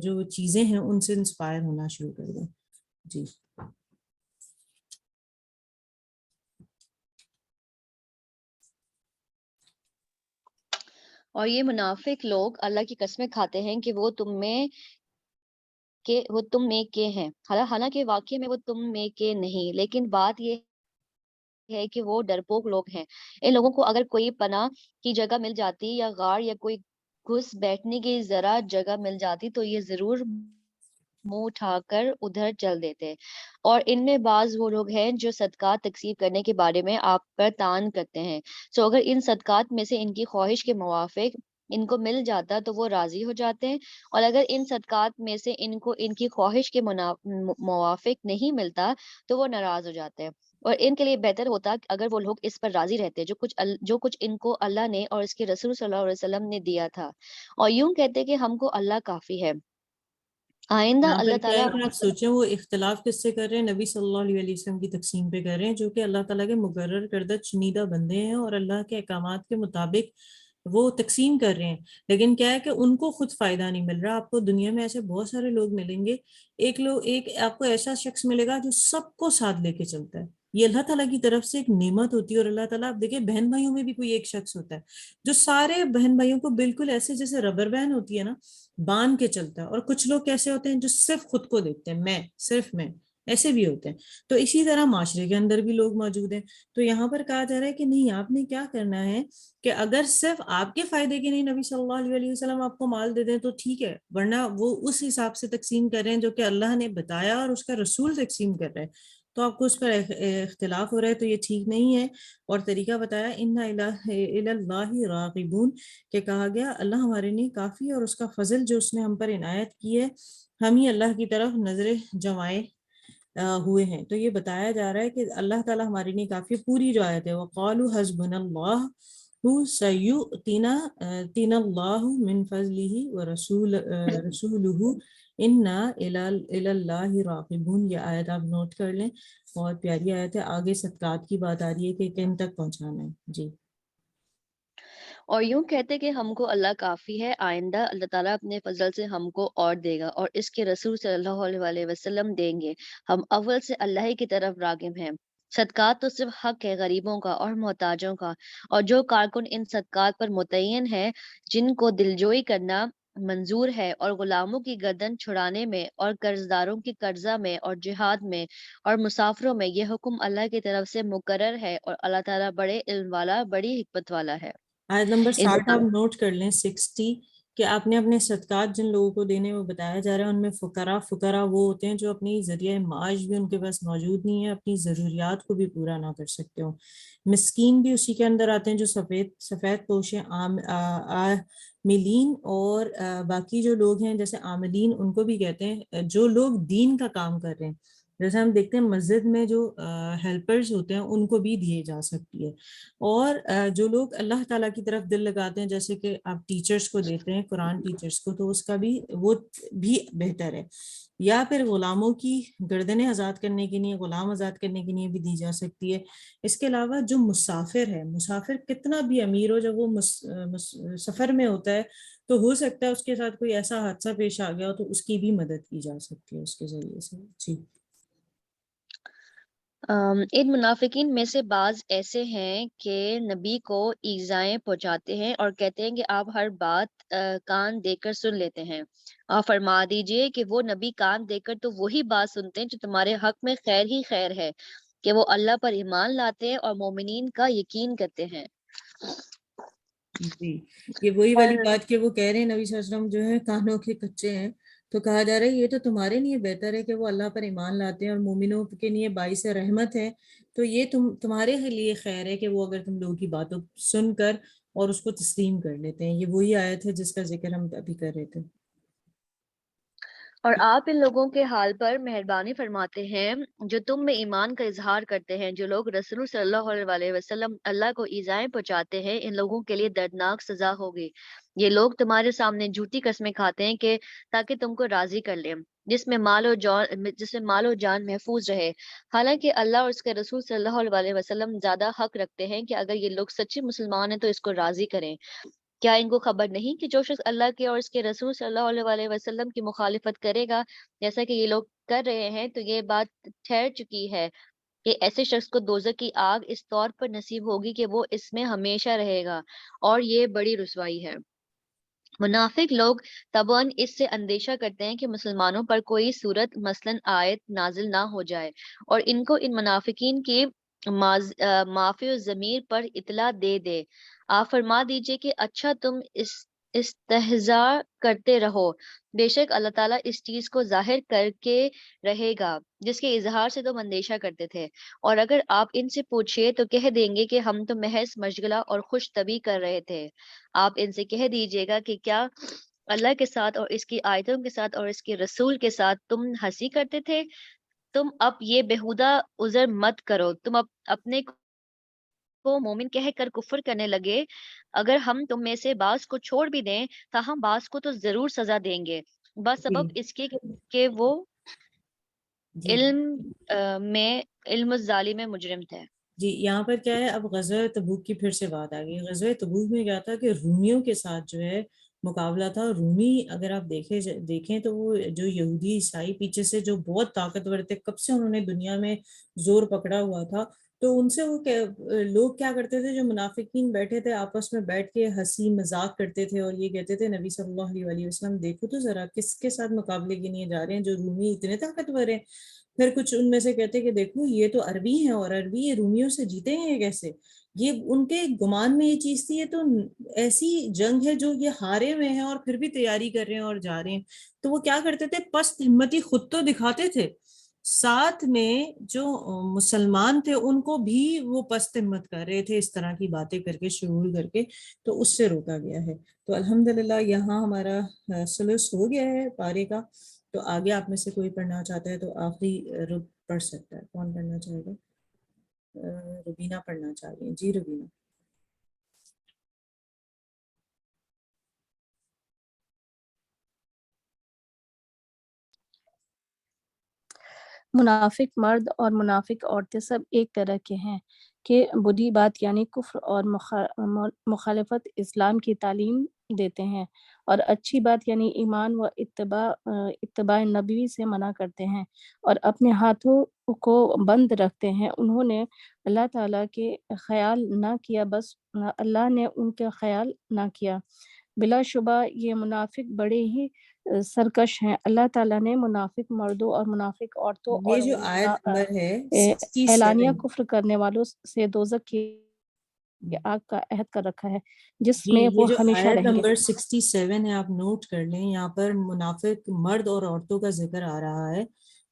جو چیزیں ہیں ان سے انسپائر ہونا شروع کر دیں۔ جی اور یہ منافق لوگ اللہ کی قسمیں کھاتے ہیں کہ وہ تم میں کے ہیں، حالانکہ واقعی میں وہ تم میں کے نہیں، لیکن بات یہ ہے کہ وہ ڈرپوک لوگ ہیں۔ ان لوگوں کو اگر کوئی پناہ کی جگہ مل جاتی یا غار یا کوئی گھس بیٹھنے کی ذرا جگہ مل جاتی تو یہ ضرور منہ اٹھا کر ادھر چل دیتے۔ اور ان میں بعض وہ لوگ ہیں جو صدقات تقسیم کرنے کے بارے میں آپ پر تان کرتے ہیں، سو اگر ان صدقات میں سے ان کی خواہش کے موافق ان کو مل جاتا تو وہ راضی ہو جاتے ہیں، اور اگر ان صدقات میں سے ان کو ان کی خواہش کے موافق نہیں ملتا تو وہ ناراض ہو جاتے ہیں، اور ان کے لیے بہتر ہوتا اگر وہ لوگ اس پر راضی رہتے جو کچھ ان کو اللہ نے اور اس کے رسول صلی اللہ علیہ وسلم نے دیا تھا، اور یوں کہتے کہ ہم کو اللہ کافی ہے۔ آئندہ یہاں اللہ پر کیا تعالیٰ ہے کہ اپنے آپ سوچیں وہ اختلاف کس سے کر رہے ہیں؟ نبی صلی اللہ علیہ وسلم کی تقسیم پہ کر رہے ہیں، جو کہ اللہ تعالیٰ کے مقرر کردہ چنیدہ بندے ہیں اور اللہ کے احکامات کے مطابق وہ تقسیم کر رہے ہیں، لیکن کیا ہے کہ ان کو خود فائدہ نہیں مل رہا۔ آپ کو دنیا میں ایسے بہت سارے لوگ ملیں گے، ایک آپ کو ایسا شخص ملے گا جو سب کو ساتھ لے کے چلتا ہے، یہ اللہ تعالیٰ کی طرف سے ایک نعمت ہوتی ہے۔ اور اللہ تعالیٰ آپ دیکھیں بہن بھائیوں میں بھی کوئی ایک شخص ہوتا ہے جو سارے بہن بھائیوں کو بالکل ایسے جیسے ربر بینڈ ہوتی ہے نا باندھ کے چلتا ہے، اور کچھ لوگ کیسے ہوتے ہیں جو صرف خود کو دیکھتے ہیں، میں صرف میں، ایسے بھی ہوتے ہیں۔ تو اسی طرح معاشرے کے اندر بھی لوگ موجود ہیں۔ تو یہاں پر کہا جا رہا ہے کہ نہیں، آپ نے کیا کرنا ہے کہ اگر صرف آپ کے فائدے کے نہیں نبی صلی اللہ علیہ وسلم آپ کو مال دے دیں تو ٹھیک ہے، ورنہ وہ اس حساب سے تقسیم کر رہے ہیں جو کہ اللہ نے بتایا اور اس کا رسول تقسیم کر رہے ہیں، تو آپ کو اس پر اختلاف ہو رہا ہے، تو یہ ٹھیک نہیں ہے۔ اور طریقہ بتایا اِنَّ إِلَى اللَّهِ رَاغِبُونَ کہ کہا گیا اللہ ہمارے لیے کافی، اور اس کا فضل جو اس نے ہم پر عنایت کی ہے، ہم ہی اللہ کی طرف نظر جمائے ہوئے ہیں۔ تو یہ بتایا جا رہا ہے کہ اللہ تعالیٰ ہمارے لیے کافی، پوری جو آیت ہے وَقَالُوا حَسْبُنَا اللَّهُ سَيُؤْتِينَا اللَّهُ مِنْ فَضْلِهِ وَرَسُولُهُ إِنَّا إِلَى اللَّهِ رَاغِبُونَ۔ یہ آیت آپ نوٹ کر لیں، بہت پیاری آیت ہے۔ آگے صدقات کی بات آ رہی ہے کہ کن تک پہنچانا ہے۔ جی اور یوں کہتے کہ ہم کو اللہ کافی ہے، آئندہ اللہ تعالیٰ اپنے فضل سے ہم کو اور دے گا اور اس کے رسول صلی اللہ علیہ وسلم دیں گے، ہم اول سے اللہ ہی کی طرف راغب ہیں۔ صدقات تو صرف حق ہے غریبوں کا اور محتاجوں کا، اور جو کارکن ان صدقات پر متعین ہے، جن کو دلجوئی کرنا منظور ہے، اور غلاموں کی گردن چھڑانے میں، اور قرض داروں کی قرضہ میں، اور جہاد میں، اور مسافروں میں، یہ حکم اللہ کی طرف سے مقرر ہے، اور اللہ تعالیٰ بڑے علم والا، بڑی حکمت والا ہے۔ آیت نمبر ان 60 آپ نوٹ کر لیں، 60، کہ آپ نے اپنے صدقات جن لوگوں کو دینے وہ بتایا جا رہا ہے، ان میں فقراء وہ ہوتے ہیں جو اپنی ذریعہ معاش بھی ان کے پاس موجود نہیں ہے، اپنی ضروریات کو بھی پورا نہ کر سکتے ہوں۔ مسکین بھی اسی کے اندر آتے ہیں جو سفید پوش ہیں، عاملین، اور باقی جو لوگ ہیں جیسے عاملین ان کو بھی کہتے ہیں جو لوگ دین کا کام کر رہے ہیں، جیسے ہم دیکھتے ہیں مسجد میں جو ہیلپرز ہوتے ہیں ان کو بھی دیے جا سکتی ہے۔ اور جو لوگ اللہ تعالیٰ کی طرف دل لگاتے ہیں، جیسے کہ آپ ٹیچرز کو دیتے ہیں، قرآن ٹیچرز کو، تو اس کا بھی وہ بھی بہتر ہے۔ یا پھر غلاموں کی گردنیں آزاد کرنے کے لیے، غلام آزاد کرنے کے لیے بھی دی جا سکتی ہے۔ اس کے علاوہ جو مسافر ہے، مسافر کتنا بھی امیر ہو، جب وہ سفر میں ہوتا ہے تو ہو سکتا ہے اس کے ساتھ کوئی ایسا حادثہ پیش آ گیا ہو تو اس کی بھی مدد کی جا سکتی ہے اس کے ذریعے سے۔ جی ان منافقین میں سے بعض ایسے ہیں کہ نبی کو ایذائیں پہنچاتے ہیں اور کہتے ہیں کہ آپ ہر بات کان دے کر سن لیتے ہیں۔ آپ فرما دیجئے کہ وہ نبی کان دے کر تو وہی بات سنتے ہیں جو تمہارے حق میں خیر ہی خیر ہے، کہ وہ اللہ پر ایمان لاتے ہیں اور مومنین کا یقین کرتے ہیں۔ جی یہ وہی اور والی بات کہ وہ کہہ رہے ہیں نبی صلی اللہ علیہ وسلم جو ہے کانوں کے کچے ہیں، تو کہا جا رہا ہے یہ تو تمہارے لیے بہتر ہے کہ وہ اللہ پر ایمان لاتے ہیں اور مومنوں کے لیے باعث رحمت ہے، تو یہ تمہارے لیے خیر ہے کہ وہ اگر تم لوگوں کی باتوں سن کر اور اس کو تسلیم کر لیتے ہیں۔ یہ وہی آیت ہے جس کا ذکر ہم ابھی کر رہے تھے۔ اور آپ ان لوگوں کے حال پر مہربانی فرماتے ہیں جو تم میں ایمان کا اظہار کرتے ہیں. جو لوگ رسول صلی اللہ علیہ وسلم اللہ کو ایذائیں پہنچاتے ہیں ان لوگوں کے لیے دردناک سزا ہوگی. یہ لوگ تمہارے سامنے جھوٹی قسمیں کھاتے ہیں کہ تاکہ تم کو راضی کر لیں جس میں مال و جان محفوظ رہے. حالانکہ اللہ اور اس کے رسول صلی اللہ علیہ وسلم زیادہ حق رکھتے ہیں کہ اگر یہ لوگ سچے مسلمان ہیں تو اس کو راضی کریں. کیا ان کو خبر نہیں کہ جو شخص اللہ کے اور اس کے رسول صلی اللہ علیہ وسلم کی مخالفت کرے گا جیسا کہ یہ لوگ کر رہے ہیں تو یہ بات ٹھہر چکی ہے کہ ایسے شخص کو دوزخ کی آگ اس طور پر نصیب ہوگی کہ وہ اس میں ہمیشہ رہے گا اور یہ بڑی رسوائی ہے. منافق لوگ طبعاً اس سے اندیشہ کرتے ہیں کہ مسلمانوں پر کوئی صورت مثلاً آیت نازل نہ ہو جائے اور ان کو ان منافقین کی معافی و ضمیر پر اطلاع دے دے. آپ فرما دیجئے کہ اچھا تم استہزاء کرتے رہو، بے شک اللہ تعالیٰ اس چیز کو ظاہر کر کے رہے گا جس کے اظہار سے تم اندیشہ کرتے تھے. اور اگر آپ ان سے پوچھئے تو کہہ دیں گے کہ ہم تو محض مشغلہ اور خوش طبعی کر رہے تھے. آپ ان سے کہہ دیجئے گا کہ کیا اللہ کے ساتھ اور اس کی آیتوں کے ساتھ اور اس کے رسول کے ساتھ تم ہنسی کرتے تھے؟ تم اب یہ بےہودہ عذر مت کرو. تم اپنے کو مومن کہہ کر کفر کرنے لگے. اگر ہم تم میں سے بعض کو چھوڑ بھی دیں تاہم بعض کو تو ضرور سزا دیں گے بس جی سبب اس کے کہ وہ جی میں علم الظالم مجرم تھے. جی یہاں پر کیا ہے، اب غزوہ تبوک کی پھر سے بات آ گئی. غزوہ تبوک میں کیا تھا کہ رومیوں کے ساتھ جو ہے مقابلہ تھا. رومی اگر آپ دیکھیں تو وہ جو یہودی عیسائی پیچھے سے جو بہت طاقتور تھے، کب سے انہوں نے دنیا میں زور پکڑا ہوا تھا، تو ان سے وہ لوگ کیا کرتے تھے، جو منافقین بیٹھے تھے آپس میں بیٹھ کے ہنسی مذاق کرتے تھے اور یہ کہتے تھے نبی صلی اللہ علیہ وسلم دیکھو تو ذرا کس کے ساتھ مقابلے کے لیے جا رہے ہیں، جو رومی اتنے طاقتور ہیں. پھر کچھ ان میں سے کہتے کہ دیکھو یہ تو عربی ہیں اور عربی یہ رومیوں سے جیتے ہیں کیسے. یہ ان کے گمان میں یہ چیز تھی، یہ تو ایسی جنگ ہے جو یہ ہارے ہوئے ہیں اور پھر بھی تیاری کر رہے ہیں اور جا رہے ہیں. تو وہ کیا کرتے تھے، پست ہمتی خود تو دکھاتے تھے، ساتھ میں جو مسلمان تھے ان کو بھی وہ پست ہمت کر رہے تھے اس طرح کی باتیں کر کے، شعور کر کے. تو اس سے روکا گیا ہے. تو الحمدللہ یہاں ہمارا سلس ہو گیا ہے پارے کا. تو آگے آپ میں سے کوئی پڑھنا چاہتا ہے تو آخری رب پڑھ سکتا ہے. کون پڑھنا چاہے گا؟ ربینہ پڑھنا چاہ رہی ہیں. جی ربینہ. منافق مرد اور منافق عورتیں سب ایک طرح کے ہیں کہ بری بات یعنی کفر اور مخالفت اسلام کی تعلیم دیتے ہیں، اور اچھی بات یعنی ایمان و اتباع نبوی سے منع کرتے ہیں، اور اپنے ہاتھوں کو بند رکھتے ہیں. انہوں نے اللہ تعالیٰ کے خیال نہ کیا، بس اللہ نے ان کا خیال نہ کیا. بلا شبہ یہ منافق بڑے ہی سرکش ہیں. اللہ تعالیٰ نے منافق مردوں اور منافق عورتوں اور یہ جو آیت نمبر ہے 67. اعلانیہ کفر کرنے والوں سے دوزخ کی آگ کا عہد کر رکھا ہے جس جی میں یہ وہ جو ہمیشہ آیت رہیں گے. نمبر 67 ہے، آپ نوٹ کر لیں. یہاں پر منافق مرد اور عورتوں کا ذکر آ رہا ہے،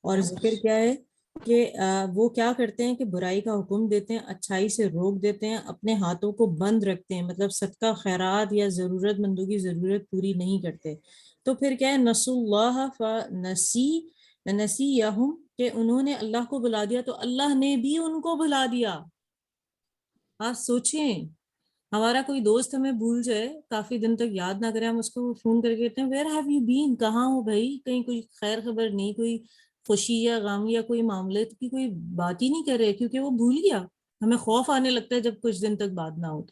اور ذکر کیا ہے کہ وہ کیا کرتے ہیں کہ برائی کا حکم دیتے ہیں، اچھائی سے روک دیتے ہیں، اپنے ہاتھوں کو بند رکھتے ہیں، مطلب صدقہ خیرات یا ضرورت مندوں کی ضرورت پوری نہیں کرتے. تو پھر کیا ہے، نسوا اللہ فنسیہم، کہ انہوں نے اللہ کو بلا دیا تو اللہ نے بھی ان کو بلا دیا. آپ سوچیں، ہمارا کوئی دوست ہمیں بھول جائے، کافی دن تک یاد نہ کرے، ہم اس کو فون کر کے کہتے ہیں ویئر ہیو یو بین، کہاں ہو بھائی، کہیں کوئی خیر خبر نہیں، کوئی خوشی یا غم یا کوئی معاملے کی کوئی بات ہی نہیں کر رہے، کیونکہ وہ بھول گیا. ہمیں خوف آنے لگتا ہے جب کچھ دن تک بات نہ ہو.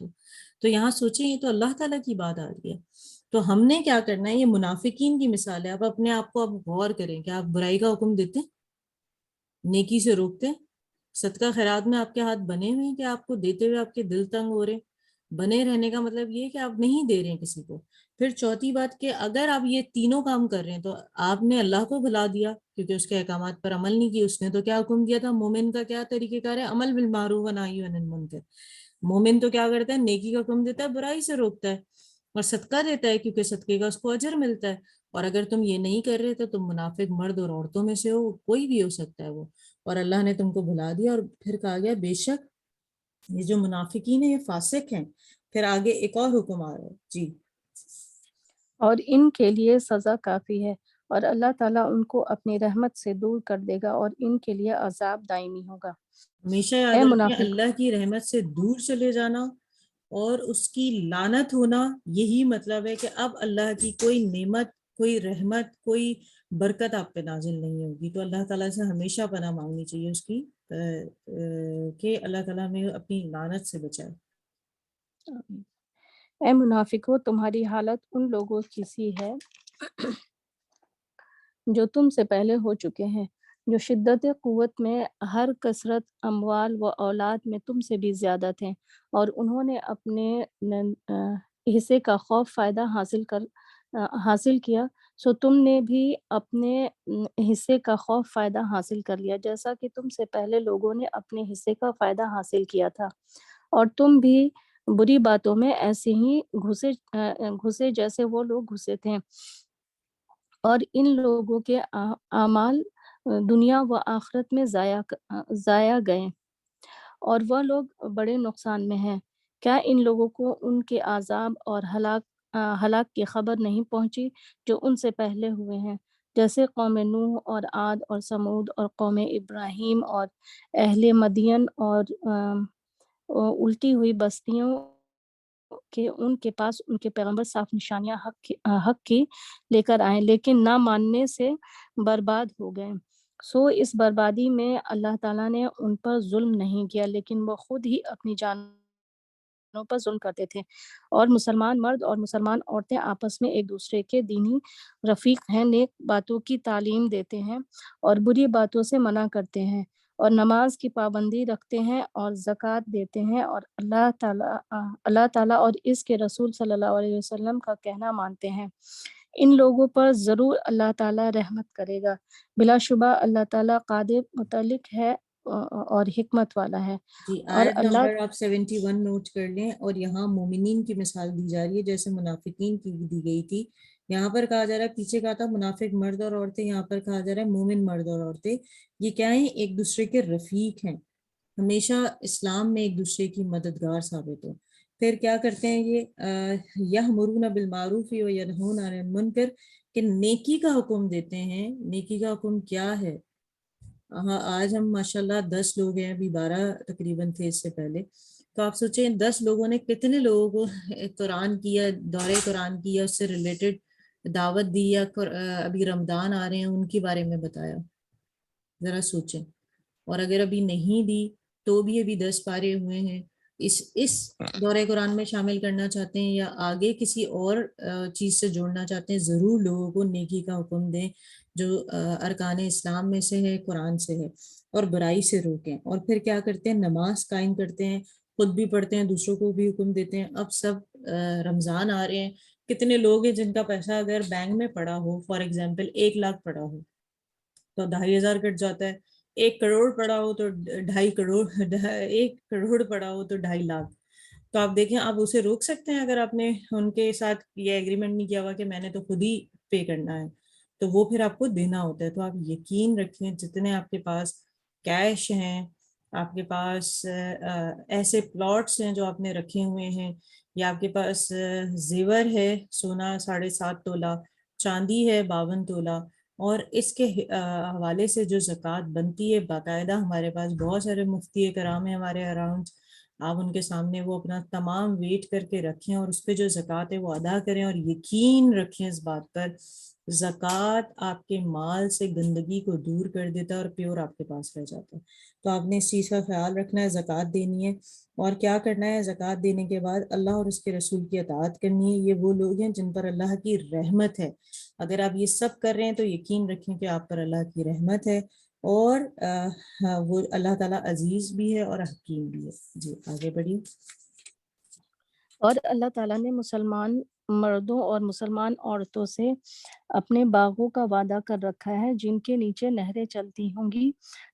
تو یہاں سوچیں یہ تو اللہ تعالیٰ کی بات آ رہی ہے. تو ہم نے کیا کرنا ہے، یہ منافقین کی مثال ہے. اب اپنے آپ کو اب غور کریں کہ آپ برائی کا حکم دیتے ہیں، نیکی سے روکتے ہیں، صدقہ خیرات میں آپ کے ہاتھ بنے ہوئے ہیں کہ آپ کو دیتے ہوئے آپ کے دل تنگ ہو رہے. بنے رہنے کا مطلب یہ ہے کہ آپ نہیں دے رہے ہیں کسی کو. پھر چوتھی بات کہ اگر آپ یہ تینوں کام کر رہے ہیں تو آپ نے اللہ کو بھلا دیا کیونکہ اس کے احکامات پر عمل نہیں کیا. اس نے تو کیا حکم دیا تھا، مومن کا کیا طریقہ کار ہے، عمل بالمعروف و نہی عن المنکر. مومن تو کیا کرتا ہے، نیکی کا حکم دیتا ہے، برائی سے روکتا ہے اور صدقہ دیتا ہے کیونکہ صدقے کا اس کو اجر ملتا ہے. اور اگر تم یہ نہیں کر رہے تو تم منافق مرد اور عورتوں میں سے ہو، کوئی بھی ہو سکتا ہے وہ، اور اللہ نے تم کو بھلا دیا. اور پھر کہا گیا بے شک یہ جو منافقین ہیں یہ فاسق ہیں. پھر آگے ایک اور حکم آ رہا ہے. جی اور ان کے لیے سزا کافی ہے، اور اللہ تعالیٰ ان کو اپنی رحمت سے دور کر دے گا اور ان کے لیے عذاب دائمی ہوگا۔ ہمیشہ یاد اے رکھیں، منافق اللہ کی رحمت سے دور چلے جانا اور اس کی لعنت ہونا، یہی مطلب ہے کہ اب اللہ کی کوئی نعمت، کوئی رحمت، کوئی برکت آپ پہ نازل نہیں ہوگی۔ تو اللہ تعالیٰ سے ہمیشہ پناہ مانگنی چاہیے اس کی کہ اللہ تعالیٰ ہمیں اپنی لعنت سے بچائے۔ اے منافقو، تمہاری حالت ان لوگوں کی سی ہے جو تم سے پہلے ہو چکے ہیں، جو شدت قوت میں ہر کثرت اموال و اولاد میں تم سے بھی زیادہ تھے، اور انہوں نے اپنے حصے کا خوف فائدہ حاصل کیا، سو تم نے بھی اپنے حصے کا خوف فائدہ حاصل کر لیا، جیسا کہ تم سے پہلے لوگوں نے اپنے حصے کا فائدہ حاصل کیا تھا، اور تم بھی بری باتوں میں ایسے ہی گھسے جیسے وہ لوگ گھسے تھے، اور ان لوگوں کے اعمال دنیا و آخرت میں ضائع گئے، اور وہ لوگ بڑے نقصان میں ہیں۔ کیا ان لوگوں کو ان کے عذاب اور ہلاک کی خبر نہیں پہنچی جو ان سے پہلے ہوئے ہیں، جیسے قوم نوح اور عاد اور سمود اور قوم ابراہیم اور اہل مدین اور الٹی ہوئی بستیوں کہ ان کے پاس ان کے پیغمبر صاف نشانیاں حق کی لے کر آئیں، لیکن نہ ماننے سے برباد ہو گئے۔ سو اس بربادی میں اللہ تعالیٰ نے ان پر ظلم نہیں کیا، لیکن وہ خود ہی اپنی جانوں پر ظلم کرتے تھے۔ اور مسلمان مرد اور مسلمان عورتیں آپس میں ایک دوسرے کے دینی رفیق ہیں، نیک باتوں کی تعلیم دیتے ہیں اور بری باتوں سے منع کرتے ہیں، اور نماز کی پابندی رکھتے ہیں اور زکوٰۃ دیتے ہیں، اور اللہ تعالیٰ اور اس کے رسول صلی اللہ علیہ وسلم کا کہنا مانتے ہیں۔ ان لوگوں پر ضرور اللہ تعالیٰ رحمت کرے گا، بلا شبہ اللہ تعالیٰ قادر مطلق ہے اور حکمت والا ہے۔ جی، اور آیت اللہ نمبر آپ 71 نوٹ کر لیں، اور یہاں مومنین کی مثال دی جا رہی ہے جیسے منافقین کی دی گئی تھی۔ یہاں پر کہا جا رہا ہے، پیچھے کہا تھا منافق مرد اور عورتیں، یہاں پر کہا جا رہا ہے مومن مرد اور عورتیں یہ کیا ہیں؟ ایک دوسرے کے رفیق ہیں، ہمیشہ اسلام میں ایک دوسرے کی مددگار ثابت ہو۔ پھر کیا کرتے ہیں یہ یأمرون بالمعروف وینہون عن المنکر، کہ نیکی کا حکم دیتے ہیں۔ نیکی کا حکم کیا ہے؟ ہاں، آج ہم ماشاءاللہ 10 لوگ ہیں، ابھی 12 تقریباً تھے اس سے پہلے، تو آپ سوچیں 10 لوگوں نے کتنے لوگوں کو قرآن کیا، دورہ قرآن کیا، اس سے ریلیٹڈ دعوت دی، یا ابھی رمضان آ رہے ہیں ان کے بارے میں بتایا، ذرا سوچیں۔ اور اگر ابھی نہیں دی تو بھی ابھی 10 پارے ہوئے ہیں، اس دورہ قرآن میں شامل کرنا چاہتے ہیں یا آگے کسی اور چیز سے جوڑنا چاہتے ہیں، ضرور لوگوں کو نیکی کا حکم دیں جو ارکان اسلام میں سے ہے، قرآن سے ہے، اور برائی سے روکیں۔ اور پھر کیا کرتے ہیں؟ نماز قائم کرتے ہیں، خود بھی پڑھتے ہیں، دوسروں کو بھی حکم دیتے ہیں۔ اب سب رمضان آ رہے ہیں، کتنے لوگ ہیں جن کا پیسہ اگر بینک میں پڑا ہو، فار ایگزامپل 1 لاکھ پڑا ہو تو 2500 کٹ جاتا ہے، 1 کروڑ پڑا ہو تو 2.5 کروڑ، 1 کروڑ پڑا ہو تو 2.5 لاکھ۔ تو آپ دیکھیں، آپ اسے روک سکتے ہیں اگر آپ نے ان کے ساتھ یہ ایگریمنٹ نہیں کیا ہوا کہ میں نے تو خود ہی پے کرنا ہے، تو وہ پھر آپ کو دینا ہوتا ہے۔ تو آپ یقین رکھیں، جتنے آپ کے پاس کیش ہیں، آپ کے پاس ایسے پلاٹس ہیں جو آپ نے رکھے ہوئے ہیں، یا آپ کے پاس زیور ہے، سونا 7.5 تولہ، چاندی ہے 52 تولہ، اور اس کے حوالے سے جو زکوٰۃ بنتی ہے، باقاعدہ ہمارے پاس بہت سارے مفتی کرام ہیں ہمارے اراؤنڈ، آپ ان کے سامنے وہ اپنا تمام ویٹ کر کے رکھیں اور اس پہ جو زکوٰۃ ہے وہ ادا کریں، اور یقین رکھیں اس بات پر، زکوٰۃ آپ کے مال سے گندگی کو دور کر دیتا ہے اور پیور آپ کے پاس رہ جاتا ہے۔ تو آپ نے اس چیز کا خیال رکھنا ہے، زکوٰۃ دینی ہے، اور کیا کرنا ہے؟ زکوٰۃ دینے کے بعد اللہ اور اس کے رسول کی اطاعت کرنی ہے۔ یہ وہ لوگ ہیں جن پر اللہ کی رحمت ہے۔ اگر آپ یہ سب کر رہے ہیں تو یقین رکھیں کہ آپ پر اللہ کی رحمت ہے، اور وہ اللہ تعالیٰ عزیز بھی ہے اور حکیم بھی ہے۔ جی آگے بڑھیے۔ اور اللہ تعالیٰ نے مسلمان مردوں اور مسلمان عورتوں سے اپنے باغوں کا وعدہ کر رکھا ہے، جن کے نیچے نہریں چلتی ہوں گی،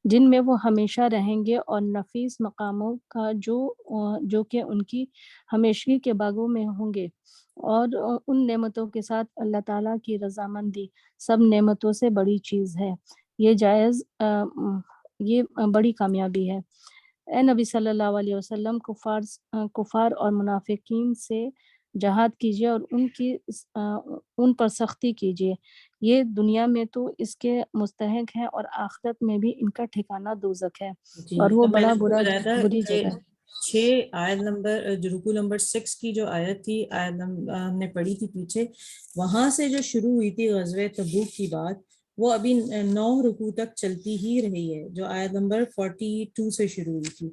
جن میں وہ ہمیشہ رہیں گے، اور نفیس مقاموں کا جو کہ ان کی ہمیشگی کے باغوں میں ہوں گے، اور ان نعمتوں کے ساتھ اللہ تعالیٰ کی رضامندی سب نعمتوں سے بڑی چیز ہے، یہ بڑی کامیابی ہے۔ اے نبی صلی اللہ علیہ وسلم، کفار اور منافقین سے جہاد کیجیے اور ان پر سختی کیجیے، یہ دنیا میں تو اس کے مستحق ہیں اور آخرت میں بھی ان کا ٹھکانہ دوزخ ہے جی اور وہ اب میں نے بڑا آپ کو برا بتایا تھا بری کہ جگہ ہے۔ 6 آیت نمبر جو رکو نمبر 6 کی جو آیت تھی، ہم نے پڑھی تھی پیچھے، وہاں سے جو شروع ہوئی تھی غزوہ تبوک کی بات، وہ ابھی 9 رکوع تک چلتی ہی رہی ہے، جو آیت نمبر 42 سے شروع ہوئی تھی۔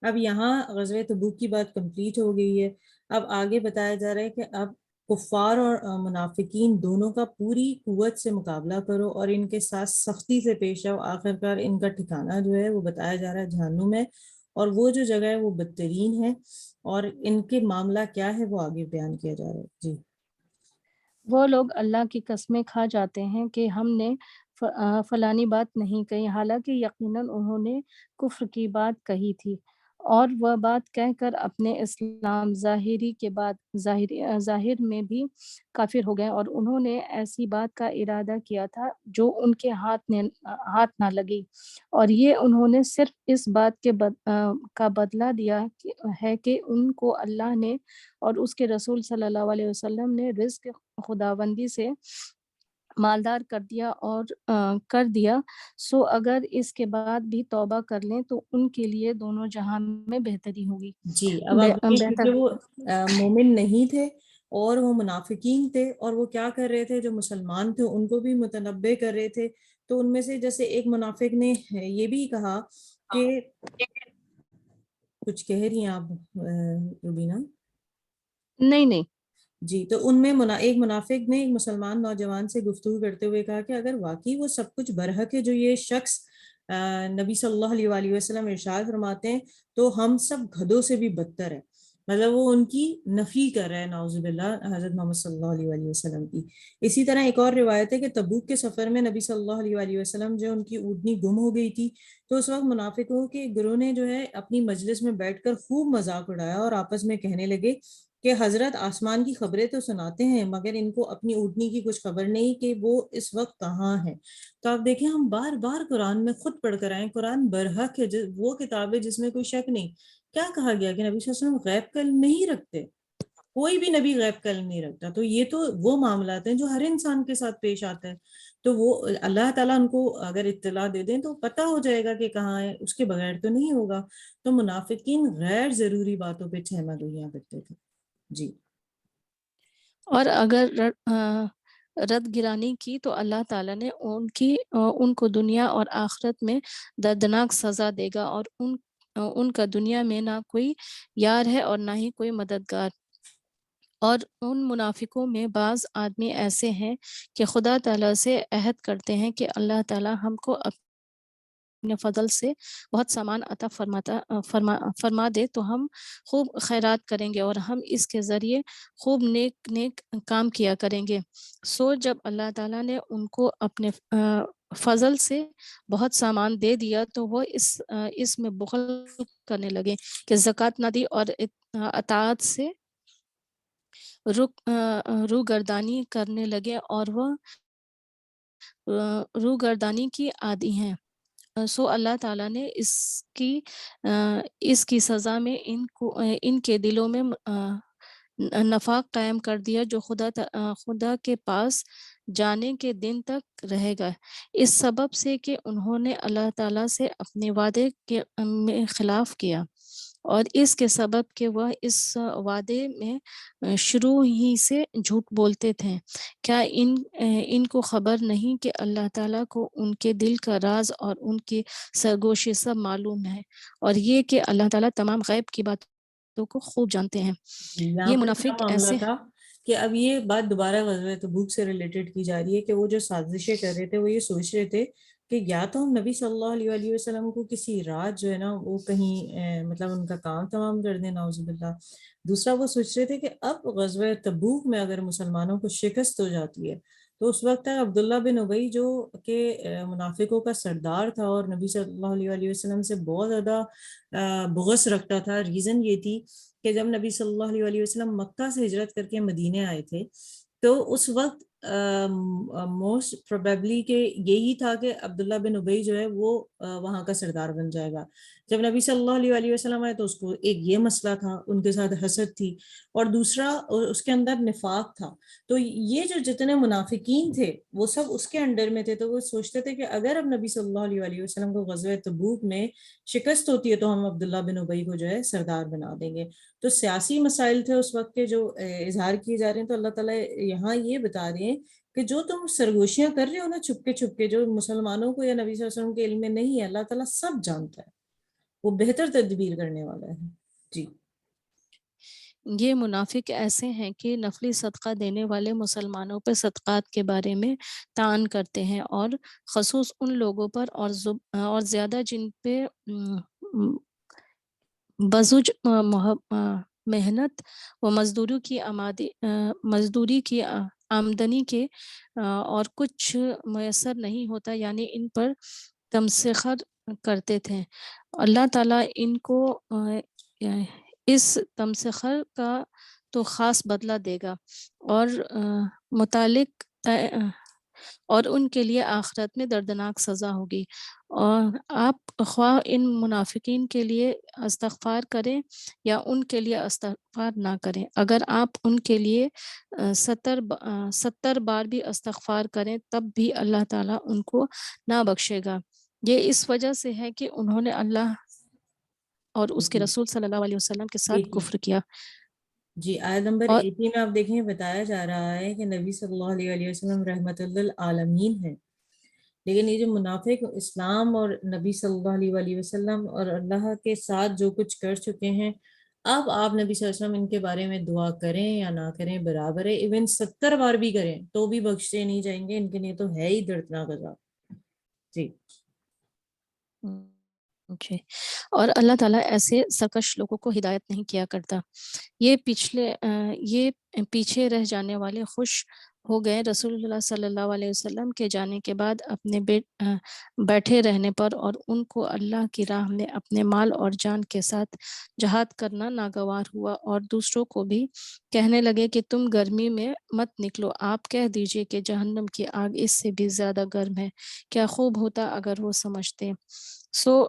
اب یہاں غزوہ تبوک کی بات کمپلیٹ ہو گئی ہے، اب آگے بتایا جا رہا ہے کہ اب کفار اور منافقین دونوں کا پوری قوت سے مقابلہ کرو اور ان کے ساتھ سختی سے پیش آؤ، آخرکار ان کا ٹھکانہ جو ہے وہ بتایا جا رہا ہے جہنم ہے، اور وہ جو جگہ ہے وہ بدترین ہے، اور ان کے معاملہ کیا ہے وہ آگے بیان کیا جا رہا ہے۔ جی وہ لوگ اللہ کی قسمیں کھا جاتے ہیں کہ ہم نے فلانی بات نہیں کہی، حالانکہ یقیناً انہوں نے کفر کی بات کہی تھی، اور وہ بات کہہ کر اپنے اسلام ظاہری کے بعد ظاہر میں بھی کافر ہو گئے، اور انہوں نے ایسی بات کا ارادہ کیا تھا جو ان کے ہاتھ نہ لگی، اور یہ انہوں نے صرف اس بات کے کا بدلہ دیا ہے کہ ان کو اللہ نے اور اس کے رسول صلی اللہ علیہ وسلم نے رزق خداوندی سے مالدار کر دیا، سو اگر اس کے بعد بھی توبہ کر لیں تو ان کے لیے دونوں جہان میں بہتری ہوگی۔ جی اب آپ دیکھیں، بہتر کیونکہ وہ مومن نہیں تھے اور وہ منافقین تھے، اور وہ کیا کر رہے تھے، جو مسلمان تھے ان کو بھی متنبع کر رہے تھے، تو ان میں سے جیسے ایک منافق نے یہ بھی کہا کہ کچھ کہہ رہی ہیں آپ روبینہ؟ نہیں جی، تو ان میں ایک منافق نے ایک مسلمان نوجوان سے گفتگو کرتے ہوئے کہا کہ اگر واقعی وہ سب کچھ برحق ہے جو یہ شخص نبی صلی اللہ علیہ وآلہ وسلم ارشاد فرماتے ہیں، تو ہم سب گدھوں سے بھی بدتر ہے، مطلب وہ ان کی نفی کر رہا ہے، نعوذ باللہ، حضرت محمد صلی اللہ علیہ وآلہ وسلم کی۔ اسی طرح ایک اور روایت ہے کہ تبوک کے سفر میں نبی صلی اللہ علیہ وآلہ وسلم جو ان کی اونٹنی گم ہو گئی تھی، تو اس وقت منافقوں کے گروہ نے جو ہے اپنی مجلس میں بیٹھ کر خوب مذاق اڑایا اور آپس میں کہنے لگے کہ حضرت آسمان کی خبریں تو سناتے ہیں مگر ان کو اپنی اونٹنی کی کچھ خبر نہیں کہ وہ اس وقت کہاں ہے۔ تو آپ دیکھیں، ہم بار بار قرآن میں خود پڑھ کر آئیں، قرآن برحق ہے، وہ کتاب ہے جس میں کوئی شک نہیں۔ کیا کہا گیا کہ نبی صلی اللہ علیہ وسلم غیب کا علم نہیں رکھتے، کوئی بھی نبی غیب کا علم نہیں رکھتا، تو یہ تو وہ معاملات ہیں جو ہر انسان کے ساتھ پیش آتا ہے، تو وہ اللہ تعالیٰ ان کو اگر اطلاع دے دیں تو پتہ ہو جائے گا کہ کہاں ہے، اس کے بغیر تو نہیں ہوگا۔ تو منافقین غیر ضروری باتوں پہ چھیما گوئیاں کرتے تھے۔ جی اور اگر رد گرانی کی تو اللہ تعالیٰ نے ان کو دنیا اور آخرت میں دردناک سزا دے گا، اور ان کا دنیا میں نہ کوئی یار ہے اور نہ ہی کوئی مددگار۔ اور ان منافقوں میں بعض آدمی ایسے ہیں کہ خدا تعالیٰ سے عہد کرتے ہیں کہ اللہ تعالیٰ ہم کو اپنے فضل سے بہت سامان عطا فرما دے تو ہم خوب خیرات کریں گے اور ہم اس کے ذریعے خوب نیک کام کیا کریں گے۔ سو جب اللہ تعالیٰ نے ان کو اپنے فضل سے بہت سامان دے دیا تو وہ اس میں بخل کرنے لگے کہ زکوٰۃ نہ دی اور اطاعت سے روگردانی کرنے لگے، اور وہ روگردانی کی عادی ہیں۔ سو اللہ تعالیٰ نے اس کی سزا میں ان کے دلوں میں نفاق قائم کر دیا جو خدا کے پاس جانے کے دن تک رہے گا، اس سبب سے کہ انہوں نے اللہ تعالیٰ سے اپنے وعدے کے خلاف کیا، اور اس کے سبب کہ وہ اس وعدے میں شروع ہی سے جھوٹ بولتے تھے۔ کیا ان کو خبر نہیں کہ اللہ تعالیٰ کو ان کے دل کا راز اور ان کی سرگوشی سب معلوم ہے، اور یہ کہ اللہ تعالیٰ تمام غیب کی باتوں کو خوب جانتے ہیں۔ یہاں یہ پر کیا منافق معاملہ ایسے تھا کہ اب یہ بات دوبارہ غزوہ تبوک سے ریلیٹڈ کی جا رہی ہے کہ وہ جو سازشیں کر رہے تھے وہ یہ سوچ رہے تھے کہ یا تو ہم نبی صلی اللہ علیہ وآلہ وسلم کو کسی رات جو ہے نا وہ کہیں مطلب ان کا کام تمام کر دیں، نعوذ باللہ۔ دوسرا وہ سوچ رہے تھے کہ اب غزوہ تبوک میں اگر مسلمانوں کو شکست ہو جاتی ہے تو اس وقت تک عبداللہ بن ابی جو کہ منافقوں کا سردار تھا اور نبی صلی اللہ علیہ وآلہ وسلم سے بہت زیادہ بغض رکھتا تھا، ریزن یہ تھی کہ جب نبی صلی اللہ علیہ وسلم مکہ سے ہجرت کر کے مدینے آئے تھے تو اس وقت موسٹ پروبیبلی کہ یہی تھا کہ عبداللہ بن ابی جو ہے وہ وہاں کا سردار بن جائے گا. جب نبی صلی اللہ علیہ وآلہ وسلم آئے تو اس کو ایک یہ مسئلہ تھا, ان کے ساتھ حسد تھی, اور دوسرا اس کے اندر نفاق تھا. تو یہ جو جتنے منافقین تھے وہ سب اس کے انڈر میں تھے, تو وہ سوچتے تھے کہ اگر اب نبی صلی اللہ علیہ وآلہ وسلم کو غزوہ تبوک میں شکست ہوتی ہے تو ہم عبداللہ بن ابی کو جو ہے سردار بنا دیں گے. تو سیاسی مسائل تھے اس وقت کے جو اظہار کیے جا رہے ہیں. تو اللہ تعالیٰ یہاں یہ بتا رہے ہیں کہ جو تم سرگوشیاں کر رہے ہو نا چھپ کے جو مسلمانوں کو یا نبی صلی اللہ علیہ وسلم کے علم میں نہیں ہے, اللہ تعالیٰ سب جانتا ہے, وہ بہتر تدبیر کرنے والا ہے. جی. یہ منافق ایسے ہیں کہ نفلی صدقہ دینے والے مسلمانوں پر صدقات کے بارے میں طعن کرتے ہیں, اور خصوص ان لوگوں پر اور زیادہ جن پہ بزج محنت و مزدوری کی آمدنی کے اور کچھ میسر نہیں ہوتا, یعنی ان پر تمسخر کرتے تھے. اللہ تعالیٰ ان کو اس تمسخر کا تو خاص بدلہ دے گا, اور متعلق اور ان کے لیے آخرت میں دردناک سزا ہوگی. اور آپ خواہ ان منافقین کے لیے استغفار کریں یا ان کے لیے استغفار نہ کریں, اگر آپ ان کے لیے 70 بار بھی استغفار کریں تب بھی اللہ تعالیٰ ان کو نہ بخشے گا. یہ اس وجہ سے ہے کہ انہوں نے اللہ اور اس کے رسول صلی اللہ علیہ وسلم کے ساتھ کفر کیا. جی, آیت نمبر اور 80 میں آپ دیکھیں بتایا جا رہا ہے کہ نبی صلی اللہ علیہ وسلم رحمت للعالمین ہے, لیکن یہ جو منافق اسلام اور نبی صلی اللہ علیہ وسلم اور اللہ کے ساتھ جو کچھ کر چکے ہیں, اب آپ نبی صلی اللہ علیہ وسلم ان کے بارے میں دعا کریں یا نہ کریں برابر ہے, ایون 70 بار بھی کریں تو بھی بخشے نہیں جائیں گے, ان کے لیے تو ہے ہی دردناک عذاب. جی. جی, اور اللہ تعالیٰ ایسے سرکش لوگوں کو ہدایت نہیں کیا کرتا. یہ پیچھے رہ جانے والے خوش ہو گئے رسول اللہ صلی اللہ علیہ وسلم کے جانے کے بعد اپنے بیٹھے رہنے پر, اور ان کو اللہ کی راہ میں اپنے مال اور جان کے ساتھ جہاد کرنا ناگوار ہوا, اور دوسروں کو بھی کہنے لگے کہ تم گرمی میں مت نکلو, آپ کہہ دیجئے کہ جہنم کی آگ اس سے بھی زیادہ گرم ہے. کیا خوب ہوتا اگر وہ سمجھتے. سو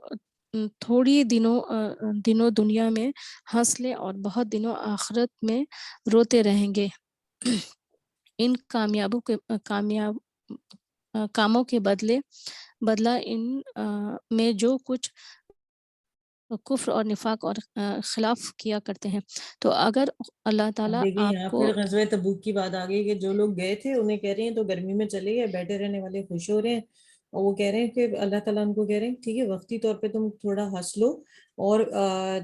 تھوڑی دنوں دنیا میں ہنس لیں اور بہت دنوں آخرت میں روتے رہیں گے. ان کاموں کے بدلہ ان میں جو کچھ کفر اور نفاق اور خلاف کیا کرتے ہیں. تو اگر اللہ تعالیٰ دیکھیں آپ یہاں کو پھر غزوہ تبوک کی بات آ گئی کہ جو لوگ گئے تھے انہیں کہہ رہے ہیں تو گرمی میں چلے گئے, بیٹھے رہنے والے خوش ہو رہے ہیں, اور وہ کہہ رہے ہیں کہ اللہ تعالیٰ ان کو کہہ رہے ہیں ٹھیک ہے وقتی طور پہ تم تھوڑا ہنس لو اور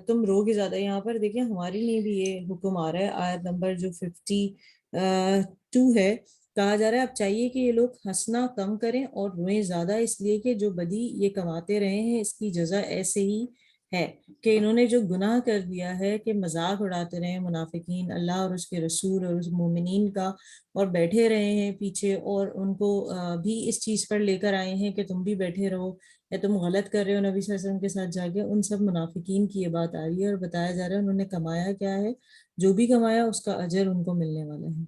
تم رو گے زیادہ. یہاں پر دیکھیں ہمارے لیے بھی یہ حکم آ رہا ہے, آیت نمبر جو 52 ہے, کہا جا رہا ہے اب چاہیے کہ یہ لوگ ہنسنا کم کریں اور روئیں زیادہ, اس لیے کہ جو بدی یہ کماتے رہے ہیں اس کی جزا ایسے ہی ہے کہ انہوں نے جو گناہ کر دیا ہے کہ مذاق اڑاتے رہے منافقین اللہ اور اس کے رسول اور اس مومنین کا, اور بیٹھے رہے ہیں پیچھے, اور ان کو بھی اس چیز پر لے کر آئے ہیں کہ تم بھی بیٹھے رہو یا تم غلط کر رہے ہو نبی صلی اللہ علیہ وسلم کے ساتھ جا کے. ان سب منافقین کی یہ بات آ رہی ہے, اور بتایا جا رہا ہے انہوں نے کمایا کیا ہے, جو بھی کمایا اس کا اجر ان کو ملنے والا ہے.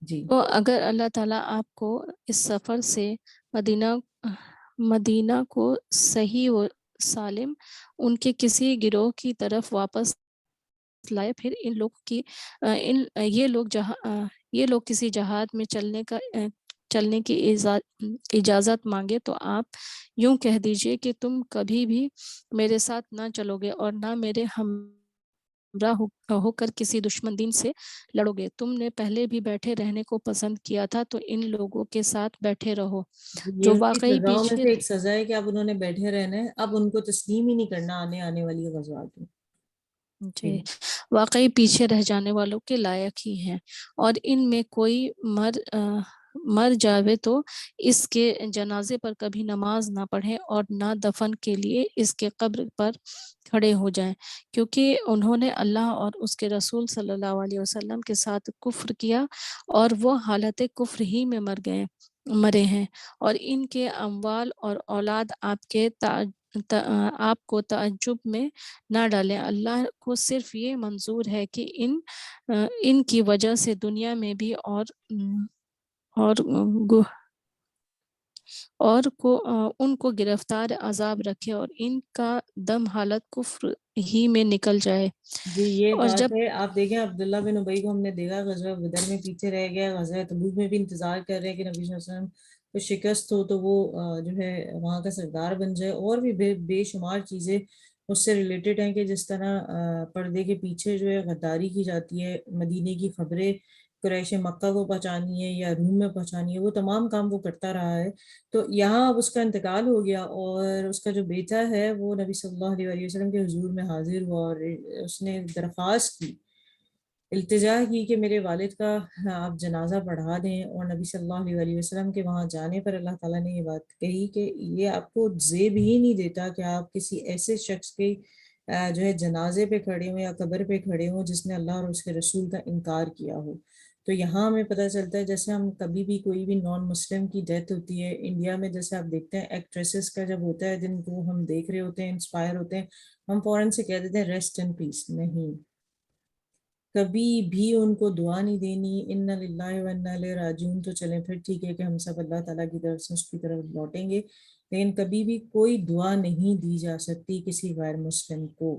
جی. تو اگر اللہ تعالیٰ آپ کو اس سفر سے مدینہ کو صحیح و سالم ان کے کسی گروہ کی طرف واپس لائے, پھر یہ لوگ کسی جہاد میں چلنے کی اجازت مانگے تو آپ یوں کہہ دیجئے کہ تم کبھی بھی میرے ساتھ نہ چلو گے اور نہ میرے ہمراہ ہو کر کسی دشمن دین سے لڑو گے. تم نے پہلے بھی بیٹھے رہنے کو پسند کیا تھا تو ان لوگوں کے ساتھ بیٹھے رہو یہ جو ان کی واقعی سزاؤں میں سے ایک سزا ہے کہ اب انہوں نے بیٹھے رہنا ہے, اب ان کو تسلیم ہی نہیں کرنا آنے والی غزوات میں. جی واقعی پیچھے رہ جانے والوں کے لائق ہی ہیں, اور ان میں کوئی مر جاوے تو اس کے جنازے پر کبھی نماز نہ پڑھیں اور نہ دفن کے لیے اس کے قبر پر کھڑے ہو جائیں, کیونکہ انہوں نے اللہ اور اس کے رسول صلی اللہ علیہ وسلم کے ساتھ کفر کیا اور وہ حالت کفر ہی میں مرے ہیں, اور ان کے اموال اور اولاد آپ کے آپ کو تعجب میں نہ ڈالیں۔ اللہ کو صرف یہ منظور ہے کہ ان کی وجہ سے دنیا میں بھی اور ان کو گرفتار عذاب رکھے اور ان کا دم حالت کفر ہی میں نکل جائے۔ جی یہ اور بات جب ہے، آپ دیکھیں عبداللہ بن ابی کو ہم نے دیکھا غزوہ بدر میں پیچھے رہ گیا، غزوہ تبوک میں بھی انتظار کر رہے ہیں کہ نبی صلی اللہ علیہ وسلم کو شکست ہو تو وہ جو ہے وہاں کا سردار بن جائے، اور بھی بے شمار چیزیں اس سے ریلیٹڈ ہیں کہ جس طرح پردے کے پیچھے جو ہے غداری کی جاتی ہے، مدینے کی خبریں قریش مکہ کو پہنچانی ہے یا روم میں پہنچانی ہے، وہ تمام کام وہ کرتا رہا ہے۔ تو یہاں اب اس کا انتقال ہو گیا، اور اس کا جو بیٹا ہے وہ نبی صلی اللہ علیہ وسلم کے حضور میں حاضر ہوا، اور اس نے درخواست کی، التجا کی کہ میرے والد کا آپ جنازہ پڑھا دیں، اور نبی صلی اللہ علیہ وسلم کے وہاں جانے پر اللہ تعالیٰ نے یہ بات کہی کہ یہ آپ کو زیب ہی نہیں دیتا کہ آپ کسی ایسے شخص کے جو ہے جنازے پہ کھڑے ہوں یا قبر پہ کھڑے ہوں جس نے اللہ اور اس کے رسول کا انکار کیا ہو۔ تو یہاں ہمیں پتہ چلتا ہے جیسے ہم کبھی بھی کوئی بھی نان مسلم کی ڈیتھ ہوتی ہے انڈیا میں، جیسے آپ دیکھتے ہیں ایکٹریسز کا جب ہوتا ہے جن کو ہم دیکھ رہے ہوتے ہیں انسپائر ہوتے ہیں، ہم فوراً سے کہہ دیتے ہیں ریسٹ ان پیس۔ نہیں، کبھی بھی ان کو دعا نہیں دینی، ان للہ و انا الیہ راجعون، تو چلیں پھر ٹھیک ہے کہ ہم سب اللہ تعالیٰ کی طرف سے اس کی طرف لوٹیں گے، لیکن کبھی بھی کوئی دعا نہیں دی جا سکتی کسی غیر مسلم کو،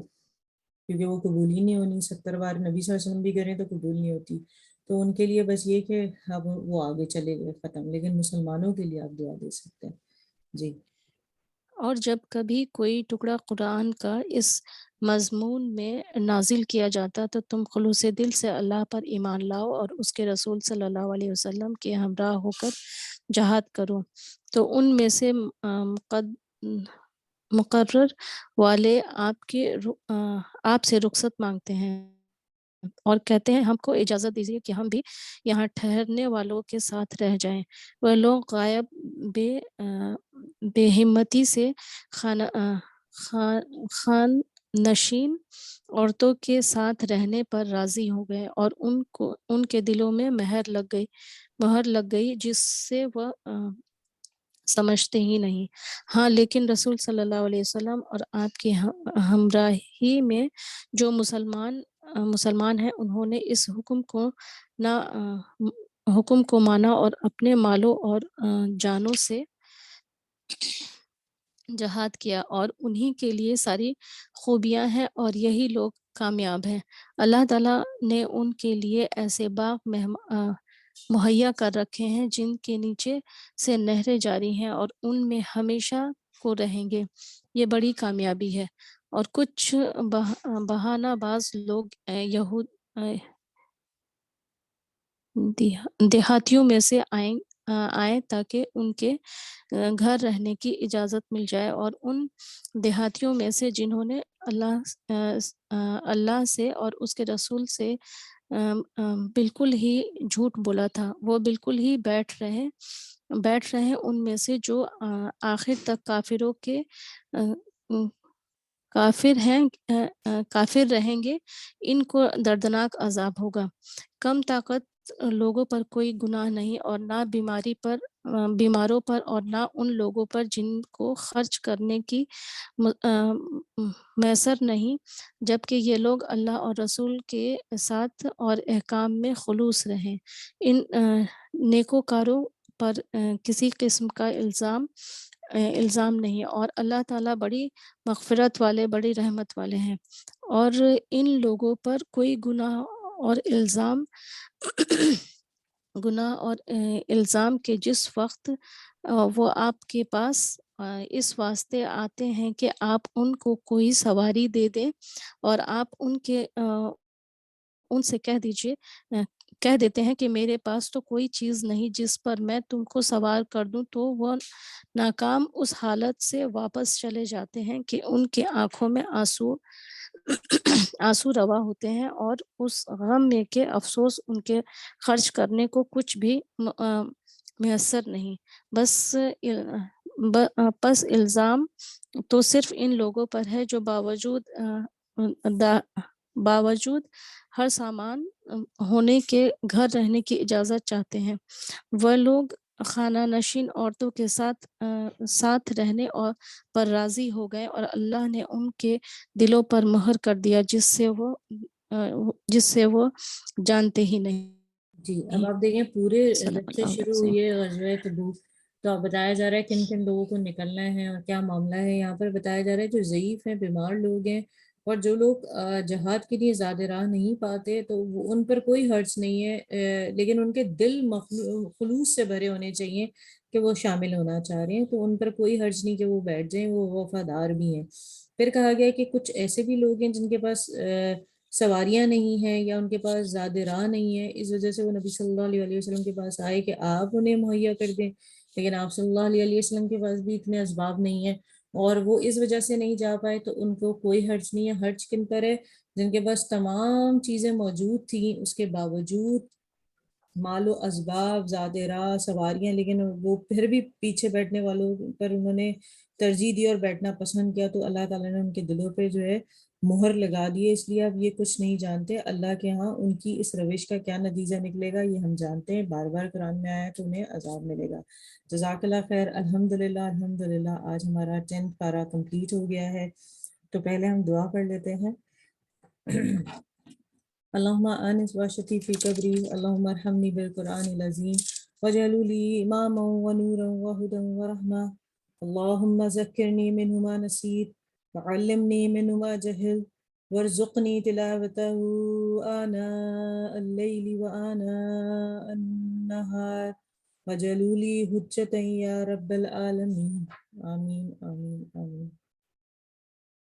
کیونکہ وہ قبول ہی نہیں ہونی۔ 70 بار نبی صلی اللہ علیہ وسلم بھی کریں تو قبول نہیں ہوتی، تو ان کے لیے بس یہ کہ اب وہ آگے چلے گئے ختم، لیکن مسلمانوں کے لیے آپ دعا دے سکتے ہیں۔ جی اور جب کبھی کوئی ٹکڑا قرآن کا اس مضمون میں نازل کیا جاتا تو تم خلوص دل سے اللہ پر ایمان لاؤ اور اس کے رسول صلی اللہ علیہ وسلم کے ہمراہ ہو کر جہاد کرو، تو ان میں سے مقرر والے آپ سے رخصت مانگتے ہیں اور کہتے ہیں ہم کو اجازت دیجیے کہ ہم بھی یہاں ٹھہرنے والوں کے ساتھ رہ جائیں۔ وہ لوگ غائب بے ہمتی سے خان نشین عورتوں کے ساتھ رہنے پر راضی ہو گئے اور ان کے دلوں میں مہر لگ گئی جس سے وہ سمجھتے ہی نہیں۔ ہاں لیکن رسول صلی اللہ علیہ وسلم اور آپ کی ہمراہی میں جو مسلمان ہیں انہوں نے اس حکم کو مانا اور اپنے مالوں اور جانوں سے جہاد کیا، اور انہی کے لیے ساری خوبیاں ہیں اور یہی لوگ کامیاب ہیں۔ اللہ تعالیٰ نے ان کے لیے ایسے باغ مہیا کر رکھے ہیں جن کے نیچے سے نہریں جاری ہیں اور ان میں ہمیشہ کو رہیں گے، یہ بڑی کامیابی ہے۔ اور کچھ بہانہ باز لوگ دیہاتیوں میں سے آئیں تاکہ ان کے گھر رہنے کی اجازت مل جائے، اور ان دیہاتیوں میں سے جنہوں نے اللہ سے اور اس کے رسول سے بالکل ہی جھوٹ بولا تھا، وہ بالکل ہی بیٹھ رہے ان میں سے جو آخر تک کافر رہیں گے، ان کو دردناک عذاب ہوگا۔ کم طاقت لوگوں پر کوئی گناہ نہیں، اور نہ بیماروں پر، اور نہ ان لوگوں پر جن کو خرچ کرنے کی میسر نہیں، جبکہ یہ لوگ اللہ اور رسول کے ساتھ اور احکام میں خلوص رہیں۔ ان نیکوکاروں پر کسی قسم کا الزام نہیں، اور اللہ تعالیٰ بڑی مغفرت والے، بڑی رحمت والے ہیں۔ اور ان لوگوں پر کوئی گناہ اور الزام کے جس وقت وہ آپ کے پاس اس واسطے آتے ہیں کہ آپ ان کو کوئی سواری دے دیں، اور آپ ان سے کہہ دیتے ہیں کہ میرے پاس تو کوئی چیز نہیں جس پر میں تم کو سوار کر دوں، تو وہ ناکام اس حالت سے واپس چلے جاتے ہیں کہ ان کے آنکھوں میں آنسو روا ہوتے ہیں، اور اس غم میں کہ افسوس ان کے خرچ کرنے کو کچھ بھی میسر نہیں۔ پس الزام تو صرف ان لوگوں پر ہے جو باوجود ہر سامان ہونے کے گھر رہنے کی اجازت چاہتے ہیں۔ وہ لوگ خانہ نشین عورتوں کے ساتھ رہنے اور پر راضی ہو گئے اور اللہ نے ان کے دلوں پر مہر کر دیا جس سے وہ جانتے ہی نہیں. جی اب آپ دیکھیں پورے صدق جب سے اللہ شروع العظیم. ہوئی ہے غزوہ تبوک تو اب بتایا جا رہا ہے کن کن لوگوں کو نکلنا ہے اور کیا معاملہ ہے. یہاں پر بتایا جا رہا ہے جو ضعیف ہیں، بیمار لوگ ہیں اور جو لوگ جہاد کے لیے زیادہ راہ نہیں پاتے تو ان پر کوئی حرج نہیں ہے، لیکن ان کے دل خلوص سے بھرے ہونے چاہیے کہ وہ شامل ہونا چاہ رہے ہیں، تو ان پر کوئی حرج نہیں کہ وہ بیٹھ جائیں، وہ وفادار بھی ہیں. پھر کہا گیا کہ کچھ ایسے بھی لوگ ہیں جن کے پاس سواریاں نہیں ہیں یا ان کے پاس زیادہ راہ نہیں ہے، اس وجہ سے وہ نبی صلی اللہ علیہ وسلم کے پاس آئے کہ آپ انہیں مہیا کر دیں، لیکن آپ صلی اللہ علیہ وسلم کے پاس بھی اتنے اسباب نہیں ہیں اور وہ اس وجہ سے نہیں جا پائے. تو ان کو کوئی حرج نہیں ہے. حرج کن پر ہے؟ جن کے پاس تمام چیزیں موجود تھیں، اس کے باوجود مال و اسباب، زیادہ راہ، سواریاں، لیکن وہ پھر بھی پیچھے بیٹھنے والوں پر انہوں نے ترجیح دی اور بیٹھنا پسند کیا، تو اللہ تعالیٰ نے ان کے دلوں پہ جو ہے مہر لگا دی ہے. اس لیے اب یہ کچھ نہیں جانتے اللہ کے ہاں ان کی اس روش کا کیا نتیجہ نکلے گا یہ ہم جانتے ہیں. بار بار قرآن میں آیا تو انہیں عذاب ملے گا. جزاک اللہ خیر. الحمدللہ آج ہمارا 10th پارہ کمپلیٹ ہو گیا ہے. تو پہلے ہم دعا پڑھ لیتے ہیں. اللہم آنس واشتی فی قبری، اللہم ارحمنی بالقرآن العظیم وجعلوا لی اماما ونورا وہدا ورحمہ، اللہم ذکرنی منہ ما نسیت وعلمنی منہ ما جہلت وارزقنی تلاوتہ آناء اللیل وآناء النہار وجعلوا لی حجتا یا رب العالمین. آمین آمین آمین.